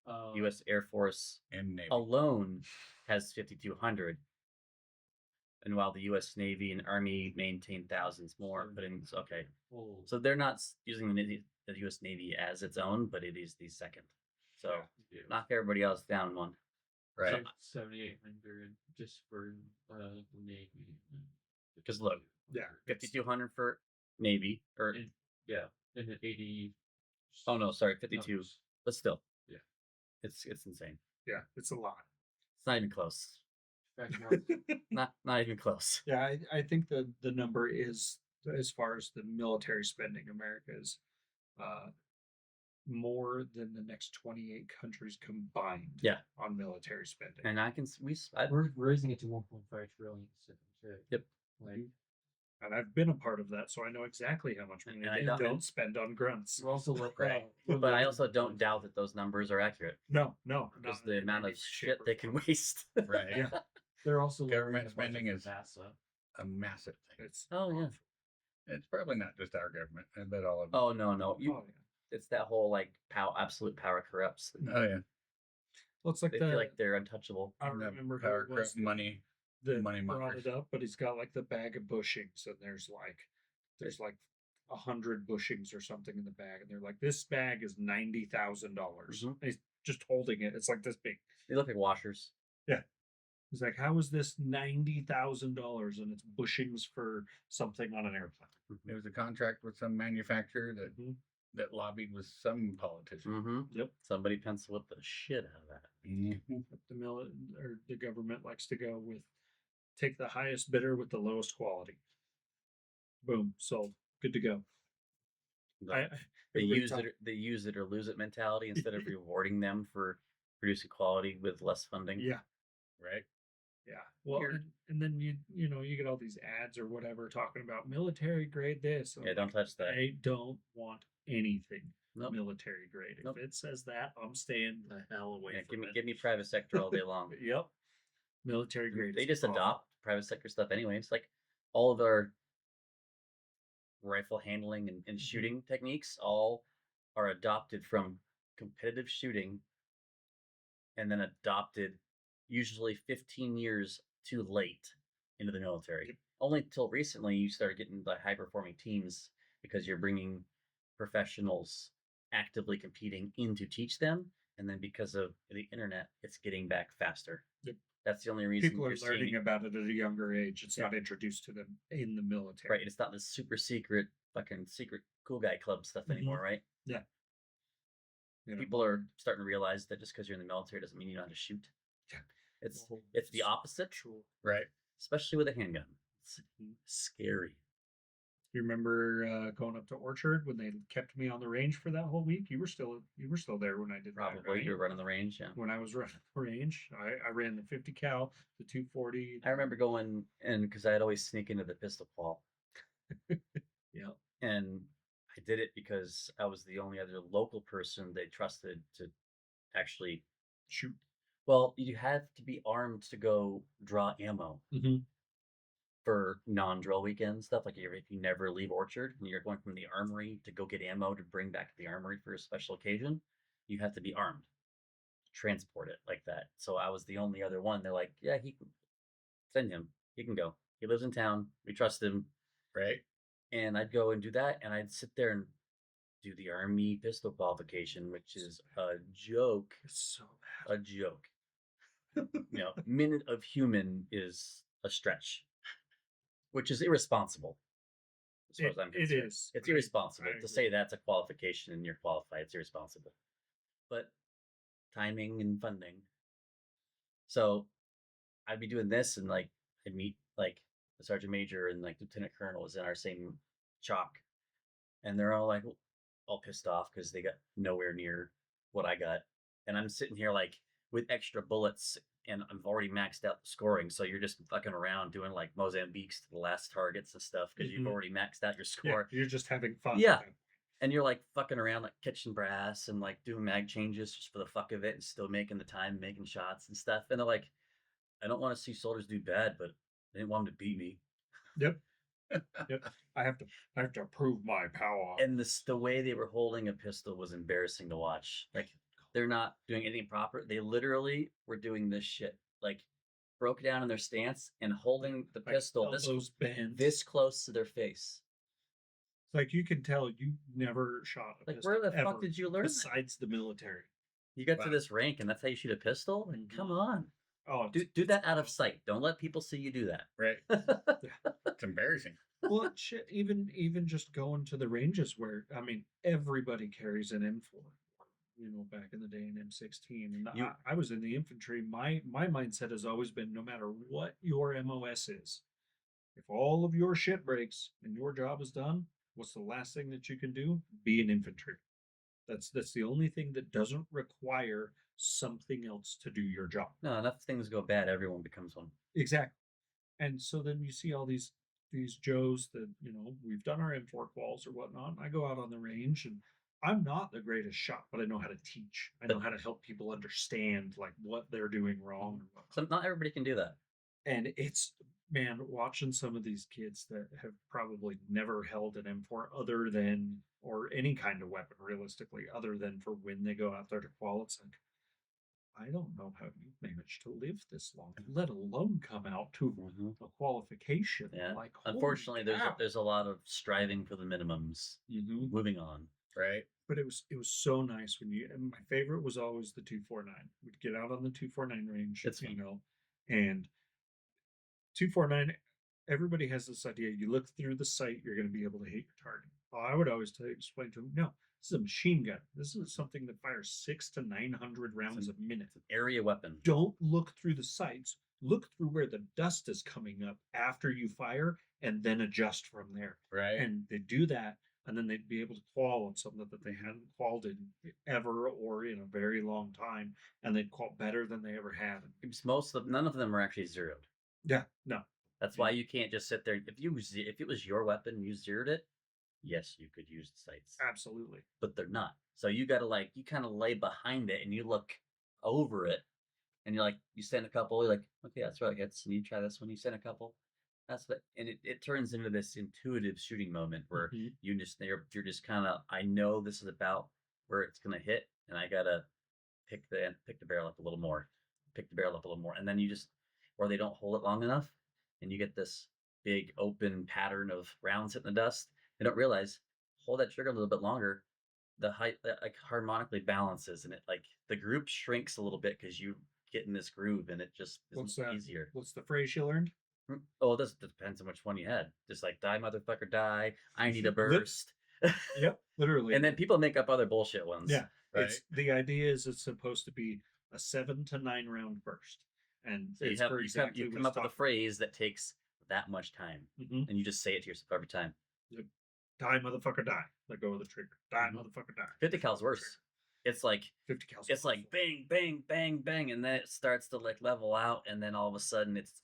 Um, U.S. Air Force And Navy. alone has 5,200, and while the U.S. Navy and Army maintain thousands more. But okay, full- so they're not using the U.S. Navy as its own, but it is the second. So yeah. knock everybody else down one. Right. 7,800 just for the Navy. Because look, Yeah. 5,200 for Navy, or And, yeah, and then 80. oh no, sorry, 52. numbers. But still, Yeah. it's insane. Yeah, it's a lot. It's not even close. In fact, more- Not even close. Yeah, I think the number is, as far as the military spending, America is more than the next 28 countries combined. Yeah. On military spending. And I can I, we're raising it to 1.5 trillion. Yep. Like And I've been a part of that, so I know exactly how much money And I they don't- don't spend on grunts. we're also like, Right. but I also don't doubt that those numbers are accurate No, because not the in amount any of shape shit or they can form. waste. Right. Yeah. They're also Government lowering the budget spending for is- NASA. A massive thing. It's Oh, yeah. awful. It's probably not just our government. I bet all of them. Oh no, Oh, yeah. it's that whole like absolute power corrupts. Oh, yeah. Well, it's like They the feel like they're untouchable. I And the remember who power it was corrupt money. that money brought mongers. it up, but he's got like the bag of bushings, and there's like 100 bushings or something in the bag, and they're like, this bag is $90,000. Mhm. He's just holding it. It's like this big. They look like washers. He's like, how is this $90,000 and it's bushings for something on an airplane? There was a contract with some manufacturer that Mhm. that lobbied with some politician. Mm-hmm. Yep. Somebody pencil whipped the shit out of that. Mhm. But or the government likes to go with take the highest bidder with the lowest quality. Boom, sold. Good to go. The- I- They everybody use talk- it. They use it or lose it mentality instead of rewarding them for producing quality with less funding. Yeah. Right. Yeah. Well, Here- and then you know you get all these ads or whatever talking about military grade this. and Yeah, I'm don't like, touch that. I don't want anything Nope. military grade. Nope. If it says that, I'm staying the hell away Yeah, from it. give me private sector all day long. Yep. Military grade. They is just awful. adopt private sector stuff anyways. Like all of our rifle handling and Mm-hmm. shooting techniques all are adopted from competitive shooting and then adopted usually 15 years too late into the military. Yep. Only till recently you started getting the high performing teams because you're bringing professionals actively competing in to teach them. And then because of the internet, it's getting back faster. Yep. That's the only reason People are you're learning seeing about it at a younger age. It's Yeah. not introduced to them in the military. right. It's not this super secret fucking secret cool guy club stuff Mhm. anymore, right? You know, People are starting to realize that just because you're in the military doesn't mean you know how to shoot. Yeah. It's well, it's the opposite, True. Right. especially with a handgun. It's Mhm. scary. You remember going up to Orchard when they kept me on the range for that whole week? You were still there when I did that, Probably right? you're running the range, yeah. When I was running the range, I ran the 50 cal, the 240. I remember going in because I'd always sneak into the pistol qual, Yeah. and I did it because I was the only other local person they trusted to actually. Shoot. Well, you have to be armed to go draw ammo Mm-hmm. for non-drill weekend stuff. Like if you never leave Orchard and you're going from the armory to go get ammo to bring back to the armory for a special occasion, you have to be armed, transport it like that. So I was the only other one. They're like, yeah, he can send him. He can go. He lives in town. We trust him. Right. And I'd go and do that, and I'd sit there and do the army pistol qualification, which is a joke. It's so bad. A joke. Minute of human is a stretch, which is irresponsible. As far as I'm It concerned, is. it's I irresponsible to agree. say that's a qualification and you're qualified. It's irresponsible, but timing and funding. So I'd be doing this, and like I'd meet like the sergeant major and like lieutenant colonel was in our same chalk, and they're all like all pissed off because they got nowhere near what I got, and I'm sitting here like with extra bullets, and I've already maxed out the scoring. So you're just fucking around doing like Mozambiques to the last targets and stuff because you've Mhm. already maxed out your Yeah, score. you're just having fun. Yeah. with it. And you're like fucking around like catching brass and like doing mag changes just for the fuck of it and still making the time, making shots and stuff. And they're like, I don't want to see soldiers do bad, but I didn't want them to beat me. Yep. Yep. I have to prove my power. And the way they were holding a pistol was embarrassing to watch. Like they're not doing anything proper. They literally were doing this shit. Like broke down in their stance and holding the Like, pistol elbows bent. this close to their face. Like you can tell you never shot a Like pistol where the ever fuck did you learn that? besides the military. You got to Wow. this rank and that's how you shoot a pistol? Like, Mhm. come on. Oh, Do that out of sight. Don't let people see you do that. Right. It's embarrassing. well, shit, even just going to the ranges where everybody carries an M4. Back in the day, an M16, and You- I was in the infantry. My mindset has always been, no matter what your MOS is, if all of your shit breaks and your job is done, what's the last thing that you can do? Be an infantry. That's the only thing that doesn't require something else to do your job. No, enough things go bad, everyone becomes one. Exactly. And so then you see all these Joes that, we've done our M4 quals or whatnot. And I go out on the range and I'm not the greatest shot, but I know how to teach. I know how to help people understand like what they're doing wrong and whatnot. So not everybody can do that. And it's, man, watching some of these kids that have probably never held an M4 other than, or any kind of weapon realistically, other than for when they go out there to qual, it's like, I don't know how you managed to live this long, let alone come out to Mhm. a qualification. Yeah. Like, Unfortunately, there's a lot of striving for the minimums. Mm-hmm. Moving on. Right. But it was so nice when and my favorite was always the 249. We'd get out on the 249 range, It's fun. and 249. Everybody has this idea: you look through the sight, you're going to be able to hit your target. Well, I would always explain to them, no, this is a machine gun. This is something that fires 600 to 900 rounds a minute. It's an area weapon. Don't look through the sights. Look through where the dust is coming up after you fire, and then adjust from there. Right. And they do that, and then they'd be able to qual on something that they hadn't qualled in ever or in a very long time, and they'd qual better than they ever had. None of them are actually zeroed. Yeah, no, That's why you can't just sit there. If it was your weapon and you zeroed it, yes, you could use the sights, absolutely. but they're not. So you got to you kind of lay behind it and you look over it, and you're like, you send a couple, you're like, okay, that's right, hits, and you try this one, you send a couple, that's what, and it turns into this intuitive shooting moment where Mhm. you're just kind of, I know this is about where it's gonna hit, and I gotta pick the barrel up a little more, and then you just, or they don't hold it long enough, and you get this big open pattern of rounds hitting the dust. They don't realize, hold that trigger a little bit longer, the height like harmonically balances, and it like the group shrinks a little bit because you get in this groove, and it just What's is that? easier. What's the phrase you learned? Oh, this depends on which one you had. Just like die, motherfucker, die. I need a Lit- burst. Yep, literally. And then people make up other bullshit ones. yeah, Right. it's the idea is it's supposed to be a 7 to 9 round burst, and So you it's have for you exactly come up with a phrase that takes that much time, hmm and you just say it to yourself every time. Die, motherfucker, die. Let go of the trigger. Die, motherfucker, die. 50 Let go cal's of the worse. trigger. It's like 50 cal's. it's like awful. bang, bang, bang, bang, and then it starts to like level out, and then all of a sudden it's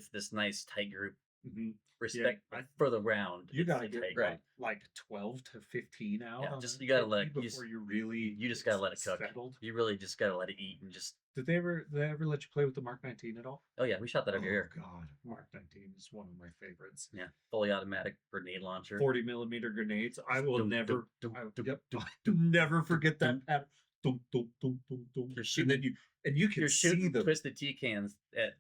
this nice tight group. Mhm. Respect I- for the round. You it's gotta a get tight group. like 12 to 15 out. Yeah, on just the you gotta 50 let you before just- you really. You just gotta let it cook. Settled. You really just gotta let it eat and just. Did they ever let you play with the Mark 19 at all? Oh yeah, we shot that every year. God, Mark 19 is one of my favorites. Yeah, fully automatic grenade launcher. 40 millimeter grenades. I will Dum, never. dum, I, dum, yep, dum, I'll never forget dum. that. Dum, dum, dum, dum, dum. You're And shooting- then you can You're see shooting them. twisted tea cans at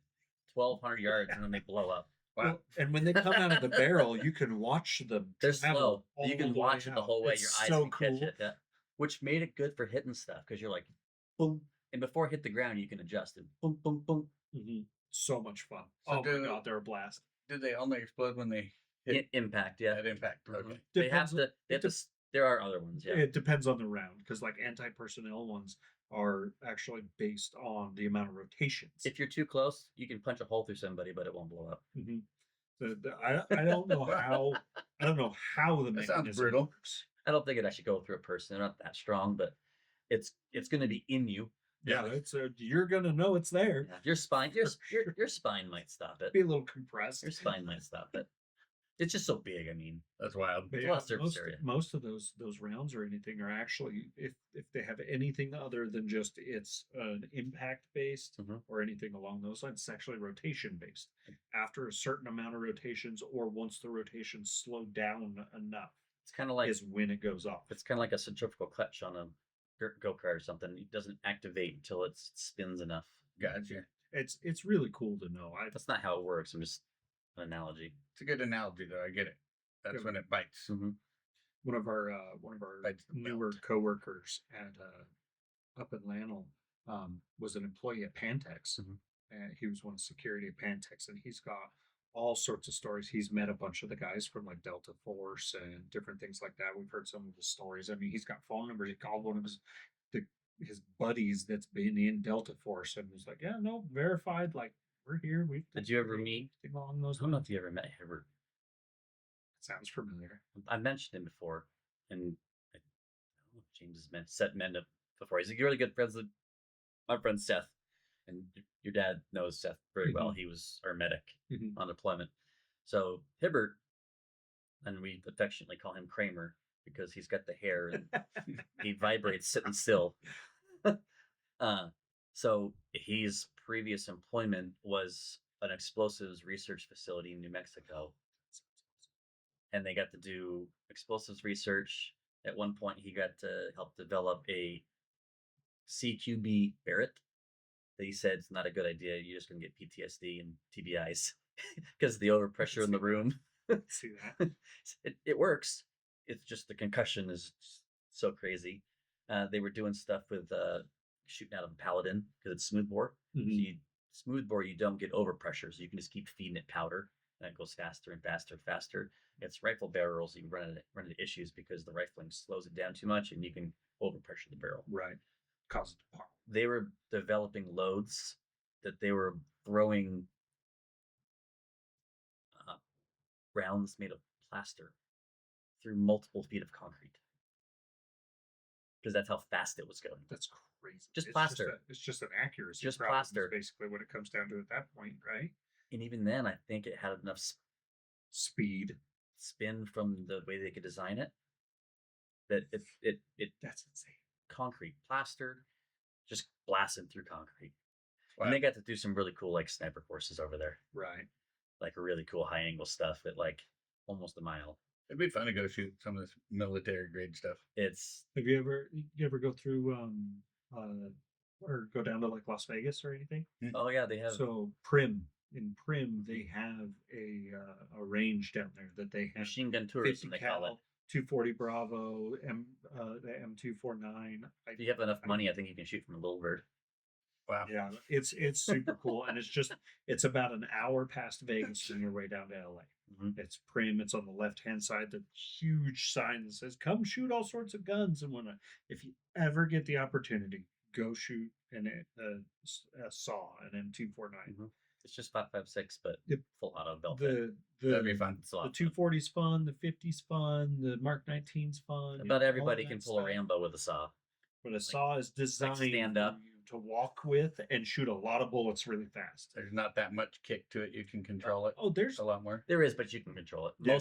1,200 yards and then they blow up. Wow. Well, and when they come out of the barrel, you can watch them. They're travel slow. all You can the watch way it the out. whole way. It's Your eyes so can catch cool. it. Yeah. Which made it good for hitting stuff because you're like, boom, and before it hit the ground, you can adjust it. Boom, boom, boom. Mhm. So much fun. So oh my do- god, they're a blast. Did they only explode when they hit Impact, yeah. at impact? Mhm. Okay. They have Depends- to. They have to there are other ones, yeah. It depends on the round because like anti-personnel ones are actually based on the amount of rotations. If you're too close, you can punch a hole through somebody, but it won't blow up. Mhm. I don't know how the That sounds mechanism brutal. works. I don't think it actually go through a person. They're not that strong, but it's going to be in you. Yeah, it's you're gonna know it's there. Yeah. Your spine, your spine might stop it. Be a little compressed. Your spine might stop it. It's just so big. I mean, That's wild. But It's a yeah, lot of surface most, area. most of those rounds or anything are actually if they have anything other than just it's an impact based Mhm. or anything along those lines, it's actually rotation based. After a certain amount of rotations, or once the rotations slow down enough, it's kind of like is when it goes off. it's kind of like a centrifugal clutch on a go kart or something. It doesn't activate until it spins enough. Gotcha. It's really cool to know. That's not how it works. I'm just an analogy. It's a good analogy, though. I get it. That's Good. when it bites. Mm-hmm. one of our Bites the newer belt. coworkers at up in Lanel was an employee at Pantex, Mhm. and he was one of security at Pantex, and he's got all sorts of stories. He's met a bunch of the guys from like Delta Force and different things like that. We've heard some of his stories. I mean, he's got phone numbers. He called one of his buddies that's been in Delta Force and was like, "Yeah, no, verified. Like we're here. We Did you ever meet? anything along those I don't know lines?" if you ever met Hibbert. Sounds familiar. I mentioned him before, and I don't know if James has met him before. He's really good friends with my friend Seth, and your dad knows Seth very well. He was our medic Mhm. on deployment. So Hibbert, and we affectionately call him Kramer because he's got the hair and he vibrates sitting still. So his previous employment was an explosives research facility in New Mexico. And they got to do explosives research. At one point, he got to help develop a CQB Barrett that he said it's not a good idea. You're just going to get PTSD and TBIs because of the overpressure in the room. See that? It works. It's just the concussion is so crazy. They were doing stuff with shooting out of a Paladin because it's smoothbore. So Mhm. smoothbore, you don't get overpressure, so you can just keep feeding it powder, and it goes faster and faster and faster. It's rifle barrels, you run into issues because the rifling slows it down too much, and you can overpressure the barrel. Right. Cause it to pop. They were developing loads that they were throwing rounds made of plaster through multiple feet of concrete because that's how fast it was going. That's crazy. Just plaster. It's just an accuracy. Just problem is plaster. basically what it comes down to at that point, right? And even then, I think it had enough Speed. spin from the way they could design it that it That's insane. concrete plaster just blasting through concrete. Wow. And they got to do some really cool like sniper courses over there, Right. like really cool high angle stuff at like almost a mile. It'd be fun to go shoot some of this military grade stuff. It's Have you ever go through or go down to like Las Vegas or anything? oh yeah, they have So in Prim they have a range down there that they have machine gun 50 tourism they call it. cal, 240 Bravo, the M249. If you have enough money, I think you can shoot from a little bird. Wow. Yeah, it's super cool, and it's about an hour past Vegas on your way down to LA. Mhm. It's prim. It's on the left hand side. The huge sign that says "Come shoot all sorts of guns." And when if you ever get the opportunity, go shoot a saw, an M249. Mhm. It's just 5.56, but Yep. full auto belt. The That'd be the fun. It's a lot the of fun. 240's fun. The 50's fun. The Mark 19's fun. About all everybody of can that pull a stuff. Rambo with a saw. But a saw is designed stand for up. you to walk with and shoot a lot of bullets really fast. There's not that much kick to it. You can control it Oh, there's a lot more. There is, but you can control it. Yeah.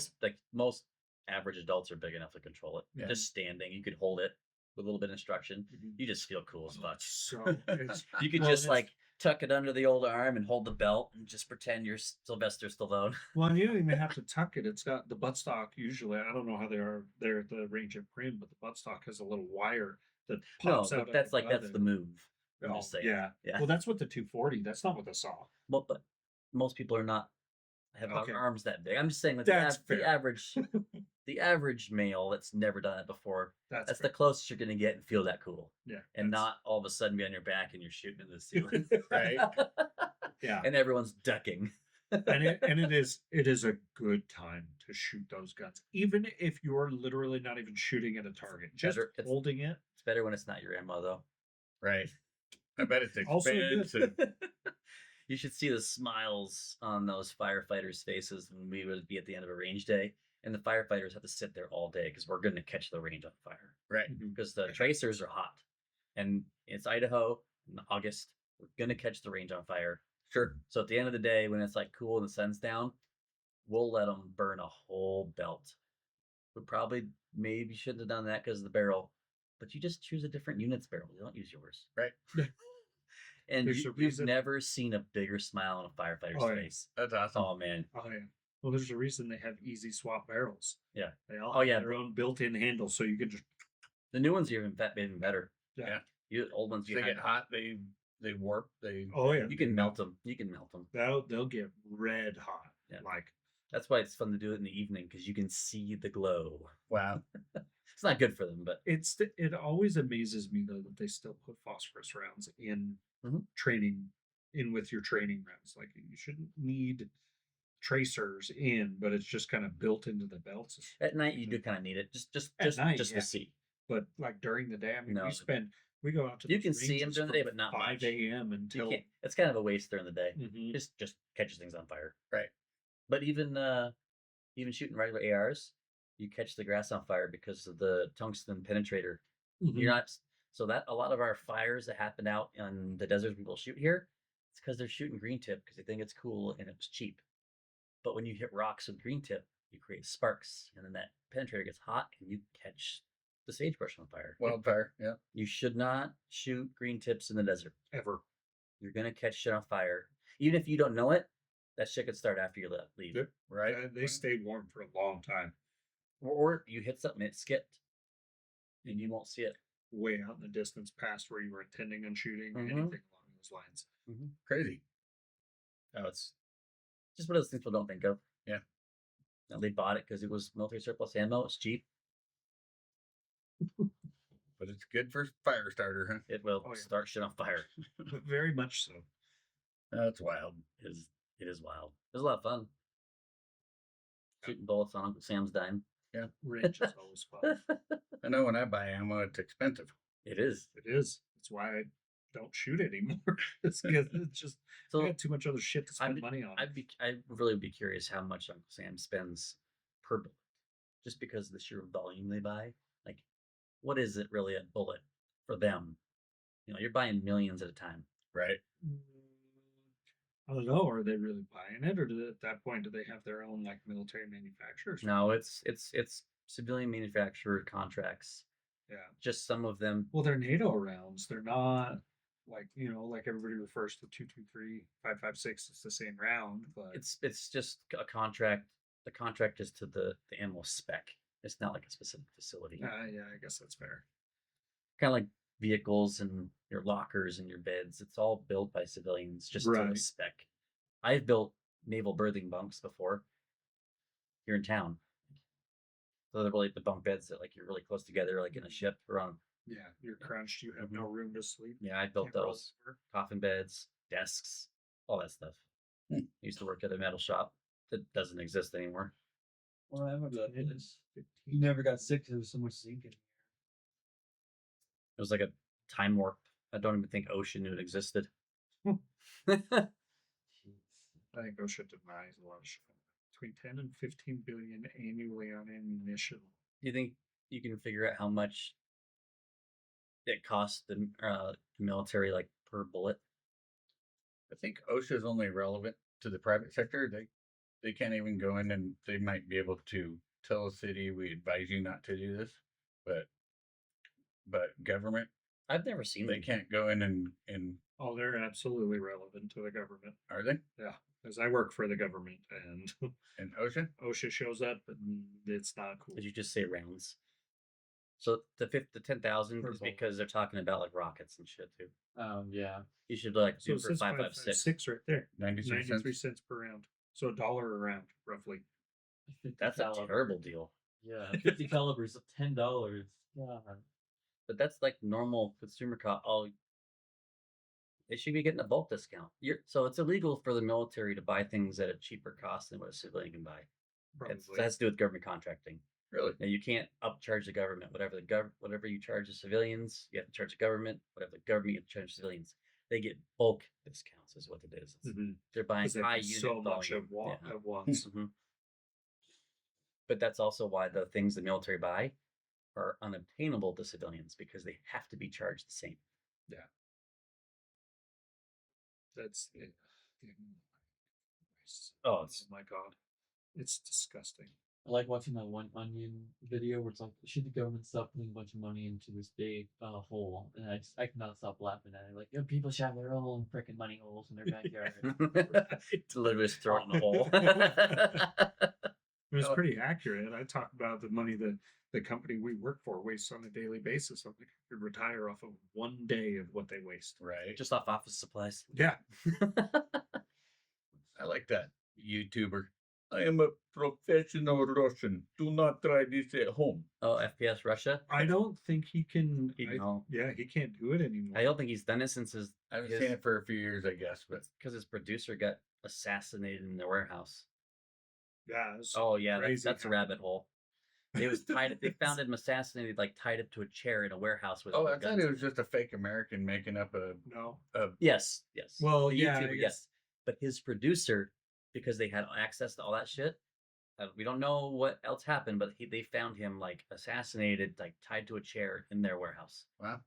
Most average adults are big enough to control it. Yeah. Just standing, you could hold it with a little bit of instruction. Mhm. You just feel cool as fuck. so it's, You could well, just it's- like tuck it under the old arm and hold the belt and just pretend you're Sylvester Stallone. well, you don't even have to tuck it. It's got the buttstock. Usually, I don't know how they are there at the range of Prim, but the buttstock has a little wire that No, pops out. but that's above that's it. the move. I'm Oh, just saying. yeah. Yeah. Well, that's what the 240. That's not what the saw. Well, but most people are not have Okay. arms that big. I'm just saying that That's the fair. average the average male that's never done it before, That's that's fair. the closest you're gonna get and feel that cool. Yeah, And that's- not all of a sudden be on your back and you're shooting in the ceiling. Right. yeah. And everyone's ducking. and it is a good time to shoot those guns, even if you're literally not even shooting at a target, just better- it's- holding it. It's better when it's not your ammo though. Right. I bet it's Also good. expensive. You should see the smiles on those firefighters' faces when we would be at the end of a range day, and the firefighters have to sit there all day because we're going to catch the range on fire Right. because the tracers are hot, and it's Idaho in August. We're going to catch the range on fire. Sure. So at the end of the day, when it's like cool and the sun's down, we'll let them burn a whole belt. We probably maybe shouldn't have done that because of the barrel, but you just choose a different unit's barrel. You don't use yours. Right. And There's a you've reason- never seen a bigger smile on a firefighter's Oh, yeah. face. That's awesome. Oh man, Oh yeah. Well, there's a reason they have easy swap barrels. Yeah. They all Oh, have yeah. their own built-in handle, so you can just the new ones are even better. yeah. You old ones, If they get hot, they warp. They Oh yeah. you can melt them. You can melt them. They'll get red hot. Yeah. Like That's why it's fun to do it in the evening because you can see the glow. wow. It's not good for them, but it always amazes me though that they still put phosphorus rounds in Mhm. training in with your training rounds. Like you shouldn't need tracers in, but it's just kind of built into the belts. at night you do kind of need it. Just At night, just yeah. to see. But like during the day, I mean, No. we go out to You those can see 'em ranges during the from day, but not 5 much. a.m. You until can't. It's kind of a waste during the day. Mhm. Just catches things on fire. Right. But even shooting regular ARs, you catch the grass on fire because of the tungsten penetrator. Mhm. You're not so that a lot of our fires that happen out in the deserts people shoot here, it's because they're shooting green tip because they think it's cool and it was cheap. But when you hit rocks with green tip, you create sparks, and then that penetrator gets hot and you catch the sagebrush on fire. Wildfire. Yeah. You should not shoot green tips in the desert. ever. You're gonna catch shit on fire. Even if you don't know it, that shit could start after you leave. Yep. Right. They stay warm for a long time, Or you hit something, it skipped. And you won't see it. way out in the distance past where you were intending on shooting Mhm. anything along those lines. Crazy. Oh, it's just one of those things people don't think of. Yeah. Now, they bought it because it was military surplus ammo. It's cheap. But it's good for fire starter, huh? It will Oh, yeah. start shit on fire. Very much so. That's wild. It is wild. It was a lot of fun. Shooting bullets on Uncle Sam's dime. Range is always fun. I know when I buy ammo, it's expensive. It is. It is. That's why I don't shoot anymore. It's because it's just I So got too much other shit to spend money on. I really would be curious how much Uncle Sam spends per bullet, just because of the sheer volume they buy. Like, what is it really a bullet for them? You know, you're buying millions at a time. Right. I don't know. Are they really buying it, or at that point do they have their own like military manufacturers? No, it's civilian manufacturer contracts. Yeah. Just some of them. Well, they're NATO rounds. They're not like like everybody refers to 223, 556. It's the same round, but It's just a contract. The contract is to the ammo spec. It's not like a specific facility. yeah, I guess that's fair. Kind of like vehicles and your lockers and your beds. It's all built by civilians just to a Right. spec. I've built naval berthing bunks before here in town. So they're really the bunk beds that like you're really close together, like in a ship or on Yeah, you're crunched. You have no room to sleep. Yeah, I built Can't roll those over. coffin beds, desks, all that stuff. Hmm. Used to work at a metal shop that doesn't exist anymore. Well, I remember that. Ten, Place. 15. You never got sick because there was so much zinc in It was like a time warp. I don't even think Ocean knew it existed. here. I think OSHA denies a lot of shit. Between 10 and 15 billion annually on ammunition. Do you think you can figure out how much it costs the military, like per bullet? I think OSHA is only relevant to the private sector. They can't even go in, and they might be able to tell a city, we advise you not to do this, but government, I've never seen they them. can't go in and Oh, they're absolutely relevant to the government. are they? Yeah, because I work for the government and In OSHA? OSHA shows up and it's not cool. Did you just say rounds? So the 10,000 Per is bullet. because they're talking about like rockets and shit too. Yeah. You should like So do it for says 5.56. 5.56 right there. 96 93 cents? cents per round. So $1 a round, roughly. 50 That's a caliber. terrible deal. Yeah, 50 calibers of $10. Yeah. But that's like normal consumer cost. Oh, they should be getting a bulk discount. So it's illegal for the military to buy things at a cheaper cost than what a civilian can buy. Probably. It has to do with government contracting. Really? Now you can't upcharge the government. Whatever you charge the civilians, you have to charge the government. Whatever the government you have to charge civilians, they get bulk discounts. Is what it is. Mhm. They're buying 'Cause they high do unit so much volume. Yeah. at once. Mhm. But that's also why the things the military buy are unobtainable to civilians because they have to be charged the same. That's it. Oh, Oh it's my god. It's disgusting. I like watching that one Onion video where it's like, should the government stop putting a bunch of money into this big hole? And I cannot stop laughing at it. Like, yo, people should have their own freaking money holes in their backyard. to literally just throw it in the hole. It was pretty accurate. I talk about the money that the company we work for wastes on a daily basis. I think I could retire off of one day of what they waste. Right. Just off office supplies. Yeah. I like that YouTuber. I am a professional Russian. Do not try this at home. Oh, FPS Russia? I don't think he can. No. Yeah, he can't do it anymore. I don't think he's done it since I haven't his seen it for a few years, I guess, but because his producer got assassinated in the warehouse. Yeah. It's Oh yeah, crazy that's a how- rabbit hole. They was tied. They found him assassinated, like tied up to a chair in a warehouse with. I guns thought in it was just a fake American making up a No. Yes. Well, The yeah, YouTuber, I yes. But his producer, because they had access to all that shit, we don't know what else happened, but they found him like assassinated, like tied to a chair in their warehouse. Wow.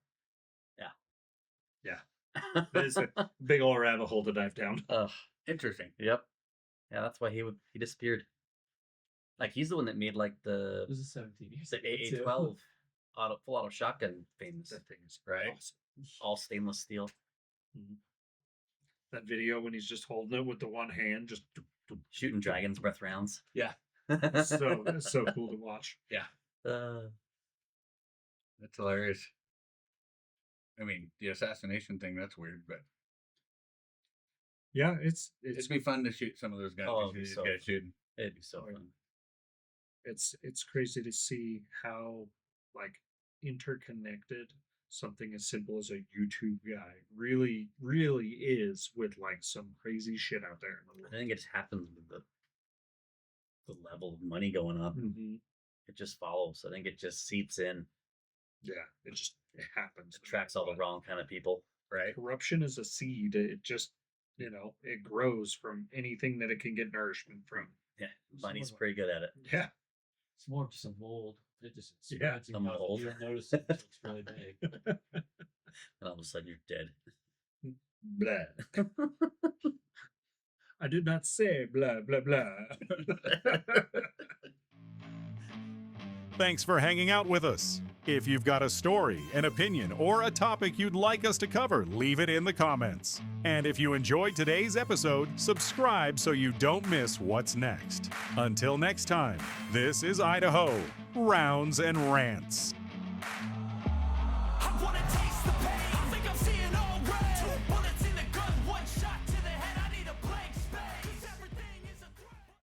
It's a big old rabbit hole to dive down. Ugh. Interesting. Yep. Yeah, that's why he disappeared. Like he's the one that made like the This is 17 years the ago, too. AA-12 full auto shotgun famous, That thing is Right. awesome. all stainless steel, That video when he's just holding it with the one hand, just shooting dragon's breath rounds. Yeah. it's so cool to watch. Uh, That's hilarious. I mean, the assassination thing, that's weird, but Yeah, it's it'd be fun to shoot some of those guys. Oh, you it'd be see these so guys fun. shooting. it'd be so Oh, yeah. fun. it's crazy to see how like interconnected something as simple as a YouTube guy really is with like some crazy shit out there in the I world. think it just happens with the level of money going up. Mm-hmm. It just follows. I think it just seeps in, Yeah, it happens. attracts all the wrong kind of people. Right. Corruption is a seed. It just it grows from anything that it can get nourishment from. Yeah, money's pretty good at it. Yeah, It's more of just a mold. It just Yeah, spreads and a goes, and mold. You don't notice it until it's really big. And all of a sudden you're dead. blah. I did not say blah blah blah. Thanks for hanging out with us. If you've got a story, an opinion, or a topic you'd like us to cover, leave it in the comments. And if you enjoyed today's episode, subscribe so you don't miss what's next. Until next time, this is Idaho Rounds and Rants.